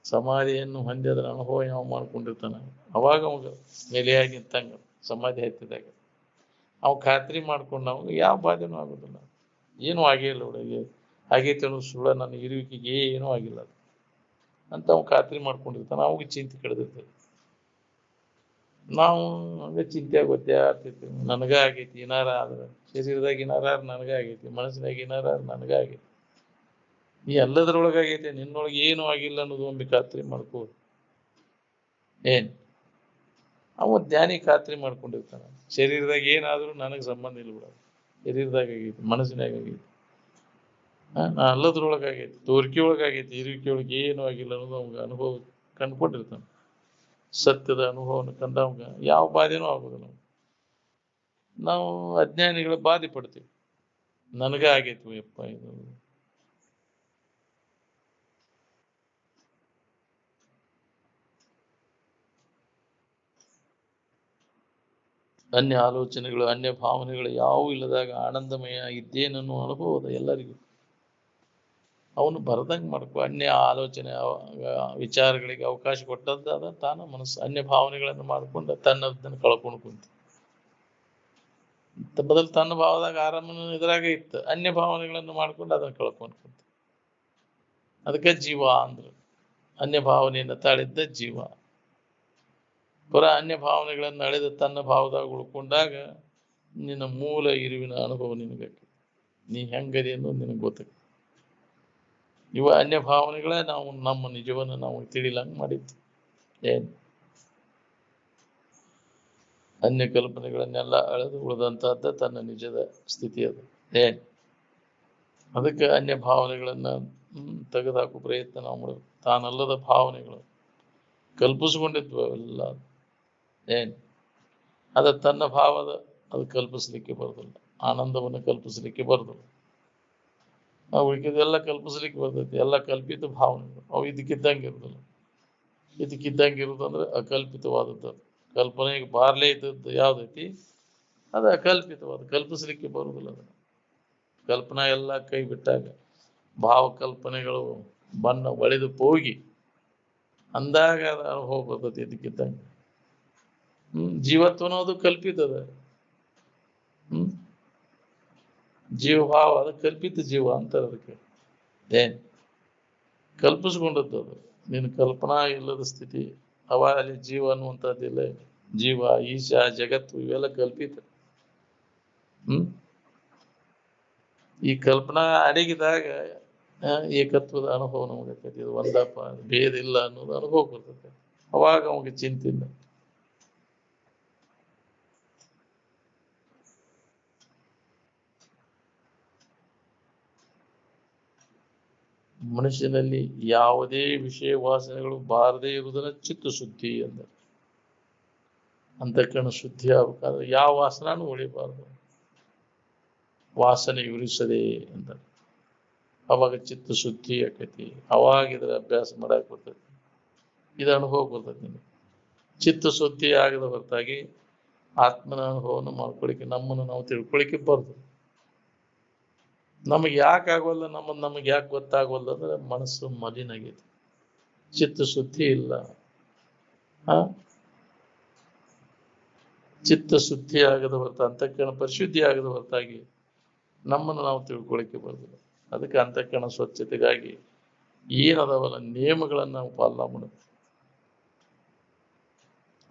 ಸಮಾಧಿಯನ್ನು ಹೊಂದಿ ಅದರ ಅನುಭವ ಯಾವ ಮಾಡ್ಕೊಂಡಿರ್ತಾನ ಅವಾಗ ಅವಾಗ ನೆಲೆಯಾಗಿ ನಿಂತಂಗ ಸಮಾಧಿ ಹತ್ತಿದಾಗ ಅವ ಖಾತ್ರಿ ಮಾಡ್ಕೊಂಡು ಅವಾಗ ಯಾವ ಬಾಧೆನೂ ಆಗೋದಿಲ್ಲ. ಏನೂ ಆಗೇ ಇಲ್ಲ ಹುಡುಗಿ, ಆಗೈತೆ ಅನ್ನೋ ಸುಳ್ಳ ನನ್ನ ಇರುವಿಕೆಗೆ ಏನೂ ಆಗಿಲ್ಲ ಅದು ಅಂತ ಅವ್ ಖಾತ್ರಿ ಮಾಡ್ಕೊಂಡಿರ್ತಾನ. ಅವಾಗ ಚಿಂತೆ ಕಳೆದಿರ್ತದೆ. ನಾವು ಹಂಗ ಚಿಂತೆ ಆಗುತ್ತೆ ಆಗ್ತೈತಿ, ನನಗ ಆಗೈತಿ ಏನಾರ ಆದ್ರೆ, ಶರೀರದಾಗ ಏನಾರ ನನಗ ಆಗೈತಿ, ಮನಸ್ಸಿನಾಗ ಏನಾರ ನನಗ ಆಗೈತಿ, ಈ ಎಲ್ಲದರೊಳಗಾಗೈತೆ, ನಿನ್ನೊಳಗೆ ಏನೂ ಆಗಿಲ್ಲ ಅನ್ನೋದು ಒಮ್ಮೆ ಖಾತ್ರಿ ಮಾಡ್ಕೋ. ಅವ ಧ್ಯಾನಿ ಖಾತ್ರಿ ಮಾಡ್ಕೊಂಡಿರ್ತಾನ, ಶರೀರದಾಗ ಏನಾದ್ರೂ ನನಗೆ ಸಂಬಂಧ ಇಲ್ಲ ಬಿಡ, ಶರೀರದಾಗ ಆಗೈತಿ, ಮನಸ್ಸಿನಾಗ ಆಗೈತಿ, ಅಲ್ಲದ್ರೊಳಗಾಗೈತಿ, ತೋರಿಕೆ ಒಳಗಾಗೈತಿ, ಇರುವಿಕೆ ಒಳಗೆ ಏನೂ ಆಗಿಲ್ಲ ಅನ್ನೋದು ಅವಾಗ ಅನುಭವ ಕಂಡ್ಕೊಂಡಿರ್ತಾನೆ. ಸತ್ಯದ ಅನುಭವನ ಕಂಡವಾಗ ಯಾವ ಬಾಧೆನೂ ಆಗೋದಿಲ್ಲ. ನಾವು ಅಜ್ಞಾನಿಗಳ ಬಾಧೆ ಪಡ್ತೀವಿ, ನನಗ ಆಗೈತಿ ಯಪ್ಪ ಇದು. ಅನ್ಯ ಆಲೋಚನೆಗಳು ಅನ್ಯ ಭಾವನೆಗಳು ಯಾವೂ ಇಲ್ಲದಾಗ ಆನಂದಮಯ ಇದ್ದೇನನ್ನೋ ಅನುಭವದ ಎಲ್ಲರಿಗೂ. ಅವನು ಬರದಂಗೆ ಮಾಡ್ಕೊ. ಅನ್ಯ ಆಲೋಚನೆ ವಿಚಾರಗಳಿಗೆ ಅವಕಾಶ ಕೊಟ್ಟದ್ದಾದ ತಾನ ಮನಸ್ಸು ಅನ್ಯ ಭಾವನೆಗಳನ್ನು ಮಾಡಿಕೊಂಡು ತನ್ನದನ್ನು ಕಳ್ಕೊಂಡು ಕುಂತ ಬದಲು ತನ್ನ ಭಾವದಾಗ ಆರಾಮನ ಇದ್ರಾಗ ಇತ್ತು, ಅನ್ಯ ಭಾವನೆಗಳನ್ನು ಮಾಡ್ಕೊಂಡು ಅದನ್ನು ಕಳ್ಕೊಂಡು ಕುಂತ. ಅದಕ್ಕೆ ಜೀವ ಅಂದ್ರು. ಅನ್ಯ ಭಾವನೆಯನ್ನು ತಾಳಿದ್ದ ಜೀವ. ಪುರ ಅನ್ಯ ಭಾವನೆಗಳನ್ನು ಅಳೆದ ತನ್ನ ಭಾವದಾಗ ಉಳ್ಕೊಂಡಾಗ ನಿನ್ನ ಮೂಲ ಇರುವಿನ ಅನುಭವ ನಿನಗಾಗ್ತದೆ. ನೀ ಹೆಂಗದಿ ಅನ್ನೋದು ನಿನಗೆ ಗೊತ್ತಾಗ್ತದೆ. ಇವ ಅನ್ಯ ಭಾವನೆಗಳೇ ನಾವು ನಮ್ಮ ನಿಜವನ್ನು ನಾವು ತಿಳಿಲಂಗೆ ಮಾಡಿತ್ತು. ಅನ್ಯ ಕಲ್ಪನೆಗಳನ್ನೆಲ್ಲ ಅಳೆದು ಉಳಿದಂತಹದ್ದ ತನ್ನ ನಿಜದ ಸ್ಥಿತಿ ಅದು. ಅದಕ್ಕೆ ಅನ್ಯ ಭಾವನೆಗಳನ್ನ ತೆಗೆದುಹಾಕೋ ಪ್ರಯತ್ನ ನಾವು ಮಾಡಬೇಕು. ತಾನಲ್ಲದ ಭಾವನೆಗಳು ಕಲ್ಪಿಸ್ಕೊಂಡಿದ್ವು ಅವೆಲ್ಲ. ಅದ ತನ್ನ ಭಾವದ ಅದು ಕಲ್ಪಿಸ್ಲಿಕ್ಕೆ ಬರೋದಿಲ್ಲ. ಆನಂದವನ್ನು ಕಲ್ಪಿಸ್ಲಿಕ್ಕೆ ಬರೋದಿಲ್ಲ. ಉಳಿಕೆದೆಲ್ಲ ಕಲ್ಪಿಸ್ಲಿಕ್ಕೆ ಬರ್ತೈತಿ. ಎಲ್ಲ ಕಲ್ಪಿತ ಭಾವನೆಗಳು, ಅವು ಇದಕ್ಕಿದ್ದಂಗೆ ಇರೋದಿಲ್ಲ. ಇದಕ್ಕಿದ್ದಂಗೆ ಇರೋದಂದ್ರೆ ಅಕಲ್ಪಿತವಾದದ್ದು. ಕಲ್ಪನೆಗೆ ಬಾರ್ಲೇ ಇದ್ದದ್ದು ಯಾವ್ದೈತಿ ಅದು ಅಕಲ್ಪಿತವಾದ, ಕಲ್ಪಿಸ್ಲಿಕ್ಕೆ ಬರುವುದಿಲ್ಲ. ಅದನ್ನು ಕಲ್ಪನಾ ಎಲ್ಲ ಕೈ ಬಿಟ್ಟಾಗ ಭಾವ ಕಲ್ಪನೆಗಳು ಬಣ್ಣ ಒಳೆದು ಹೋಗಿ ಅಂದಾಗ ಅದು ಅನುಭವ ಬರ್ತೈತಿ ಇದಕ್ಕಿದ್ದಂಗೆ. ಜೀವತ್ವ ಅನ್ನೋದು ಕಲ್ಪಿತದ. ಜೀವಭಾವ ಅದು ಕಲ್ಪಿತ ಜೀವ ಅಂತಾರೆ. ಅದಕ್ಕೆ ಕಲ್ಪಿಸ್ಕೊಂಡದ್ದು ಅದು. ನಿನ್ನ ಕಲ್ಪನಾ ಇಲ್ಲದ ಸ್ಥಿತಿ ಅವ ಅಲ್ಲಿ ಜೀವ ಅನ್ನುವಂಥದ್ದಿಲ್ಲ. ಜೀವ ಈಶಾ ಜಗತ್ತು ಇವೆಲ್ಲ ಕಲ್ಪಿತ. ಈ ಕಲ್ಪನಾ ಅಡಗಿದಾಗ ಏಕತ್ವದ ಅನುಭವ ನಮಗೈತಿ. ಇದು ಒಂದಪ್ಪ ಭೇದ ಇಲ್ಲ ಅನ್ನೋದು ಅನುಭವ ಬರ್ತೈತೆ. ಅವಾಗ ಅವಾಗ ಚಿಂತಿಲ್ಲ. ಮನುಷ್ಯನಲ್ಲಿ ಯಾವುದೇ ವಿಷಯ ವಾಸನೆಗಳು ಬಾರದೇ ಇರುವುದನ್ನ ಚಿತ್ತಶುದ್ಧಿ ಅಂದ. ಅಂತಃಕರಣ ಶುದ್ಧಿ ಆಗ್ಬೇಕಾದ್ರೆ ಯಾವ ವಾಸನಾನು ಉಳಿಬಾರ್ದು, ವಾಸನೆ ಉರಿಸದೆ ಅಂತ. ಅವಾಗ ಚಿತ್ತಶುದ್ಧಿ ಆಕೈತಿ. ಅವಾಗ ಇದರ ಅಭ್ಯಾಸ ಮಾಡಕ್ ಬರ್ತೈತಿ. ಇದು ಅನುಭವ ಬರ್ತೈತಿ ನಿಮಗೆ. ಚಿತ್ತಶುದ್ಧಿ ಆಗದ ಹೊರತಾಗಿ ಆತ್ಮನ ಅನುಭವವನ್ನು ಮಾಡ್ಕೊಳಿಕ್ಕೆ ನಮ್ಮನ್ನು ನಾವು ತಿಳ್ಕೊಳಿಕ್ಕೆ ಬರ್ದು. ನಮಗೆ ಯಾಕೆ ಆಗೋಲ್ಲ, ನಮಗೆ ಯಾಕೆ ಗೊತ್ತಾಗೋಲ್ಲ ಅಂದ್ರೆ ಮನಸ್ಸು ಮಲಿನಾಗಿದೆ, ಚಿತ್ತ ಶುದ್ಧಿ ಇಲ್ಲ. ಚಿತ್ತ ಶುದ್ಧಿ ಆಗದ ಹೊರತು, ಅಂತಃಕರಣ ಪರಿಶುದ್ಧಿ ಆಗದ ಹೊರತಾಗಿ ನಮ್ಮನ್ನು ನಾವು ತಿಳ್ಕೊಳಿಕ್ಕೆ ಬರುದಿಲ್ಲ. ಅದಕ್ಕೆ ಅಂತಃಕರಣ ಸ್ವಚ್ಛತೆಗಾಗಿ ಏನದಾವಲ್ಲ ನಿಯಮಗಳನ್ನು ನಾವು ಪಾಲನೆ ಮಾಡಬೇಕು.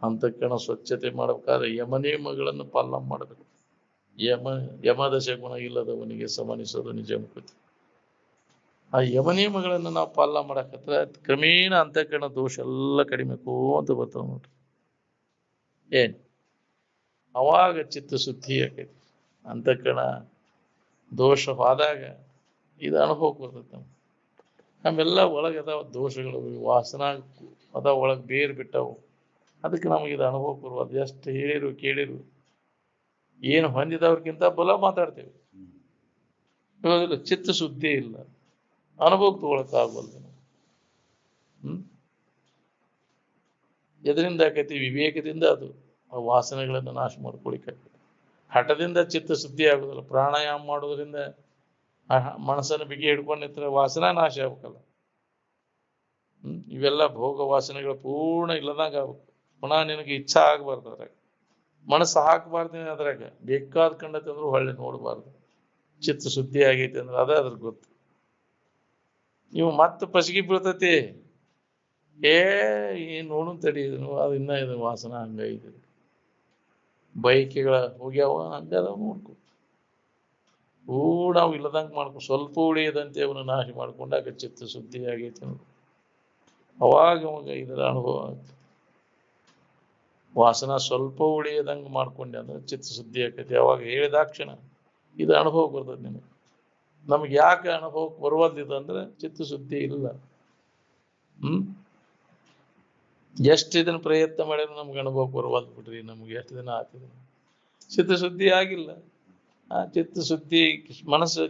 ಅಂತಃಕರಣ ಸ್ವಚ್ಛತೆ ಮಾಡಬೇಕಾದ್ರೆ ಯಮ ನಿಯಮಗಳನ್ನು ಪಾಲನೆ ಮಾಡಬೇಕು. ಯಮದಶ ಗುಣ ಇಲ್ಲದವನಿಗೆ ಸಮನಿಸೋದು ನಿಜ ಮುಖತಿ. ಆ ಯಮ ನಿಯಮಗಳನ್ನು ನಾವು ಪಾಲನೆ ಮಾಡಕತ್ರ ಕ್ರಮೇಣ ಅಂತಃಕರಣ ದೋಷ ಎಲ್ಲ ಕಡಿಮೆ ಅಂತ ಬರ್ತಾವ ನೋಡ್ರಿ. ಏನ್ ಅವಾಗ ಚಿತ್ತ ಶುದ್ಧಿ ಆಕೈತಿ. ಅಂತಃಕರಣ ದೋಷವಾದಾಗ ಇದು ಅನುಭವಕ್ಕೆ ಬರ್ತೈತೆ. ನಮ್ಮೆಲ್ಲ ಒಳಗೆ ಅದಾವ ದೋಷಗಳು, ವಾಸನಾ ಅದಾವ ಒಳಗೆ ಬೇರು ಬಿಟ್ಟವು. ಅದಕ್ಕೆ ನಮಗೆ ಇದು ಅನುಭವಕ್ಕೆ ಬರುವುದು. ಎಷ್ಟು ಹೇಳಿರು ಕೇಳಿರು ಏನು ಹೊಂದಿದವ್ರಿಗಿಂತ ಬಲ ಮಾತಾಡ್ತೇವೆ. ಇವಾಗಲ್ಲ ಚಿತ್ತ ಶುದ್ಧಿ ಇಲ್ಲ, ಅನುಭವಕ್ಕೆ ತಗೊಳಕ್ಕಾಗಲ್ಲ. ಎದರಿಂದ ಆಕೈತಿ? ವಿವೇಕದಿಂದ ಅದು ಆ ವಾಸನೆಗಳನ್ನು ನಾಶ ಮಾಡ್ಕೊಳಿಕ್ಕೆ. ಹಠದಿಂದ ಚಿತ್ತ ಶುದ್ಧಿ ಆಗುದಿಲ್ಲ. ಪ್ರಾಣಾಯಾಮ ಮಾಡೋದ್ರಿಂದ ಮನಸ್ಸನ್ನು ಬಿಗಿ ಹಿಡ್ಕೊಂಡು ನಿಂತರೆ ವಾಸನಾ ನಾಶ ಆಗ್ಬೇಕಲ್ಲ. ಇವೆಲ್ಲ ಭೋಗ ವಾಸನೆಗಳು ಪೂರ್ಣ ಇಲ್ಲದಂಗ ಆಗ್ಬೇಕು. ಪುನಃ ನಿನಗೆ ಇಚ್ಛಾ ಆಗ್ಬಾರ್ದು. ಅದ್ರಾಗ ಮನಸ್ಸು ಹಾಕಬಾರ್ದು. ಅದ್ರಾಗ ಬೇಕಾದ ಕಂಡತೆ ಅಂದ್ರೂ ಹೊಳ್ಳಿ ನೋಡಬಾರ್ದು. ಚಿತ್ತ ಶುದ್ಧಿ ಆಗೈತಿ ಅಂದ್ರೆ ಅದೇ ಅದ್ರ ಗೊತ್ತು. ನೀವು ಮತ್ತೆ ಪಸಗಿ ಬೀಳ್ತತಿ. ನೋಡು ತಡಿ, ಅದು ಇನ್ನ ಇದು ವಾಸನ ಹಂಗೈತಿ, ಬೈಕೆಗಳ ಹೋಗ್ಯಾವ ಹಂಗದ ನೋಡ್ಕೊ. ನಾವು ಇಲ್ಲದಂಗೆ ಮಾಡ್ಕೊ. ಸ್ವಲ್ಪ ಉಳಿಯದಂತೆ ಅವನು ನಾಶ ಮಾಡ್ಕೊಂಡಾಗ ಚಿತ್ತ ಶುದ್ಧಿ ಆಗೈತಿ ನೋಡಿ. ಅವಾಗ ಅವಾಗ ಇದರ ಅನುಭವ ಆಗ್ತದೆ. ವಾಸನ ಸ್ವಲ್ಪ ಉಳಿಯದಂಗೆ ಮಾಡ್ಕೊಂಡೆ ಅಂದ್ರೆ ಚಿತ್ತ ಶುದ್ಧಿ ಆಕೈತಿ. ಅವಾಗ ಹೇಳಿದಾಕ್ಷಣ ಇದು ಅನುಭವ ಬರ್ತದೆ ನಿಮಗೆ. ನಮ್ಗೆ ಯಾಕೆ ಅನುಭವಕ್ಕೆ ಬರುವಲ್ದಿದೆ ಅಂದ್ರೆ ಚಿತ್ತ ಶುದ್ಧಿ ಇಲ್ಲ. ಎಷ್ಟು ಇದನ್ನ ಪ್ರಯತ್ನ ಮಾಡಿದ್ರೆ ನಮ್ಗೆ ಅನುಭವಕ್ಕೆ ಬರುವಲ್ದು ಬಿಡ್ರಿ. ನಮ್ಗೆ ಎಷ್ಟು ದಿನ ಆಗ್ತದೆ, ಚಿತ್ತ ಶುದ್ಧಿ ಆಗಿಲ್ಲ. ಆ ಚಿತ್ತ ಶುದ್ಧಿ ಮನಸ್ಸು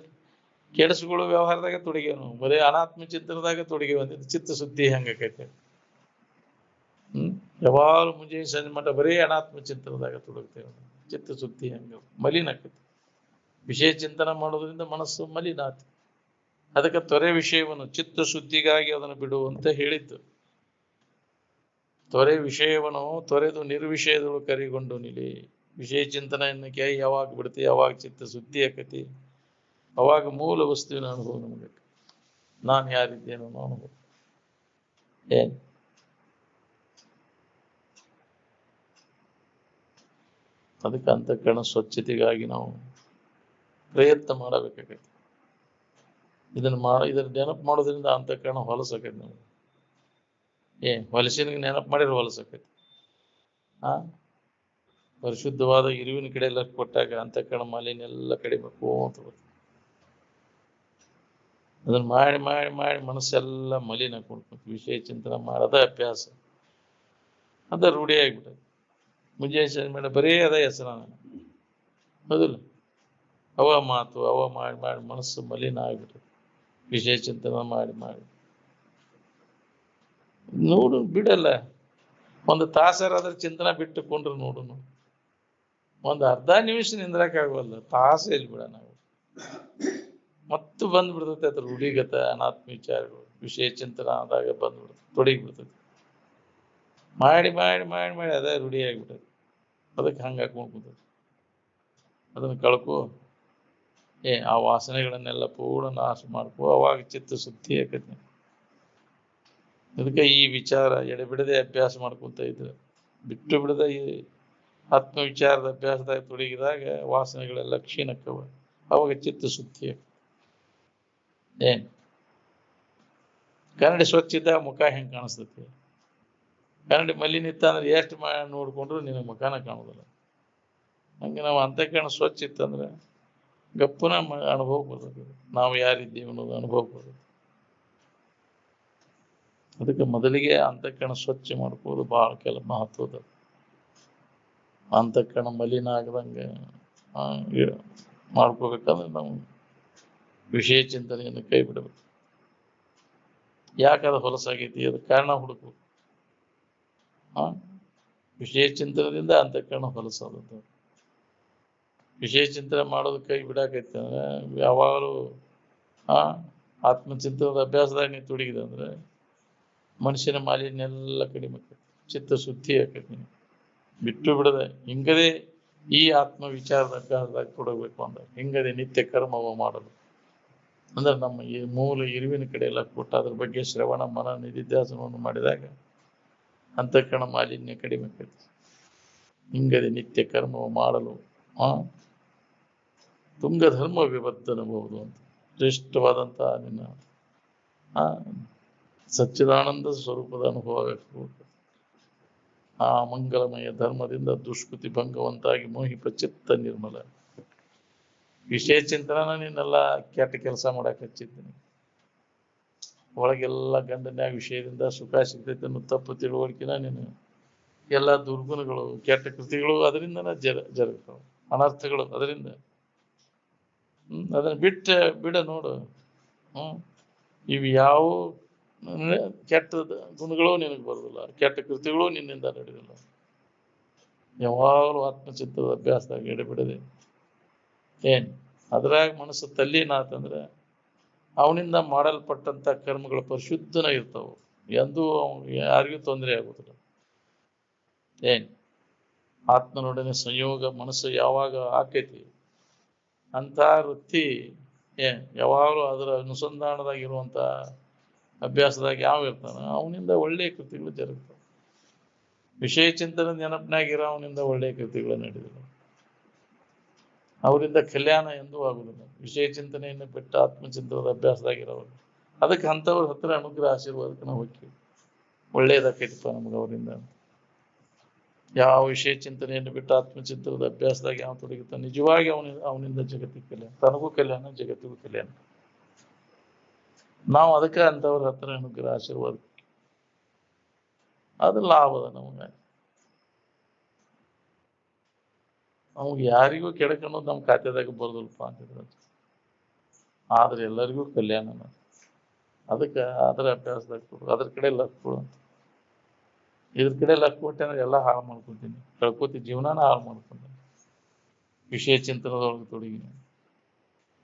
ಕೆಡಿಸ್ಕೊಳ್ಳೋ ವ್ಯವಹಾರದಾಗ ತೊಡಗೇವು ನಾವು. ಬರೀ ಅನಾತ್ಮ ಚಿತ್ರದಾಗ ತೊಡಗೇವು ಅಂತ ಚಿತ್ತ ಶುದ್ಧಿ ಹೆಂಗಾಕೈತೆ? ಯಾವಾಗಲೂ ಮುಂಜಾನೆ ಸಂಜೆ ಮಟ್ಟ ಬರೀ ಅನಾತ್ಮ ಚಿತ್ರದಾಗ ತೊಡಗ್ತೇವೆ. ಚಿತ್ತ ಶುದ್ಧಿ ಹಂಗ ಮಲಿನ ಆಕೈತಿ. ವಿಷಯ ಚಿಂತನೆ ಮಾಡೋದ್ರಿಂದ ಮನಸ್ಸು ಮಲಿನ ಆತ. ಅದಕ್ಕೆ ತೊರೆ ವಿಷಯವನ್ನು ಚಿತ್ತ ಶುದ್ಧಿಗಾಗಿ ಅದನ್ನು ಬಿಡು ಅಂತ ಹೇಳಿದ್ದು. ತೊರೆ ವಿಷಯವನ್ನು ತೊರೆದು ನಿರ್ವಿಷಯದಳು ಕರಿಗೊಂಡು ನಿಲಿ. ವಿಷಯ ಚಿಂತನೆಯನ್ನು ಕೈ ಯಾವಾಗ ಬಿಡ್ತಿ, ಯಾವಾಗ ಚಿತ್ತ ಶುದ್ಧಿ ಆಕತಿ, ಅವಾಗ ಮೂಲ ವಸ್ತುವಿನ ಅನುಭವ ನಮಗೆ. ನಾನು ಯಾರಿದ್ದೇನೋ ಅನುಭವ. ಏನ್ ಅದಕ್ಕೆ ಅಂತಃಕರಣ ಸ್ವಚ್ಛತೆಗಾಗಿ ನಾವು ಪ್ರಯತ್ನ ಮಾಡಬೇಕಾಗೈತಿ. ಇದರ ನೆನಪು ಮಾಡೋದ್ರಿಂದ ಅಂತಃಕರಣ ಹೊಲಸಾಕೈತಿ. ನಾವು ಹೊಲಸಿನ ನೆನಪು ಮಾಡಿದ್ರೆ ಹೊಲಸಾಕೈತಿ. ಪರಿಶುದ್ಧವಾದ ಇರುವಿನ ಕಡೆ ಎಲ್ಲ ಕೊಟ್ಟಾಗ ಅಂತಃಕರಣ ಮಾಲಿನ್ಯ ಎಲ್ಲ ಕಡಿಮೆ ಅಂತ ಬರ್ತದೆ. ಅದನ್ನ ಮಾಡಿ ಮಾಡಿ ಮಾಡಿ ಮನಸ್ಸೆಲ್ಲ ಮಲಿನ ಕೊಡ್ಬೇಕು. ವಿಷಯ ಚಿಂತನೆ ಮಾಡೋದ ಅಭ್ಯಾಸ, ಅದ ರೂಢಿ ಆಗ್ಬಿಟ್ಟದೆ. ಮುಂಜಾನೆ ಮೇಡ ಬರೀ ಅದ ಹೆಸರ ಹೌದಿಲ್ಲ. ಅವ ಮಾತು ಅವ ಮಾಡಿ ಮಾಡಿ ಮನಸ್ಸು ಮಲಿನ ಆಗ್ಬಿಟ್ಟದೆ. ವಿಷಯ ಚಿಂತನೆ ಮಾಡಿ ಮಾಡಿ ನೋಡು ಬಿಡಲ್ಲ. ಒಂದು ತಾಸರಾದ್ರೆ ಚಿಂತನೆ ಬಿಟ್ಟುಕೊಂಡ್ರು ನೋಡು. ಒಂದು ಅರ್ಧ ನಿಮಿಷ ನಿಂದ್ರಕ್ಕಾಗವಲ್ಲ, ತಾಸು ಎಲ್ಲಿ ಬಿಡ ನಾವು. ಮತ್ತು ಬಂದ್ಬಿಡ್ತೈತೆ ಅದ್ರ ರೂಢಿಗತ ಅನಾತ್ಮ ವಿಚಾರಗಳು. ವಿಷಯ ಚಿಂತನ ಆದಾಗ ಬಂದ್ಬಿಡ್ತದೆ, ತೊಡಗಿ ಬಿಡ್ತೈತಿ. ಮಾಡಿ ಮಾಡಿ ಮಾಡಿ ಮಾಡಿ ಅದೇ ರೂಢಿ ಆಗಿಬಿಟ್ಟೈತಿ. ಅದಕ್ಕೆ ಹಂಗೆ ಹಾಕೊಂಡು ಕೂತೈತಿ. ಅದನ್ನು ಕಳ್ಕೊ. ಆ ವಾಸನೆಗಳನ್ನೆಲ್ಲ ಪೂರ್ಣ ನಾಶ ಮಾಡ್ಕೊ. ಅವಾಗ ಚಿತ್ತ ಶುದ್ಧಿ ಆಕೈತಿ. ಅದಕ್ಕೆ ಈ ವಿಚಾರ ಎಡೆಬಿಡದೆ ಅಭ್ಯಾಸ ಮಾಡ್ಕೊಂತ ಇದ್ರೆ, ಬಿಟ್ಟು ಬಿಡದ ಈ ಆತ್ಮವಿಚಾರದ ಅಭ್ಯಾಸದಾಗ ತೊಡಗಿದಾಗ ವಾಸನೆಗಳೆಲ್ಲ ಕ್ಷೀಣಕ್ಕವ. ಅವಾಗ ಚಿತ್ತ ಶುದ್ಧಿ ಆಗ್ತದೆ. ಕನ್ನಡಿ ಸ್ವಚ್ಛ ಇದ್ದಾಗ ಮುಖ ಹೆಂಗೆ ಕಾಣಿಸ್ತೈತಿ? ಕನ್ನಡಿ ಮಲಿನ ಇತ್ತ ಅಂದ್ರೆ ಎಷ್ಟು ನೋಡ್ಕೊಂಡ್ರು ನಿನ್ನ ಮುಖಾನ ಕಾಣೋದಿಲ್ಲ. ಹಂಗೆ ನಾವು ಅಂತಃಕರಣ ಸ್ವಚ್ಛ ಇತ್ತಂದ್ರೆ ಗಪ್ಪನ ಅನುಭವ ಬರ್ತದೆ. ನಾವು ಯಾರಿದ್ದೀವಿ ಅನ್ನೋದು ಅನುಭವ ಬರ್ತದೆ. ಅದಕ್ಕೆ ಮೊದಲಿಗೆ ಅಂತಃಕರಣ ಸ್ವಚ್ಛ ಮಾಡ್ಕೋದು ಬಹಳ ಮಹತ್ವದ. ಅಂತಃಕರಣ ಮಲಿನ ಆಗದಂಗೆ ಮಾಡ್ಕೋಬೇಕಂದ್ರೆ ನಾವು ವಿಷಯ ಚಿಂತನೆಯನ್ನು ಕೈ ಬಿಡಬೇಕು. ಯಾಕದ ಹೊಲಸಾಗೈತಿ, ಅದು ಕಾರಣ ಹುಡುಕ್ಬೇಕು. ವಿಷಯ ಚಿಂತನದಿಂದ ಅಂತಃಕರಣ ಹೊಲಸೋದು. ವಿಷಯ ಚಿಂತನೆ ಮಾಡೋದು ಕೈ ಬಿಡಾಕೈತೆ ಅಂದ್ರೆ ಯಾವಾಗಲೂ ಆತ್ಮಚಿಂತನದ ಅಭ್ಯಾಸದಾಗ ನೀವು ತೊಡಗಿದೆ ಅಂದ್ರೆ ಮನುಷ್ಯನ ಮಾಲಿನ್ಯ ಎಲ್ಲ ಕಡಿಮೆ ಆಕೈತಿ, ಚಿತ್ತ ಶುದ್ಧಿ ಆಕೈತಿ. ಬಿಟ್ಟು ಬಿಡದೆ ಹಿಂಗದೆ ಈ ಆತ್ಮ ವಿಚಾರದ ಅಭ್ಯಾಸದಾಗ ತೊಡಗಬೇಕು ಅಂದ್ರೆ ಹಿಂಗದೆ ನಿತ್ಯ ಕರ್ಮವ ಮಾಡಲು ಅಂದ್ರೆ ನಮ್ಮ ಈ ಮೂಲ ಇರುವಿನ ಕಡೆ ಎಲ್ಲ ಕೊಟ್ಟು ಅದ್ರ ಬಗ್ಗೆ ಶ್ರವಣ ಮನ ನಿಧಿಧ್ಯಾಸನವನ್ನು ಮಾಡಿದಾಗ ಅಂತಃಕರಣ ಮಾಲಿನ್ಯ ಕಡಿಮೆ ಆಕೈತಿ. ಹಿಂಗದೆ ನಿತ್ಯ ಕರ್ಮವ ಮಾಡಲು ತುಂಗ ಧರ್ಮ ವಿಬದ್ಧನಬಹುದು ಅಂತ ಶ್ರೇಷ್ಠವಾದಂತಹ ನಿನ್ನ ಸಚ್ಚಿದಾನಂದ ಸ್ವರೂಪದ ಅನುಭವ ಆಗಬೇಕು. ಆ ಮಂಗಲಮಯ ಧರ್ಮದಿಂದ ದುಷ್ಕೃತಿ ಭಂಗವಂತಾಗಿ ಮೋಹಿಪ ಚಿತ್ತ ನಿರ್ಮಲ. ವಿಷಯ ಚಿಂತನ ನೀನೆಲ್ಲ ಕೆಟ್ಟ ಕೆಲಸ ಮಾಡಕ್ ಹಚ್ಚಿದ್ದೀನಿ. ಒಳಗೆಲ್ಲ ಗಂಡನ್ಯಾಗ ವಿಷಯದಿಂದ ಸುಖ ಸಿಗ್ತೈತೆ ಅನ್ನೋ ತಪ್ಪು ತಿಳುವಳಿಕೆನ ನೀನು ಎಲ್ಲ ದುರ್ಗುಣಗಳು ಕೆಟ್ಟ ಕೃತಿಗಳು ಅದರಿಂದನ ಜರುಗ್ತಾವ, ಅನರ್ಥಗಳು ಅದರಿಂದ. ಅದನ್ನ ಬಿಡ ನೋಡು. ಇವು ಯಾವ ಕೆಟ್ಟ ಗುಣಗಳು ನಿನಗೆ ಬರೋದಿಲ್ಲ, ಕೆಟ್ಟ ಕೃತಿಗಳು ನಿನ್ನಿಂದ ನಡೆದಿಲ್ಲ. ಯಾವಾಗಲೂ ಆತ್ಮಚಿತ್ತದ ಅಭ್ಯಾಸದಾಗ ಎಡೆಬಿಡದೆ ಅದ್ರಾಗ ಮನಸ್ಸು ತಲ್ಲೀನಾತಂದ್ರೆ ಅವನಿಂದ ಮಾಡಲ್ಪಟ್ಟಂತ ಕರ್ಮಗಳು ಪರಿಶುದ್ಧನ ಇರ್ತಾವ, ಎಂದೂ ಯಾರಿಗೂ ತೊಂದರೆ ಆಗುದಿಲ್ಲ. ಆತ್ಮನೊಡನೆ ಸಂಯೋಗ ಮನಸ್ಸು ಯಾವಾಗ ಆಕೈತಿ ಅಂತ ವೃತ್ತಿ ಯಾವಾಗಲೂ ಅದರ ಅನುಸಂಧಾನದಾಗಿರುವಂತ ಅಭ್ಯಾಸದಾಗ ಯಾವ ಇರ್ತಾನ ಅವನಿಂದ ಒಳ್ಳೆಯ ಕೃತಿಗಳು ಜರುಗ್ತಾವ. ವಿಷಯ ಚಿಂತನೆ ನೆನಪಿನಾಗಿರೋ ಅವನಿಂದ ಒಳ್ಳೆಯ ಕೃತಿಗಳು ನಡೆದಿಲ್ಲ, ಅವರಿಂದ ಕಲ್ಯಾಣ ಎಂದೂ ಆಗುದಿಲ್ಲ. ವಿಷಯ ಚಿಂತನೆಯನ್ನು ಬಿಟ್ಟು ಆತ್ಮಚಿಂತನದ ಅಭ್ಯಾಸದಾಗಿರೋರು ಅದಕ್ಕೆ ಅಂಥವ್ರ ಹತ್ರ ಅನುಗ್ರಹ ಆಶೀರ್ವಾದಕ್ಕೆ ನಾವು ಹೋಗ್ತೀವಿ. ಒಳ್ಳೇದಾಕೈತಿಪ್ಪ ನಮ್ಗೆ ಅವರಿಂದ. ಯಾವ ವಿಷಯ ಚಿಂತನೆಯನ್ನು ಬಿಟ್ಟು ಆತ್ಮಚಿಂತನದ ಅಭ್ಯಾಸದಾಗ ಯಾವ ತೊಡಗಿರ್ತಾನೆ ನಿಜವಾಗಿ ಅವನಿಂದ ಜಗತ್ತಿಗೆ ಕಲ್ಯಾಣ, ತನಗೂ ಕಲ್ಯಾಣ, ಜಗತ್ತಿಗೂ ಕಲ್ಯಾಣ. ನಾವು ಅದಕ್ಕೆ ಅಂಥವ್ರ ಹತ್ರ ಅನುಗ್ರಹ ಆಶೀರ್ವಾದ ಅದು ಲಾಭದ ನಮಗೆ. ನಮ್ಗೆ ಯಾರಿಗೂ ಕೆಡಕ ಅನ್ನೋದು ನಮ್ಮ ಖಾತೆದಾಗ ಬರೋದಲ್ಪ ಅಂತಿದ್ರು. ಆದ್ರೆ ಎಲ್ಲರಿಗೂ ಕಲ್ಯಾಣ. ಅದಕ್ಕೆ ಅದರ ಅಭ್ಯಾಸದಾಗ ಅದ್ರ ಕಡೆ ಲಕ್ ಕೊಡುವಂತ. ಇದ್ರ ಕಡೆ ಲಕ್ ಕೊಟ್ಟೆ ಅಂದ್ರೆ ಎಲ್ಲ ಹಾಳು ಮಾಡ್ಕೊತೀನಿ, ಕಳ್ಕೊತಿ, ಜೀವನಾನ ಹಾಳು ಮಾಡ್ಕೊಂತೀನಿ ವಿಷಯ ಚಿಂತನದೊಳಗೆ ತೊಡಗಿ.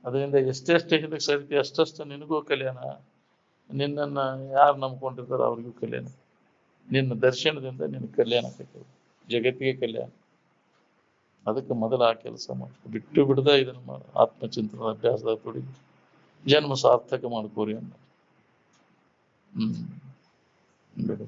ಅದರಿಂದ ಎಷ್ಟೆಷ್ಟು ಇದಕ್ಕೆ ಸರಿತಿ ಅಷ್ಟಷ್ಟು ನಿನಗೂ ಕಲ್ಯಾಣ, ನಿನ್ನನ್ನ ಯಾರು ನಂಬ್ಕೊಂಡಿರ್ತಾರೋ ಅವ್ರಿಗೂ ಕಲ್ಯಾಣ. ನಿನ್ನ ದರ್ಶನದಿಂದ ನಿನ್ನ ಕಲ್ಯಾಣ ಆಗ್ತದೆ, ಜಗತ್ತಿಗೆ ಕಲ್ಯಾಣ. ಅದಕ್ಕೆ ಮೊದಲ ಆ ಕೆಲಸ ಮಾಡಿ ಬಿಟ್ಟು ಬಿಡದ ಇದನ್ನ ಆತ್ಮಚಿಂತನದ ಅಭ್ಯಾಸದಾಗ ತೊಡಗಿ ಜನ್ಮ ಸಾರ್ಥಕ ಮಾಡ್ಕೋರಿ ಅನ್ನ. ಬಿಡು.